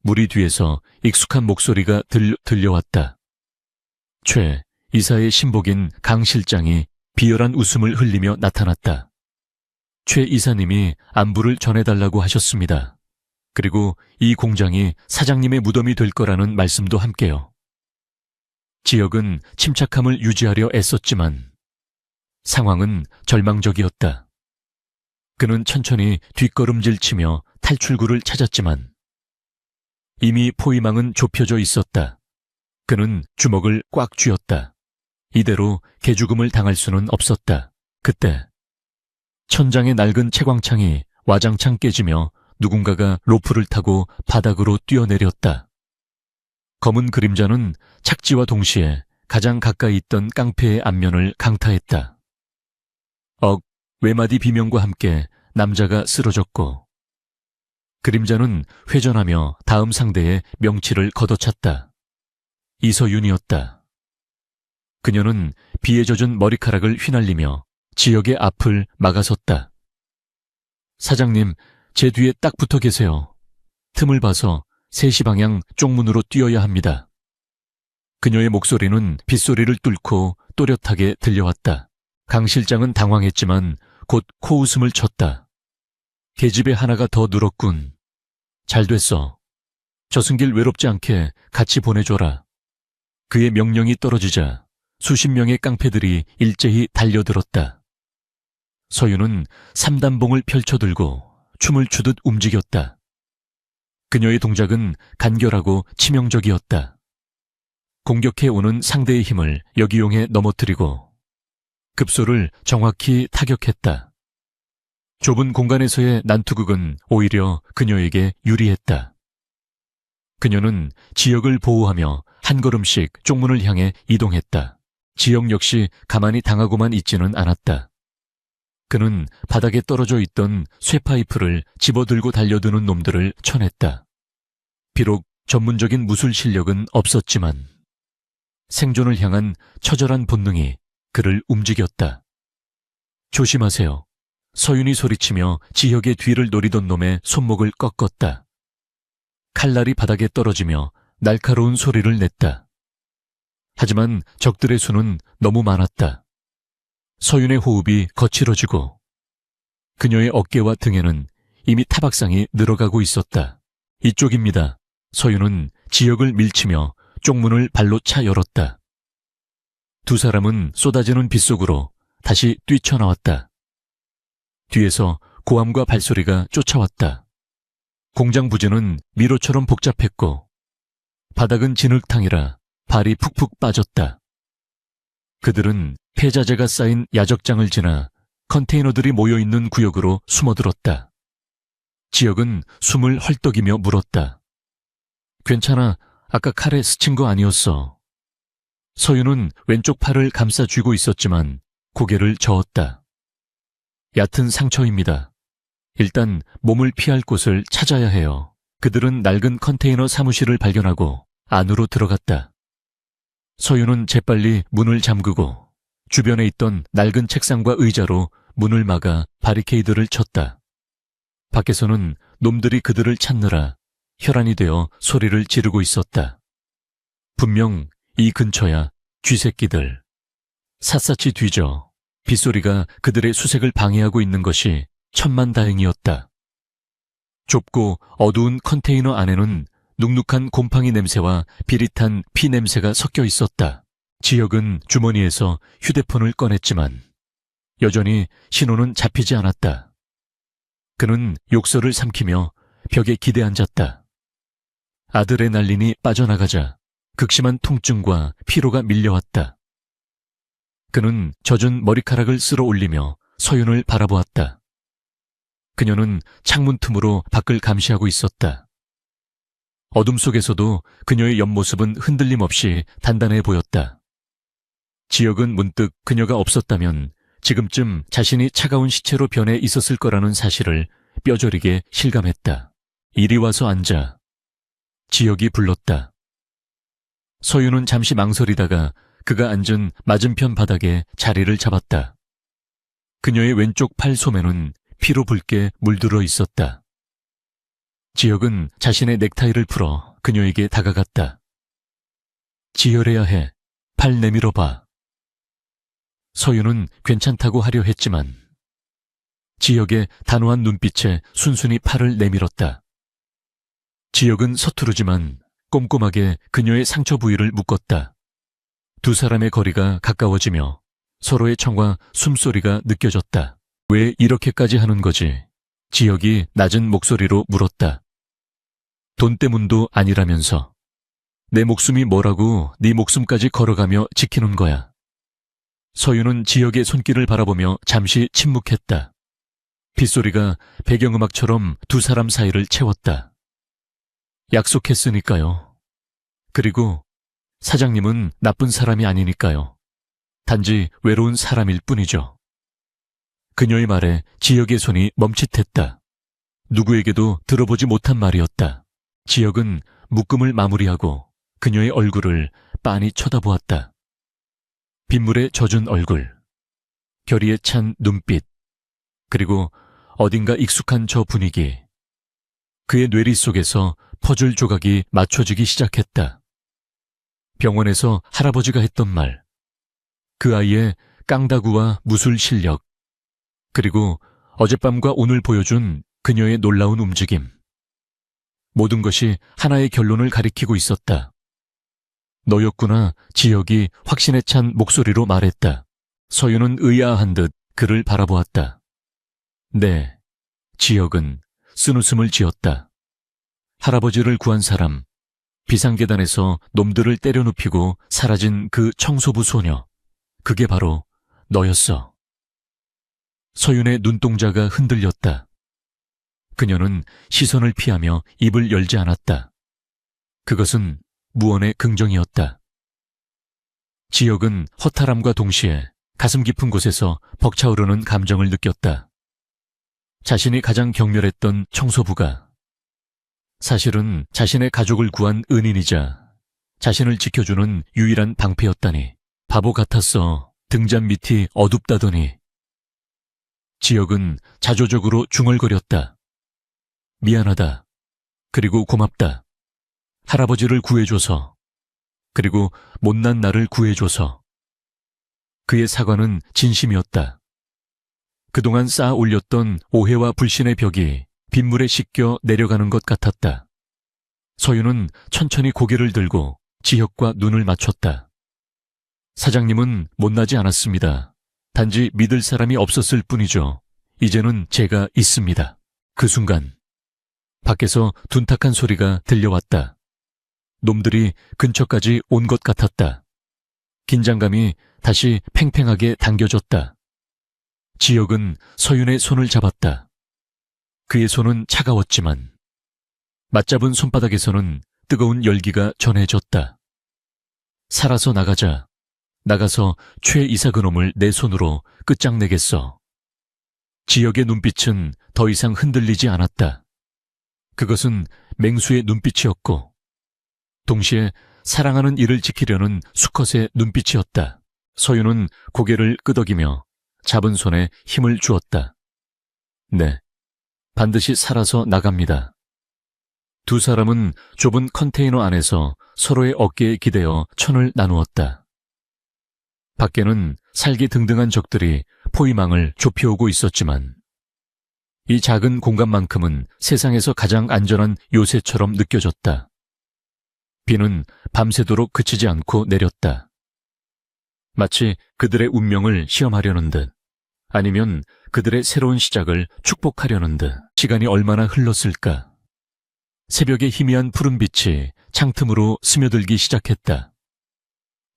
무리 뒤에서 익숙한 목소리가 들려왔다. 최 이사의 신복인 강 실장이 비열한 웃음을 흘리며 나타났다. 최 이사님이 안부를 전해달라고 하셨습니다. 그리고 이 공장이 사장님의 무덤이 될 거라는 말씀도 함께요. 지역은 침착함을 유지하려 애썼지만 상황은 절망적이었다. 그는 천천히 뒷걸음질치며 탈출구를 찾았지만 이미 포위망은 좁혀져 있었다. 그는 주먹을 꽉 쥐었다. 이대로 개죽음을 당할 수는 없었다. 그때 천장의 낡은 채광창이 와장창 깨지며 누군가가 로프를 타고 바닥으로 뛰어내렸다. 검은 그림자는 착지와 동시에 가장 가까이 있던 깡패의 안면을 강타했다. 외마디 비명과 함께 남자가 쓰러졌고 그림자는 회전하며 다음 상대의 명치를 걷어찼다. 이서윤이었다. 그녀는 비에 젖은 머리카락을 휘날리며 지역의 앞을 막아섰다. 사장님, 제 뒤에 딱 붙어 계세요. 틈을 봐서 3시 방향 쪽문으로 뛰어야 합니다. 그녀의 목소리는 빗소리를 뚫고 또렷하게 들려왔다. 강 실장은 당황했지만 곧 코웃음을 쳤다. 계집애 하나가 더 늘었군. 잘 됐어. 저승길 외롭지 않게 같이 보내줘라. 그의 명령이 떨어지자 수십 명의 깡패들이 일제히 달려들었다. 서윤은 삼단봉을 펼쳐들고 춤을 추듯 움직였다. 그녀의 동작은 간결하고 치명적이었다. 공격해 오는 상대의 힘을 역이용해 넘어뜨리고 급소를 정확히 타격했다. 좁은 공간에서의 난투극은 오히려 그녀에게 유리했다. 그녀는 지역을 보호하며 한 걸음씩 쪽문을 향해 이동했다. 지역 역시 가만히 당하고만 있지는 않았다. 그는 바닥에 떨어져 있던 쇠파이프를 집어들고 달려드는 놈들을 쳐냈다. 비록 전문적인 무술 실력은 없었지만 생존을 향한 처절한 본능이 그를 움직였다. 조심하세요. 서윤이 소리치며 지혁의 뒤를 노리던 놈의 손목을 꺾었다. 칼날이 바닥에 떨어지며 날카로운 소리를 냈다. 하지만 적들의 수는 너무 많았다. 서윤의 호흡이 거칠어지고 그녀의 어깨와 등에는 이미 타박상이 늘어가고 있었다. 이쪽입니다. 서윤은 지역을 밀치며 쪽문을 발로 차 열었다. 두 사람은 쏟아지는 빗속으로 다시 뛰쳐나왔다. 뒤에서 고함과 발소리가 쫓아왔다. 공장 부지는 미로처럼 복잡했고 바닥은 진흙탕이라 발이 푹푹 빠졌다. 그들은 폐자재가 쌓인 야적장을 지나 컨테이너들이 모여있는 구역으로 숨어들었다. 지역은 숨을 헐떡이며 물었다. 괜찮아, 아까 칼에 스친 거 아니었어. 서윤은 왼쪽 팔을 감싸 쥐고 있었지만 고개를 저었다. 얕은 상처입니다. 일단 몸을 피할 곳을 찾아야 해요. 그들은 낡은 컨테이너 사무실을 발견하고 안으로 들어갔다. 서윤은 재빨리 문을 잠그고 주변에 있던 낡은 책상과 의자로 문을 막아 바리케이드를 쳤다. 밖에서는 놈들이 그들을 찾느라 혈안이 되어 소리를 지르고 있었다. 분명 이 근처야 쥐새끼들. 샅샅이 뒤져 빗소리가 그들의 수색을 방해하고 있는 것이 천만다행이었다. 좁고 어두운 컨테이너 안에는 눅눅한 곰팡이 냄새와 비릿한 피 냄새가 섞여 있었다. 지역은 주머니에서 휴대폰을 꺼냈지만 여전히 신호는 잡히지 않았다. 그는 욕설을 삼키며 벽에 기대앉았다. 아드레날린이 빠져나가자 극심한 통증과 피로가 밀려왔다. 그는 젖은 머리카락을 쓸어 올리며 서윤을 바라보았다. 그녀는 창문 틈으로 밖을 감시하고 있었다. 어둠 속에서도 그녀의 옆모습은 흔들림 없이 단단해 보였다. 지역은 문득 그녀가 없었다면 지금쯤 자신이 차가운 시체로 변해 있었을 거라는 사실을 뼈저리게 실감했다. 이리 와서 앉아. 지역이 불렀다. 서윤은 잠시 망설이다가 그가 앉은 맞은편 바닥에 자리를 잡았다. 그녀의 왼쪽 팔 소매는 피로 붉게 물들어 있었다. 지역은 자신의 넥타이를 풀어 그녀에게 다가갔다. 지혈해야 해. 팔 내밀어 봐. 서윤은 괜찮다고 하려 했지만 지역의 단호한 눈빛에 순순히 팔을 내밀었다. 지역은 서투르지만 꼼꼼하게 그녀의 상처 부위를 묶었다. 두 사람의 거리가 가까워지며 서로의 청과 숨소리가 느껴졌다. 왜 이렇게까지 하는 거지? 지역이 낮은 목소리로 물었다. 돈 때문도 아니라면서. 내 목숨이 뭐라고 네 목숨까지 걸어가며 지키는 거야. 서윤은 지역의 손길을 바라보며 잠시 침묵했다. 빗소리가 배경음악처럼 두 사람 사이를 채웠다. 약속했으니까요. 그리고 사장님은 나쁜 사람이 아니니까요. 단지 외로운 사람일 뿐이죠. 그녀의 말에 지역의 손이 멈칫했다. 누구에게도 들어보지 못한 말이었다. 지역은 묶음을 마무리하고 그녀의 얼굴을 빤히 쳐다보았다. 빗물에 젖은 얼굴, 결의에 찬 눈빛, 그리고 어딘가 익숙한 저 분위기. 그의 뇌리 속에서 퍼즐 조각이 맞춰지기 시작했다. 병원에서 할아버지가 했던 말, 그 아이의 깡다구와 무술 실력, 그리고 어젯밤과 오늘 보여준 그녀의 놀라운 움직임. 모든 것이 하나의 결론을 가리키고 있었다. 너였구나, 지역이 확신에 찬 목소리로 말했다. 서윤은 의아한 듯 그를 바라보았다. 네, 지역은 쓴웃음을 지었다. 할아버지를 구한 사람, 비상계단에서 놈들을 때려눕히고 사라진 그 청소부 소녀, 그게 바로 너였어. 서윤의 눈동자가 흔들렸다. 그녀는 시선을 피하며 입을 열지 않았다. 그것은 무언의 긍정이었다. 지역은 허탈함과 동시에 가슴 깊은 곳에서 벅차오르는 감정을 느꼈다. 자신이 가장 경멸했던 청소부가 사실은 자신의 가족을 구한 은인이자 자신을 지켜주는 유일한 방패였다니. 바보 같았어. 등잔 밑이 어둡다더니. 지역은 자조적으로 중얼거렸다. 미안하다. 그리고 고맙다. 할아버지를 구해줘서, 그리고 못난 나를 구해줘서. 그의 사과는 진심이었다. 그동안 쌓아 올렸던 오해와 불신의 벽이 빗물에 씻겨 내려가는 것 같았다. 서윤은 천천히 고개를 들고 지혁과 눈을 맞췄다. 사장님은 못나지 않았습니다. 단지 믿을 사람이 없었을 뿐이죠. 이제는 제가 있습니다. 그 순간 밖에서 둔탁한 소리가 들려왔다. 놈들이 근처까지 온 것 같았다. 긴장감이 다시 팽팽하게 당겨졌다. 지혁은 서윤의 손을 잡았다. 그의 손은 차가웠지만 맞잡은 손바닥에서는 뜨거운 열기가 전해졌다. 살아서 나가자. 나가서 최 이사 그놈을 내 손으로 끝장내겠어. 지혁의 눈빛은 더 이상 흔들리지 않았다. 그것은 맹수의 눈빛이었고 동시에 사랑하는 이를 지키려는 수컷의 눈빛이었다. 서윤은 고개를 끄덕이며 잡은 손에 힘을 주었다. 네, 반드시 살아서 나갑니다. 두 사람은 좁은 컨테이너 안에서 서로의 어깨에 기대어 천을 나누었다. 밖에는 살기등등한 적들이 포위망을 좁혀오고 있었지만 이 작은 공간만큼은 세상에서 가장 안전한 요새처럼 느껴졌다. 비는 밤새도록 그치지 않고 내렸다. 마치 그들의 운명을 시험하려는 듯, 아니면 그들의 새로운 시작을 축복하려는 듯. 시간이 얼마나 흘렀을까? 새벽의 희미한 푸른빛이 창틈으로 스며들기 시작했다.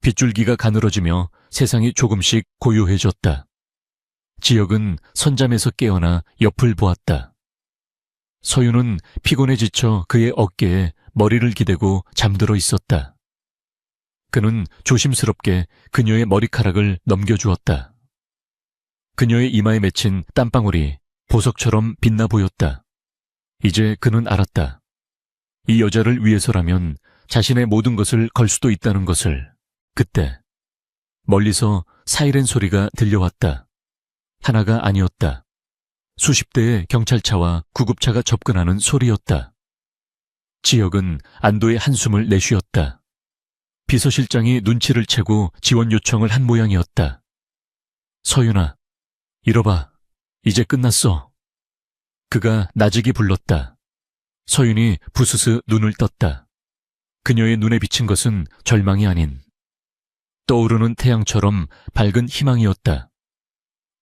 빗줄기가 가늘어지며 세상이 조금씩 고요해졌다. 지혁은 선잠에서 깨어나 옆을 보았다. 서윤은 피곤해 지쳐 그의 어깨에 머리를 기대고 잠들어 있었다. 그는 조심스럽게 그녀의 머리카락을 넘겨주었다. 그녀의 이마에 맺힌 땀방울이 보석처럼 빛나 보였다. 이제 그는 알았다. 이 여자를 위해서라면 자신의 모든 것을 걸 수도 있다는 것을. 그때 멀리서 사이렌 소리가 들려왔다. 하나가 아니었다. 수십 대의 경찰차와 구급차가 접근하는 소리였다. 지혁은 안도의 한숨을 내쉬었다. 비서실장이 눈치를 채고 지원 요청을 한 모양이었다. 서윤아, 이뤄봐. 이제 끝났어. 그가 나직이 불렀다. 서윤이 부스스 눈을 떴다. 그녀의 눈에 비친 것은 절망이 아닌 떠오르는 태양처럼 밝은 희망이었다.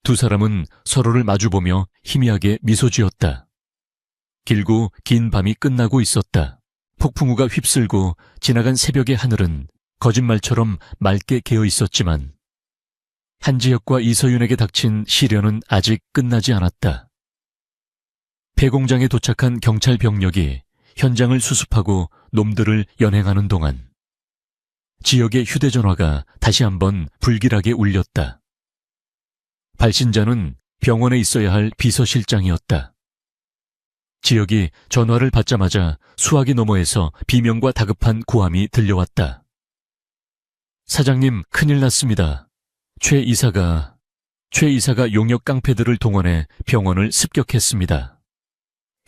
두 사람은 서로를 마주보며 희미하게 미소 지었다. 길고 긴 밤이 끝나고 있었다. 폭풍우가 휩쓸고 지나간 새벽의 하늘은 거짓말처럼 맑게 개어 있었지만 한지혁과 이서윤에게 닥친 시련은 아직 끝나지 않았다. 폐공장에 도착한 경찰 병력이 현장을 수습하고 놈들을 연행하는 동안 지역의 휴대전화가 다시 한번 불길하게 울렸다. 발신자는 병원에 있어야 할 비서실장이었다. 지역이 전화를 받자마자 수화기 너머에서 비명과 다급한 고함이 들려왔다. 사장님, 큰일 났습니다. 최 이사가 용역 깡패들을 동원해 병원을 습격했습니다.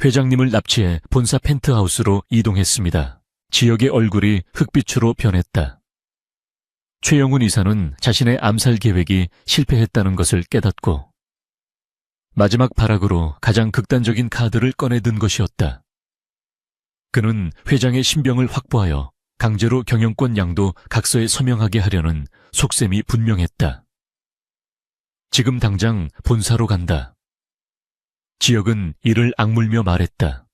회장님을 납치해 본사 펜트하우스로 이동했습니다. 지역의 얼굴이 흑빛으로 변했다. 최영훈 이사는 자신의 암살 계획이 실패했다는 것을 깨닫고 마지막 발악으로 가장 극단적인 카드를 꺼내든 것이었다. 그는 회장의 신병을 확보하여 강제로 경영권 양도 각서에 서명하게 하려는 속셈이 분명했다. 지금 당장 본사로 간다. 지혁은 이를 악물며 말했다.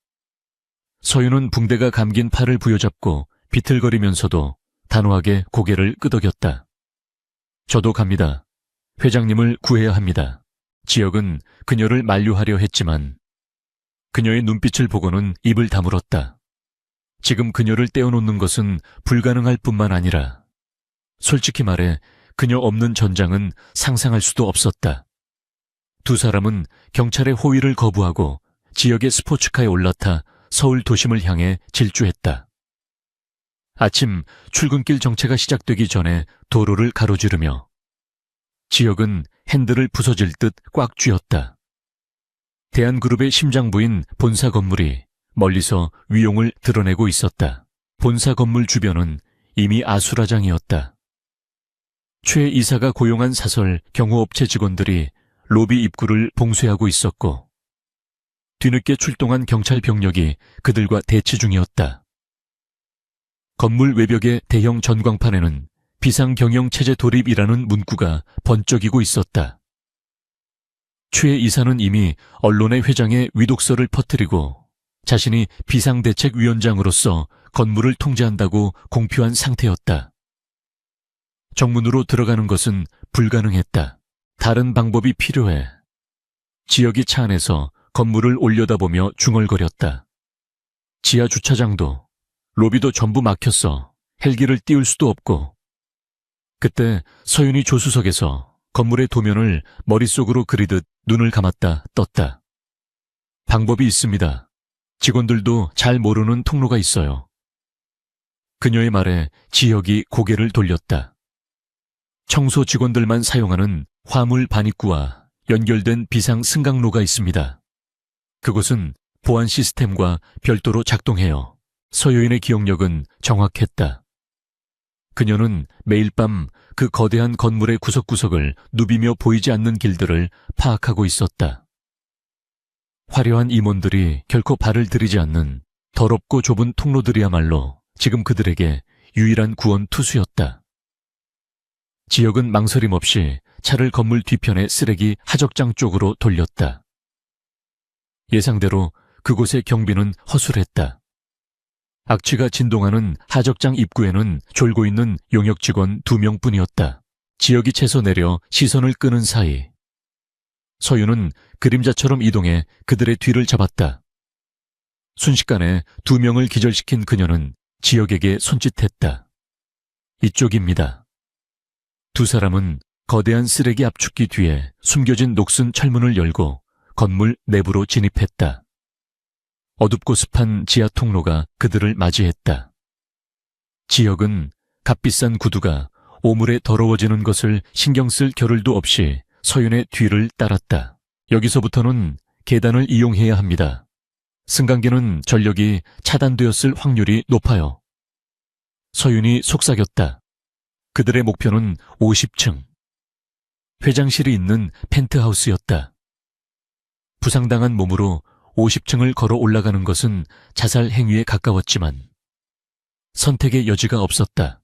서윤은 붕대가 감긴 팔을 부여잡고 비틀거리면서도 단호하게 고개를 끄덕였다. 저도 갑니다. 회장님을 구해야 합니다. 지혁은 그녀를 만류하려 했지만 그녀의 눈빛을 보고는 입을 다물었다. 지금 그녀를 떼어놓는 것은 불가능할 뿐만 아니라 솔직히 말해 그녀 없는 전장은 상상할 수도 없었다. 두 사람은 경찰의 호위를 거부하고 지역의 스포츠카에 올라타 서울 도심을 향해 질주했다. 아침 출근길 정체가 시작되기 전에 도로를 가로지르며 지역은 핸들을 부서질 듯 꽉 쥐었다. 대한그룹의 심장부인 본사 건물이 멀리서 위용을 드러내고 있었다. 본사 건물 주변은 이미 아수라장이었다. 최 이사가 고용한 사설 경호업체 직원들이 로비 입구를 봉쇄하고 있었고 뒤늦게 출동한 경찰 병력이 그들과 대치 중이었다. 건물 외벽의 대형 전광판에는 비상경영체제 돌입이라는 문구가 번쩍이고 있었다. 최 이사는 이미 언론의 회장에 위독설을 퍼뜨리고 자신이 비상대책위원장으로서 건물을 통제한다고 공표한 상태였다. 정문으로 들어가는 것은 불가능했다. 다른 방법이 필요해. 지역이 차 안에서 건물을 올려다보며 중얼거렸다. 지하 주차장도, 로비도 전부 막혔어. 헬기를 띄울 수도 없고. 그때 서윤이 조수석에서 건물의 도면을 머릿속으로 그리듯 눈을 감았다 떴다. 방법이 있습니다. 직원들도 잘 모르는 통로가 있어요. 그녀의 말에 지혁이 고개를 돌렸다. 청소 직원들만 사용하는 화물 반입구와 연결된 비상 승강로가 있습니다. 그곳은 보안 시스템과 별도로 작동해요. 서유인의 기억력은 정확했다. 그녀는 매일 밤 그 거대한 건물의 구석구석을 누비며 보이지 않는 길들을 파악하고 있었다. 화려한 임원들이 결코 발을 들이지 않는 더럽고 좁은 통로들이야말로 지금 그들에게 유일한 구원 투수였다. 지역은 망설임 없이 차를 건물 뒤편의 쓰레기 하적장 쪽으로 돌렸다. 예상대로 그곳의 경비는 허술했다. 악취가 진동하는 하적장 입구에는 졸고 있는 용역 직원 2명뿐이었다. 지역이 채서 내려 시선을 끄는 사이 서윤은 그림자처럼 이동해 그들의 뒤를 잡았다. 순식간에 2명을 기절시킨 그녀는 지역에게 손짓했다. 이쪽입니다. 두 사람은 거대한 쓰레기 압축기 뒤에 숨겨진 녹슨 철문을 열고 건물 내부로 진입했다. 어둡고 습한 지하 통로가 그들을 맞이했다. 지역은 값비싼 구두가 오물에 더러워지는 것을 신경 쓸 겨를도 없이 서윤의 뒤를 따랐다. 여기서부터는 계단을 이용해야 합니다. 승강기는 전력이 차단되었을 확률이 높아요. 서윤이 속삭였다. 그들의 목표는 50층. 회장실이 있는 펜트하우스였다. 부상당한 몸으로 50층을 걸어 올라가는 것은 자살 행위에 가까웠지만 선택의 여지가 없었다.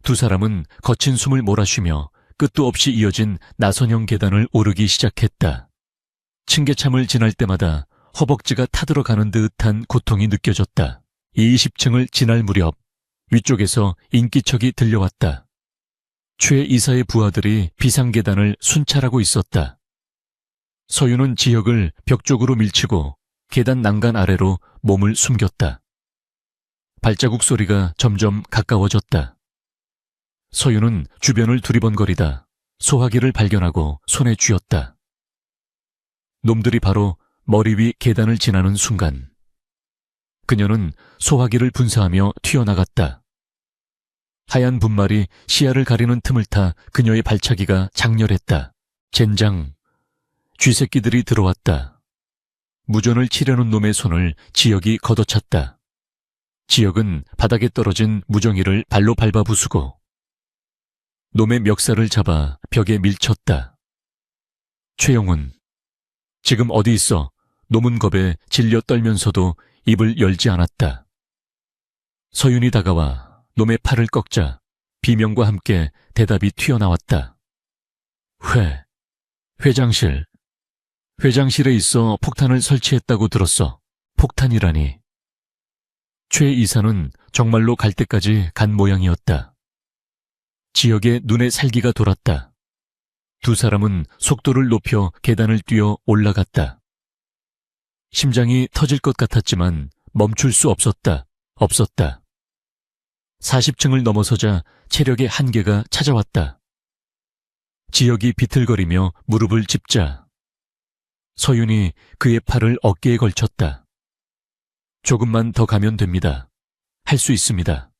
두 사람은 거친 숨을 몰아쉬며 끝도 없이 이어진 나선형 계단을 오르기 시작했다. 층계참을 지날 때마다 허벅지가 타들어가는 듯한 고통이 느껴졌다. 20층을 지날 무렵 위쪽에서 인기척이 들려왔다. 최 이사의 부하들이 비상계단을 순찰하고 있었다. 서윤은 지역을 벽 쪽으로 밀치고 계단 난간 아래로 몸을 숨겼다. 발자국 소리가 점점 가까워졌다. 서윤은 주변을 두리번거리다 소화기를 발견하고 손에 쥐었다. 놈들이 바로 머리 위 계단을 지나는 순간 그녀는 소화기를 분사하며 튀어나갔다. 하얀 분말이 시야를 가리는 틈을 타 그녀의 발차기가 장렬했다. 젠장. 쥐새끼들이 들어왔다. 무전을 치려는 놈의 손을 지역이 걷어찼다. 지역은 바닥에 떨어진 무정이를 발로 밟아 부수고 놈의 멱살을 잡아 벽에 밀쳤다. 최영훈, 지금 어디 있어? 놈은 겁에 질려 떨면서도 입을 열지 않았다. 서윤이 다가와 놈의 팔을 꺾자 비명과 함께 대답이 튀어나왔다. 회장실. 회장실에 있어 폭탄을 설치했다고 들었어. 폭탄이라니. 최 이사는 정말로 갈 때까지 간 모양이었다. 지역의 눈에 살기가 돌았다. 두 사람은 속도를 높여 계단을 뛰어 올라갔다. 심장이 터질 것 같았지만 멈출 수 없었다. 40층을 넘어서자 체력의 한계가 찾아왔다. 지역이 비틀거리며 무릎을 짚자 서윤이 그의 팔을 어깨에 걸쳤다. 조금만 더 가면 됩니다. 할 수 있습니다.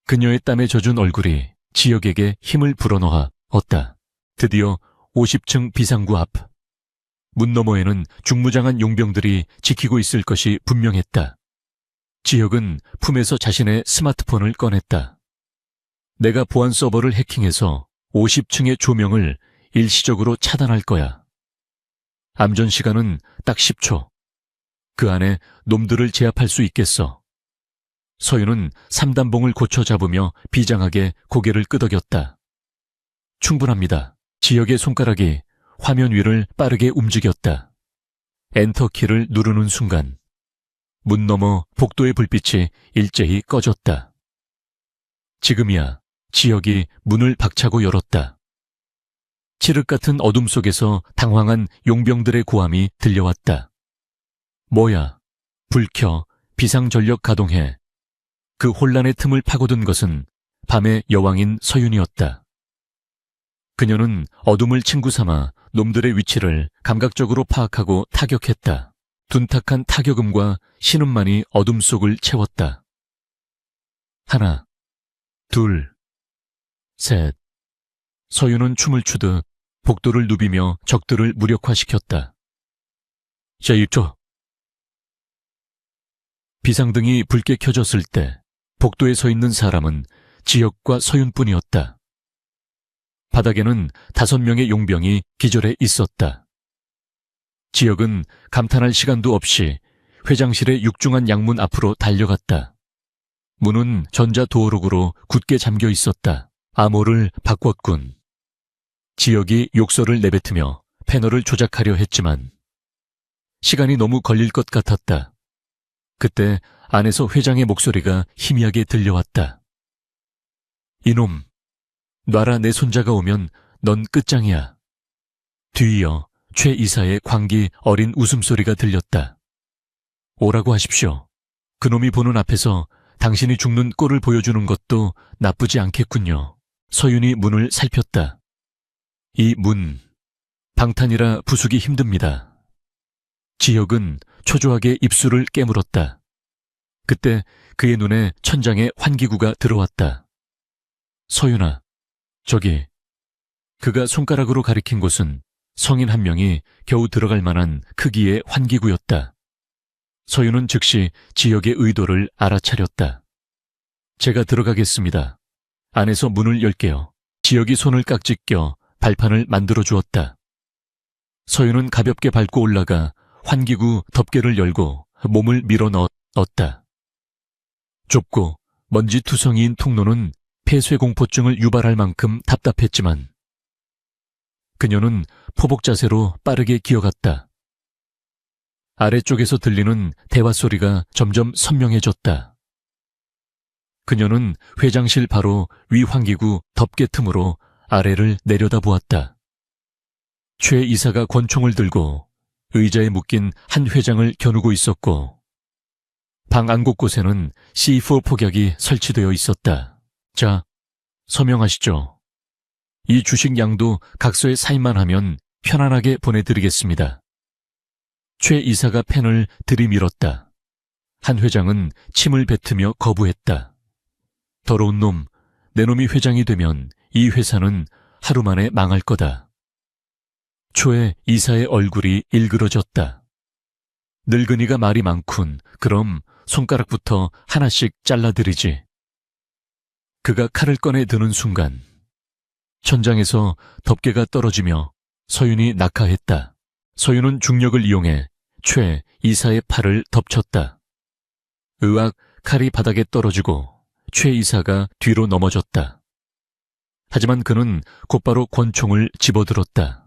그녀의 땀에 젖은 얼굴이 지역에게 힘을 불어넣어 얻다. 드디어 50층 비상구 앞. 문 너머에는 중무장한 용병들이 지키고 있을 것이 분명했다. 지혁은 품에서 자신의 스마트폰을 꺼냈다. 내가 보안 서버를 해킹해서 50층의 조명을 일시적으로 차단할 거야. 암전 시간은 딱 10초. 그 안에 놈들을 제압할 수 있겠어. 서윤은 삼단봉을 고쳐 잡으며 비장하게 고개를 끄덕였다. 충분합니다. 지혁의 손가락이 화면 위를 빠르게 움직였다. 엔터키를 누르는 순간 문 너머 복도의 불빛이 일제히 꺼졌다. 지금이야. 지혁이 문을 박차고 열었다. 칠흑 같은 어둠 속에서 당황한 용병들의 고함이 들려왔다. 뭐야? 불 켜, 비상전력 가동해. 그 혼란의 틈을 파고든 것은 밤의 여왕인 서윤이었다. 그녀는 어둠을 친구 삼아 놈들의 위치를 감각적으로 파악하고 타격했다. 둔탁한 타격음과 신음만이 어둠 속을 채웠다. 하나, 둘, 셋. 서윤은 춤을 추듯 복도를 누비며 적들을 무력화시켰다. 제1조. 비상등이 붉게 켜졌을 때 복도에 서 있는 사람은 지혁과 서윤뿐이었다. 바닥에는 5명의 용병이 기절해 있었다. 지혁은 감탄할 시간도 없이 회장실의 육중한 양문 앞으로 달려갔다. 문은 전자도어록으로 굳게 잠겨 있었다. 암호를 바꿨군. 지혁이 욕설을 내뱉으며 패널을 조작하려 했지만 시간이 너무 걸릴 것 같았다. 그때 안에서 회장의 목소리가 희미하게 들려왔다. 이놈, 놔라. 내 손자가 오면 넌 끝장이야. 뒤이어 최 이사의 광기 어린 웃음소리가 들렸다. 오라고 하십시오. 그놈이 보는 앞에서 당신이 죽는 꼴을 보여주는 것도 나쁘지 않겠군요. 서윤이 문을 살폈다. 이 문, 방탄이라 부수기 힘듭니다. 지혁은 초조하게 입술을 깨물었다. 그때 그의 눈에 천장에 환기구가 들어왔다. 서윤아, 저기. 그가 손가락으로 가리킨 곳은 성인 한 명이 겨우 들어갈 만한 크기의 환기구였다. 서윤은 즉시 지혁의 의도를 알아차렸다. 제가 들어가겠습니다. 안에서 문을 열게요. 지혁이 손을 깍지 껴 발판을 만들어 주었다. 서윤은 가볍게 밟고 올라가 환기구 덮개를 열고 몸을 밀어 넣었다. 좁고 먼지투성이인 통로는 폐쇄공포증을 유발할 만큼 답답했지만 그녀는 포복 자세로 빠르게 기어갔다. 아래쪽에서 들리는 대화 소리가 점점 선명해졌다. 그녀는 회장실 바로 위 환기구 덮개 틈으로 아래를 내려다보았다. 최 이사가 권총을 들고 의자에 묶인 한 회장을 겨누고 있었고 방 안 곳곳에는 C4 폭약이 설치되어 있었다. 자, 서명하시죠. 이 주식 양도 각서에 사인만 하면 편안하게 보내드리겠습니다. 최 이사가 펜을 들이밀었다. 한 회장은 침을 뱉으며 거부했다. 더러운 놈, 내 놈이 회장이 되면 이 회사는 하루 만에 망할 거다. 최 이사의 얼굴이 일그러졌다. 늙은이가 말이 많군. 그럼 손가락부터 하나씩 잘라드리지. 그가 칼을 꺼내 드는 순간 천장에서 덮개가 떨어지며 서윤이 낙하했다. 서윤은 중력을 이용해 최 이사의 팔을 덮쳤다. 으악, 칼이 바닥에 떨어지고 최 이사가 뒤로 넘어졌다. 하지만 그는 곧바로 권총을 집어들었다.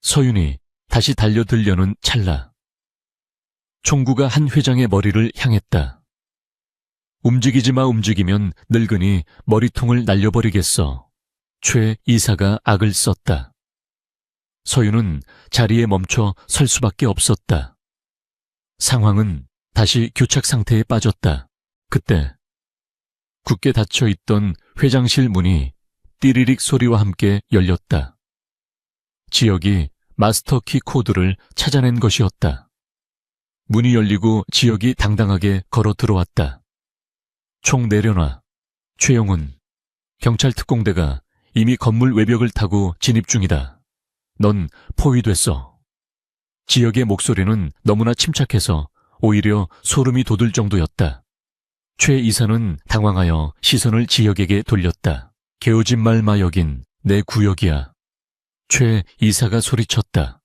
서윤이 다시 달려들려는 찰나 총구가 한 회장의 머리를 향했다. 움직이지 마. 움직이면 늙은이 머리통을 날려버리겠어. 최 이사가 악을 썼다. 서윤은 자리에 멈춰 설 수밖에 없었다. 상황은 다시 교착 상태에 빠졌다. 그때 굳게 닫혀있던 회장실 문이 띠리릭 소리와 함께 열렸다. 지혁이 마스터키 코드를 찾아낸 것이었다. 문이 열리고 지혁이 당당하게 걸어 들어왔다. 총 내려놔. 최영훈, 경찰 특공대가 이미 건물 외벽을 타고 진입 중이다. 넌 포위됐어. 지혁의 목소리는 너무나 침착해서 오히려 소름이 돋을 정도였다. 최 이사는 당황하여 시선을 지혁에게 돌렸다. 개오진말 마 여긴 내 구역이야. 최 이사가 소리쳤다.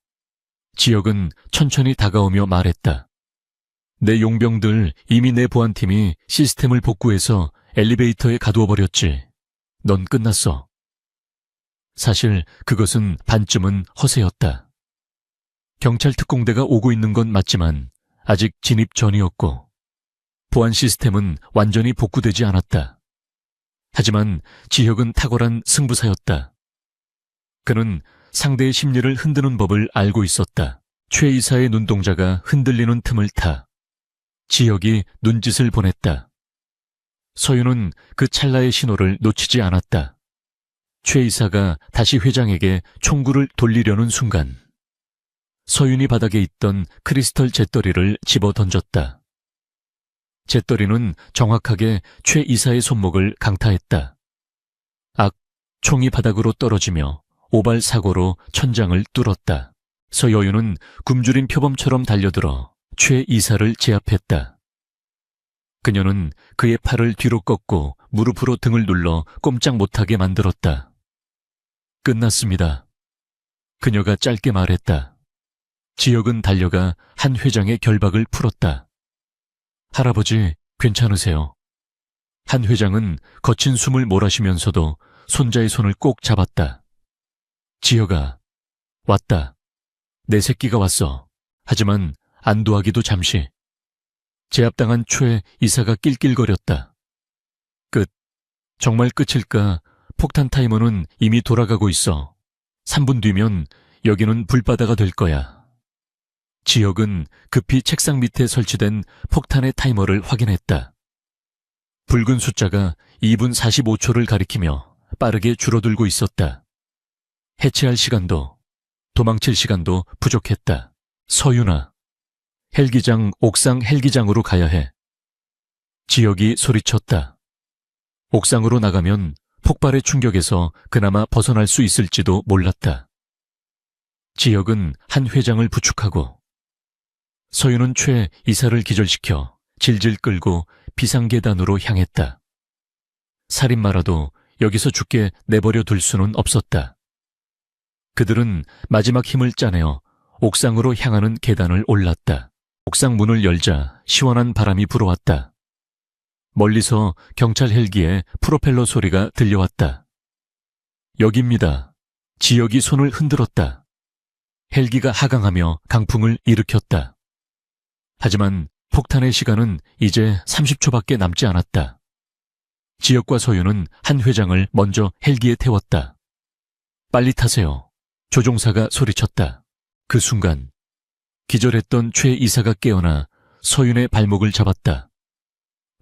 지혁은 천천히 다가오며 말했다. 내 용병들 이미 내 보안팀이 시스템을 복구해서 엘리베이터에 가두어 버렸지. 넌 끝났어. 사실 그것은 반쯤은 허세였다. 경찰 특공대가 오고 있는 건 맞지만 아직 진입 전이었고 보안 시스템은 완전히 복구되지 않았다. 하지만 지혁은 탁월한 승부사였다. 그는 상대의 심리를 흔드는 법을 알고 있었다. 최 이사의 눈동자가 흔들리는 틈을 타 지혁이 눈짓을 보냈다. 서윤은 그 찰나의 신호를 놓치지 않았다. 최 이사가 다시 회장에게 총구를 돌리려는 순간 서윤이 바닥에 있던 크리스털 잿더리를 집어 던졌다. 잿더리는 정확하게 최 이사의 손목을 강타했다. 악, 총이 바닥으로 떨어지며 오발 사고로 천장을 뚫었다. 서여윤은 굶주린 표범처럼 달려들어 최 이사를 제압했다. 그녀는 그의 팔을 뒤로 꺾고 무릎으로 등을 눌러 꼼짝 못하게 만들었다. 끝났습니다. 그녀가 짧게 말했다. 지혁은 달려가 한 회장의 결박을 풀었다. 할아버지, 괜찮으세요? 한 회장은 거친 숨을 몰아쉬면서도 손자의 손을 꼭 잡았다. 지혁아, 왔다. 내 새끼가 왔어. 하지만 안도하기도 잠시. 제압당한 최 이사가 낄낄거렸다. 끝. 정말 끝일까? 폭탄 타이머는 이미 돌아가고 있어. 3분 뒤면 여기는 불바다가 될 거야. 지혁은 급히 책상 밑에 설치된 폭탄의 타이머를 확인했다. 붉은 숫자가 2분 45초를 가리키며 빠르게 줄어들고 있었다. 해체할 시간도, 도망칠 시간도 부족했다. 서윤아, 헬기장, 옥상 헬기장으로 가야 해. 지혁이 소리쳤다. 옥상으로 나가면 폭발의 충격에서 그나마 벗어날 수 있을지도 몰랐다. 지혁은 한 회장을 부축하고 서윤은 최 이사를 기절시켜 질질 끌고 비상계단으로 향했다. 살인마라도 여기서 죽게 내버려 둘 수는 없었다. 그들은 마지막 힘을 짜내어 옥상으로 향하는 계단을 올랐다. 옥상 문을 열자 시원한 바람이 불어왔다. 멀리서 경찰 헬기의 프로펠러 소리가 들려왔다. 여기입니다. 지혁이 손을 흔들었다. 헬기가 하강하며 강풍을 일으켰다. 하지만 폭탄의 시간은 이제 30초밖에 남지 않았다. 지혁과 서윤은 한 회장을 먼저 헬기에 태웠다. 빨리 타세요. 조종사가 소리쳤다. 그 순간 기절했던 최 이사가 깨어나 서윤의 발목을 잡았다.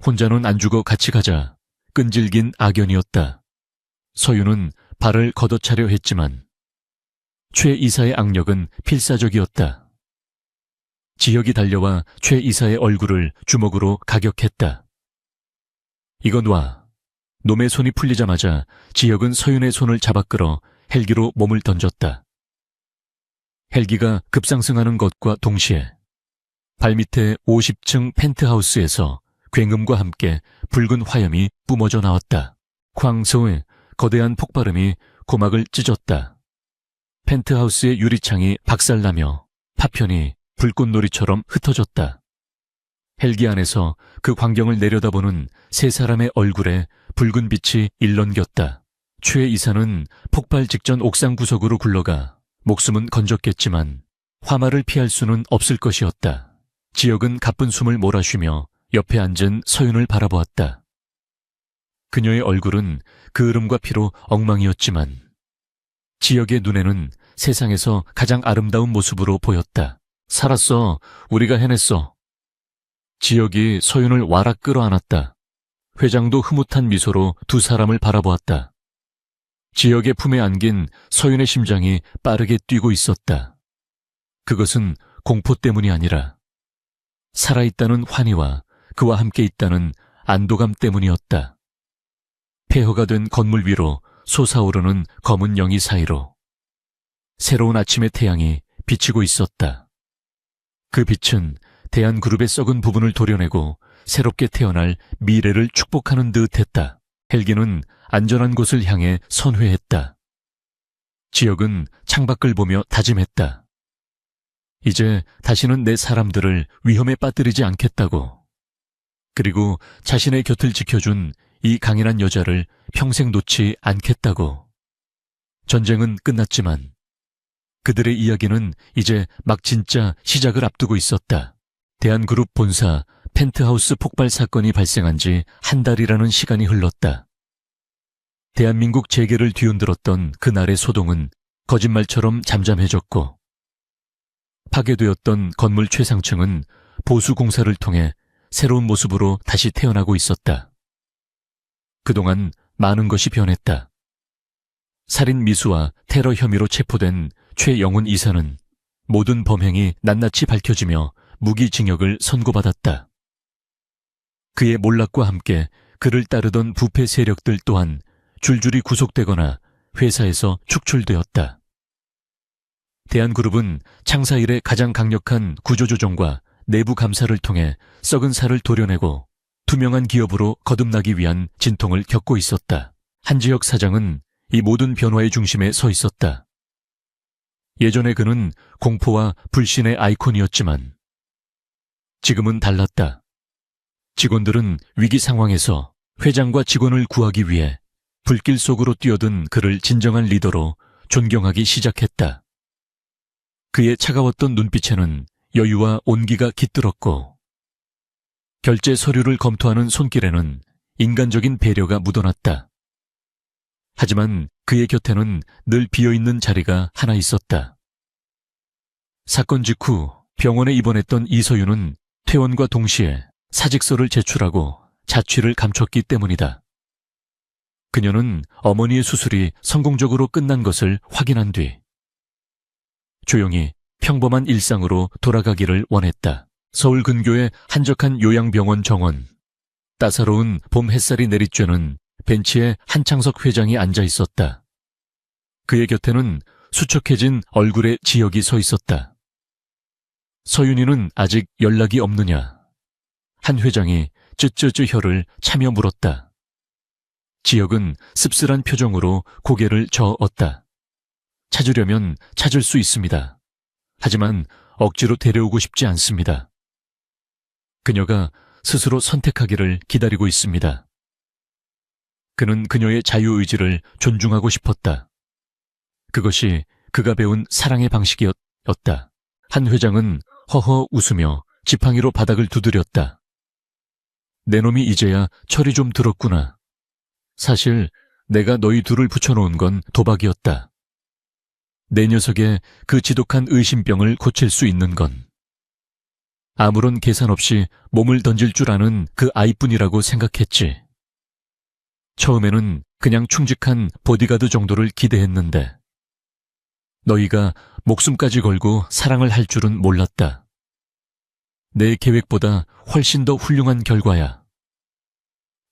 혼자는 안 죽어 같이 가자. 끈질긴 악연이었다. 서윤은 발을 걷어차려 했지만 최 이사의 악력은 필사적이었다. 지혁이 달려와 최 이사의 얼굴을 주먹으로 가격했다. 이건 놔. 놈의 손이 풀리자마자 지혁은 서윤의 손을 잡아 끌어 헬기로 몸을 던졌다. 헬기가 급상승하는 것과 동시에 발밑에 50층 펜트하우스에서 굉음과 함께 붉은 화염이 뿜어져 나왔다. 광서의 거대한 폭발음이 고막을 찢었다. 펜트하우스의 유리창이 박살나며 파편이 불꽃놀이처럼 흩어졌다. 헬기 안에서 그 광경을 내려다보는 세 사람의 얼굴에 붉은 빛이 일렁겼다. 최 이사는 폭발 직전 옥상 구석으로 굴러가 목숨은 건졌겠지만 화마를 피할 수는 없을 것이었다. 지혁은 가쁜 숨을 몰아쉬며 옆에 앉은 서윤을 바라보았다. 그녀의 얼굴은 그을음과 피로 엉망이었지만 지혁의 눈에는 세상에서 가장 아름다운 모습으로 보였다. 살았어. 우리가 해냈어. 지혁이 서윤을 와락 끌어안았다. 회장도 흐뭇한 미소로 두 사람을 바라보았다. 지혁의 품에 안긴 서윤의 심장이 빠르게 뛰고 있었다. 그것은 공포 때문이 아니라 살아있다는 환희와 그와 함께 있다는 안도감 때문이었다. 폐허가 된 건물 위로 솟아오르는 검은 영희 사이로 새로운 아침의 태양이 비치고 있었다. 그 빛은 대한그룹의 썩은 부분을 도려내고 새롭게 태어날 미래를 축복하는 듯 했다. 헬기는 안전한 곳을 향해 선회했다. 지역은 창밖을 보며 다짐했다. 이제 다시는 내 사람들을 위험에 빠뜨리지 않겠다고. 그리고 자신의 곁을 지켜준 이 강인한 여자를 평생 놓지 않겠다고. 전쟁은 끝났지만 그들의 이야기는 이제 막 진짜 시작을 앞두고 있었다. 대한그룹 본사 펜트하우스 폭발 사건이 발생한 지 한 달이라는 시간이 흘렀다. 대한민국 재계를 뒤흔들었던 그날의 소동은 거짓말처럼 잠잠해졌고 파괴되었던 건물 최상층은 보수 공사를 통해 새로운 모습으로 다시 태어나고 있었다. 그동안 많은 것이 변했다. 살인 미수와 테러 혐의로 체포된 최영훈 이사는 모든 범행이 낱낱이 밝혀지며 무기징역을 선고받았다. 그의 몰락과 함께 그를 따르던 부패 세력들 또한 줄줄이 구속되거나 회사에서 축출되었다. 대한그룹은 창사 이래 가장 강력한 구조조정과 내부 감사를 통해 썩은 살을 도려내고 투명한 기업으로 거듭나기 위한 진통을 겪고 있었다. 한지혁 사장은 이 모든 변화의 중심에 서 있었다. 예전에 그는 공포와 불신의 아이콘이었지만 지금은 달랐다. 직원들은 위기 상황에서 회장과 직원을 구하기 위해 불길 속으로 뛰어든 그를 진정한 리더로 존경하기 시작했다. 그의 차가웠던 눈빛에는 여유와 온기가 깃들었고 결제 서류를 검토하는 손길에는 인간적인 배려가 묻어났다. 하지만 그의 곁에는 늘 비어있는 자리가 하나 있었다. 사건 직후 병원에 입원했던 이서윤은 퇴원과 동시에 사직서를 제출하고 자취를 감췄기 때문이다. 그녀는 어머니의 수술이 성공적으로 끝난 것을 확인한 뒤 조용히 평범한 일상으로 돌아가기를 원했다. 서울 근교의 한적한 요양병원 정원. 따사로운 봄 햇살이 내리쬐는 벤치에 한창석 회장이 앉아 있었다. 그의 곁에는 수척해진 얼굴의 지혁이 서 있었다. 서윤이는 아직 연락이 없느냐? 한 회장이 쯧쯧쯧 혀를 차며 물었다. 지혁은 씁쓸한 표정으로 고개를 저었다. 찾으려면 찾을 수 있습니다. 하지만 억지로 데려오고 싶지 않습니다. 그녀가 스스로 선택하기를 기다리고 있습니다. 그는 그녀의 자유의지를 존중하고 싶었다. 그것이 그가 배운 사랑의 방식이었다. 한 회장은 허허 웃으며 지팡이로 바닥을 두드렸다. 내 놈이 이제야 철이 좀 들었구나. 사실 내가 너희 둘을 붙여놓은 건 도박이었다. 내 녀석의 그 지독한 의심병을 고칠 수 있는 건 아무런 계산 없이 몸을 던질 줄 아는 그 아이뿐이라고 생각했지. 처음에는 그냥 충직한 보디가드 정도를 기대했는데 너희가 목숨까지 걸고 사랑을 할 줄은 몰랐다. 내 계획보다 훨씬 더 훌륭한 결과야.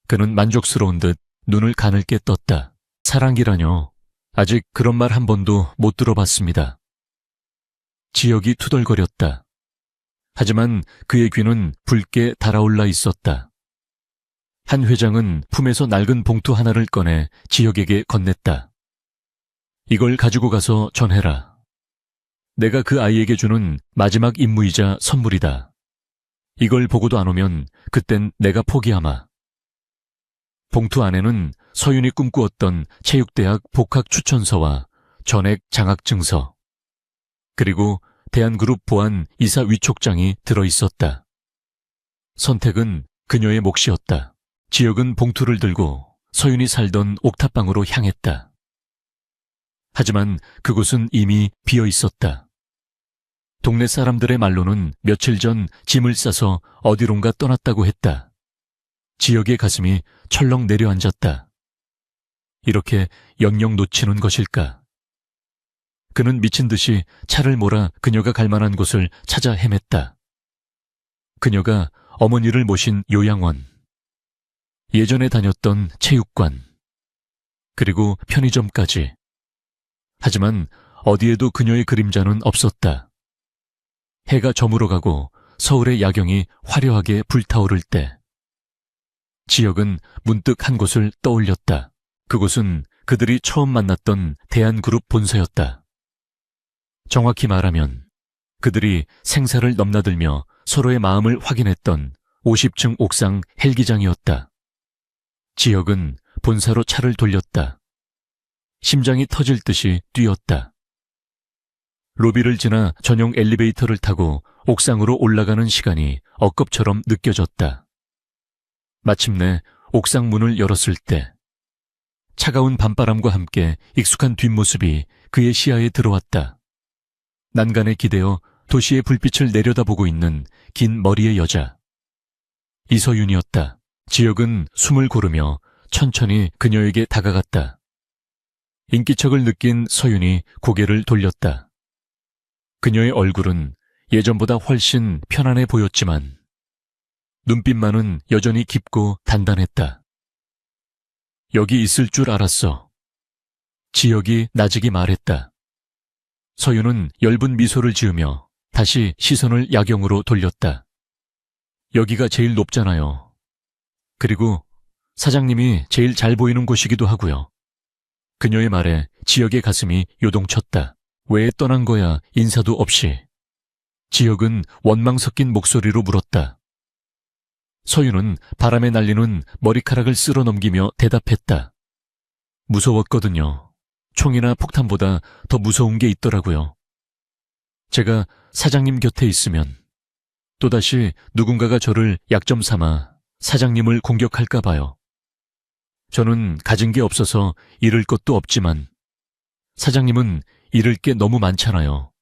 그는 만족스러운 듯 눈을 가늘게 떴다. 사랑이라뇨. 아직 그런 말 한 번도 못 들어봤습니다. 지혁이 투덜거렸다. 하지만 그의 귀는 붉게 달아올라 있었다. 한 회장은 품에서 낡은 봉투 하나를 꺼내 지혁에게 건넸다. 이걸 가지고 가서 전해라. 내가 그 아이에게 주는 마지막 임무이자 선물이다. 이걸 보고도 안 오면 그땐 내가 포기하마. 봉투 안에는 서윤이 꿈꾸었던 체육대학 복학 추천서와 전액 장학증서, 그리고 대한그룹 보안 이사 위촉장이 들어있었다. 선택은 그녀의 몫이었다. 지혁은 봉투를 들고 서윤이 살던 옥탑방으로 향했다. 하지만 그곳은 이미 비어 있었다. 동네 사람들의 말로는 며칠 전 짐을 싸서 어디론가 떠났다고 했다. 지혁의 가슴이 철렁 내려앉았다. 이렇게 영영 놓치는 것일까? 그는 미친 듯이 차를 몰아 그녀가 갈 만한 곳을 찾아 헤맸다. 그녀가 어머니를 모신 요양원, 예전에 다녔던 체육관, 그리고 편의점까지. 하지만 어디에도 그녀의 그림자는 없었다. 해가 저물어가고 서울의 야경이 화려하게 불타오를 때 지역은 문득 한 곳을 떠올렸다. 그곳은 그들이 처음 만났던 대한그룹 본사였다. 정확히 말하면 그들이 생사를 넘나들며 서로의 마음을 확인했던 50층 옥상 헬기장이었다. 지역은 본사로 차를 돌렸다. 심장이 터질 듯이 뛰었다. 로비를 지나 전용 엘리베이터를 타고 옥상으로 올라가는 시간이 엊겁처럼 느껴졌다. 마침내 옥상 문을 열었을 때 차가운 밤바람과 함께 익숙한 뒷모습이 그의 시야에 들어왔다. 난간에 기대어 도시의 불빛을 내려다보고 있는 긴 머리의 여자. 이서윤이었다. 지역은 숨을 고르며 천천히 그녀에게 다가갔다. 인기척을 느낀 서윤이 고개를 돌렸다. 그녀의 얼굴은 예전보다 훨씬 편안해 보였지만 눈빛만은 여전히 깊고 단단했다. 여기 있을 줄 알았어. 지역이 나직이 말했다. 서윤은 엷은 미소를 지으며 다시 시선을 야경으로 돌렸다. 여기가 제일 높잖아요. 그리고 사장님이 제일 잘 보이는 곳이기도 하고요. 그녀의 말에 지역의 가슴이 요동쳤다. 왜 떠난 거야, 인사도 없이. 지역은 원망 섞인 목소리로 물었다. 서윤은 바람에 날리는 머리카락을 쓸어 넘기며 대답했다. 무서웠거든요. 총이나 폭탄보다 더 무서운 게 있더라고요. 제가 사장님 곁에 있으면 또다시 누군가가 저를 약점 삼아 사장님을 공격할까 봐요. 저는 가진 게 없어서 잃을 것도 없지만 사장님은 잃을 게 너무 많잖아요.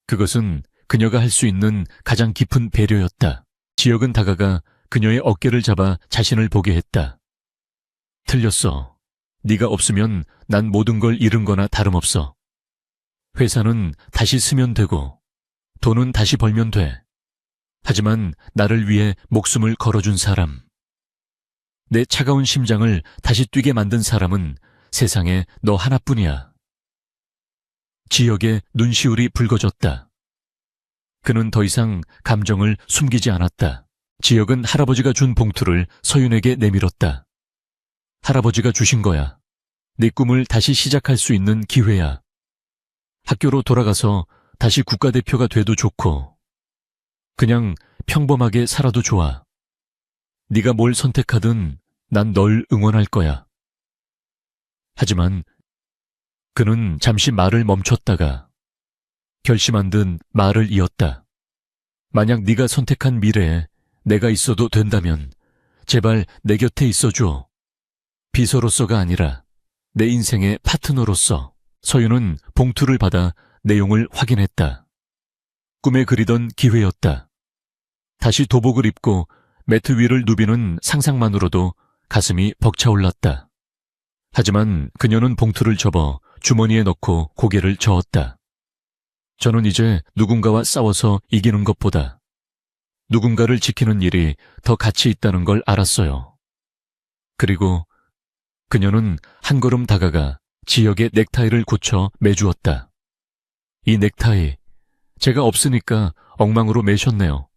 그것은 그녀가 할 수 있는 가장 깊은 배려였다. 지역은 다가가 그녀의 어깨를 잡아 자신을 보게 했다. 틀렸어. 네가 없으면 난 모든 걸 잃은 거나 다름없어. 회사는 다시 쓰면 되고 돈은 다시 벌면 돼. 하지만 나를 위해 목숨을 걸어준 사람, 내 차가운 심장을 다시 뛰게 만든 사람은 세상에 너 하나뿐이야. 지역의 눈시울이 붉어졌다. 그는 더 이상 감정을 숨기지 않았다. 지역은 할아버지가 준 봉투를 서윤에게 내밀었다. 할아버지가 주신 거야. 네 꿈을 다시 시작할 수 있는 기회야. 학교로 돌아가서 다시 국가대표가 돼도 좋고 그냥 평범하게 살아도 좋아. 네가 뭘 선택하든 난 널 응원할 거야. 하지만 그는 잠시 말을 멈췄다가 결심한 듯 말을 이었다. 만약 네가 선택한 미래에 내가 있어도 된다면 제발 내 곁에 있어줘. 비서로서가 아니라 내 인생의 파트너로서. 서윤은 봉투를 받아 내용을 확인했다. 꿈에 그리던 기회였다. 다시 도복을 입고 매트 위를 누비는 상상만으로도 가슴이 벅차올랐다. 하지만 그녀는 봉투를 접어 주머니에 넣고 고개를 저었다. 저는 이제 누군가와 싸워서 이기는 것보다 누군가를 지키는 일이 더 가치 있다는 걸 알았어요. 그리고 그녀는 한 걸음 다가가 지역의 넥타이를 고쳐 매주었다. 이 넥타이, 제가 없으니까 엉망으로 매셨네요.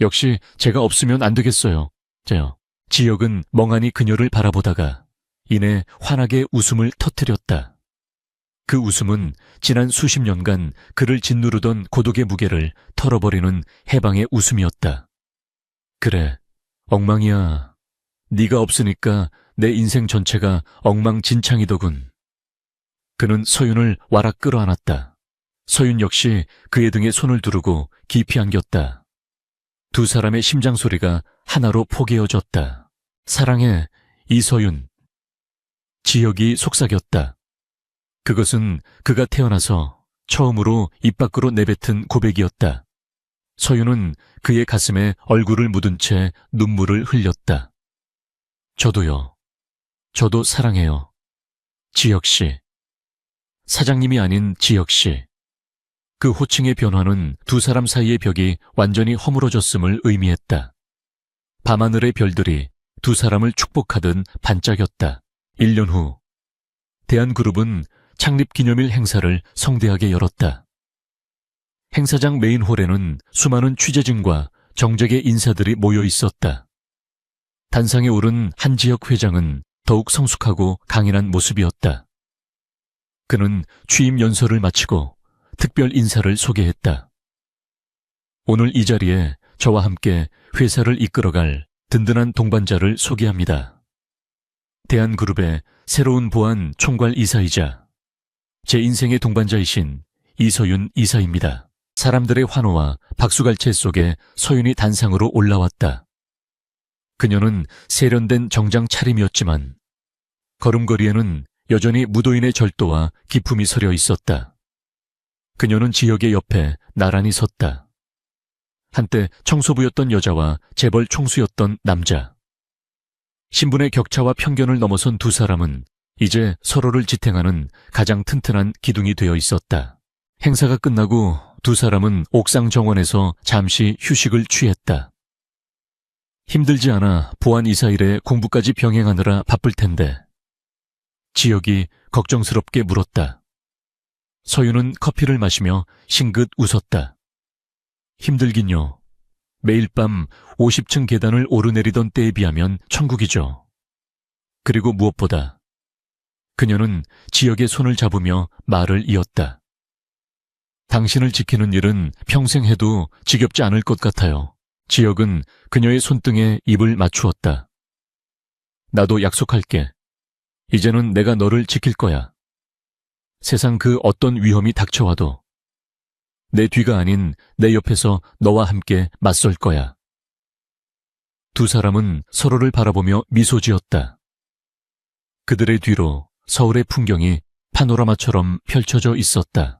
역시 제가 없으면 안 되겠어요. 지역은 멍하니 그녀를 바라보다가 이내 환하게 웃음을 터뜨렸다. 그 웃음은 지난 수십 년간 그를 짓누르던 고독의 무게를 털어버리는 해방의 웃음이었다. 그래, 엉망이야. 네가 없으니까 내 인생 전체가 엉망진창이더군. 그는 서윤을 와락 끌어안았다. 서윤 역시 그의 등에 손을 두르고 깊이 안겼다. 두 사람의 심장 소리가 하나로 포개어졌다. 사랑해, 이서윤. 지역이 속삭였다. 그것은 그가 태어나서 처음으로 입 밖으로 내뱉은 고백이었다. 서윤은 그의 가슴에 얼굴을 묻은 채 눈물을 흘렸다. 저도요. 저도 사랑해요. 지역씨. 사장님이 아닌 지역씨. 그 호칭의 변화는 두 사람 사이의 벽이 완전히 허물어졌음을 의미했다. 밤하늘의 별들이 두 사람을 축복하듯 반짝였다. 1년 후, 대한그룹은 창립기념일 행사를 성대하게 열었다. 행사장 메인홀에는 수많은 취재진과 정재계 인사들이 모여 있었다. 단상에 오른 한지혁 회장은 더욱 성숙하고 강인한 모습이었다. 그는 취임 연설을 마치고 특별 인사를 소개했다. 오늘 이 자리에 저와 함께 회사를 이끌어갈 든든한 동반자를 소개합니다. 대한그룹의 새로운 보안 총괄 이사이자 제 인생의 동반자이신 이서윤 이사입니다. 사람들의 환호와 박수갈채 속에 서윤이 단상으로 올라왔다. 그녀는 세련된 정장 차림이었지만 걸음걸이에는 여전히 무도인의 절도와 기품이 서려 있었다. 그녀는 지혁의 옆에 나란히 섰다. 한때 청소부였던 여자와 재벌 총수였던 남자. 신분의 격차와 편견을 넘어선 두 사람은 이제 서로를 지탱하는 가장 튼튼한 기둥이 되어 있었다. 행사가 끝나고 두 사람은 옥상 정원에서 잠시 휴식을 취했다. 힘들지 않아 보안 이사 일에 공부까지 병행하느라 바쁠 텐데. 지혁이 걱정스럽게 물었다. 서윤은 커피를 마시며 싱긋 웃었다. 힘들긴요. 매일 밤 50층 계단을 오르내리던 때에 비하면 천국이죠. 그리고 무엇보다 그녀는 지혁의 손을 잡으며 말을 이었다. 당신을 지키는 일은 평생 해도 지겹지 않을 것 같아요. 지혁은 그녀의 손등에 입을 맞추었다. 나도 약속할게. 이제는 내가 너를 지킬 거야. 세상 그 어떤 위험이 닥쳐와도 내 뒤가 아닌 내 옆에서 너와 함께 맞설 거야. 두 사람은 서로를 바라보며 미소 지었다. 그들의 뒤로 서울의 풍경이 파노라마처럼 펼쳐져 있었다.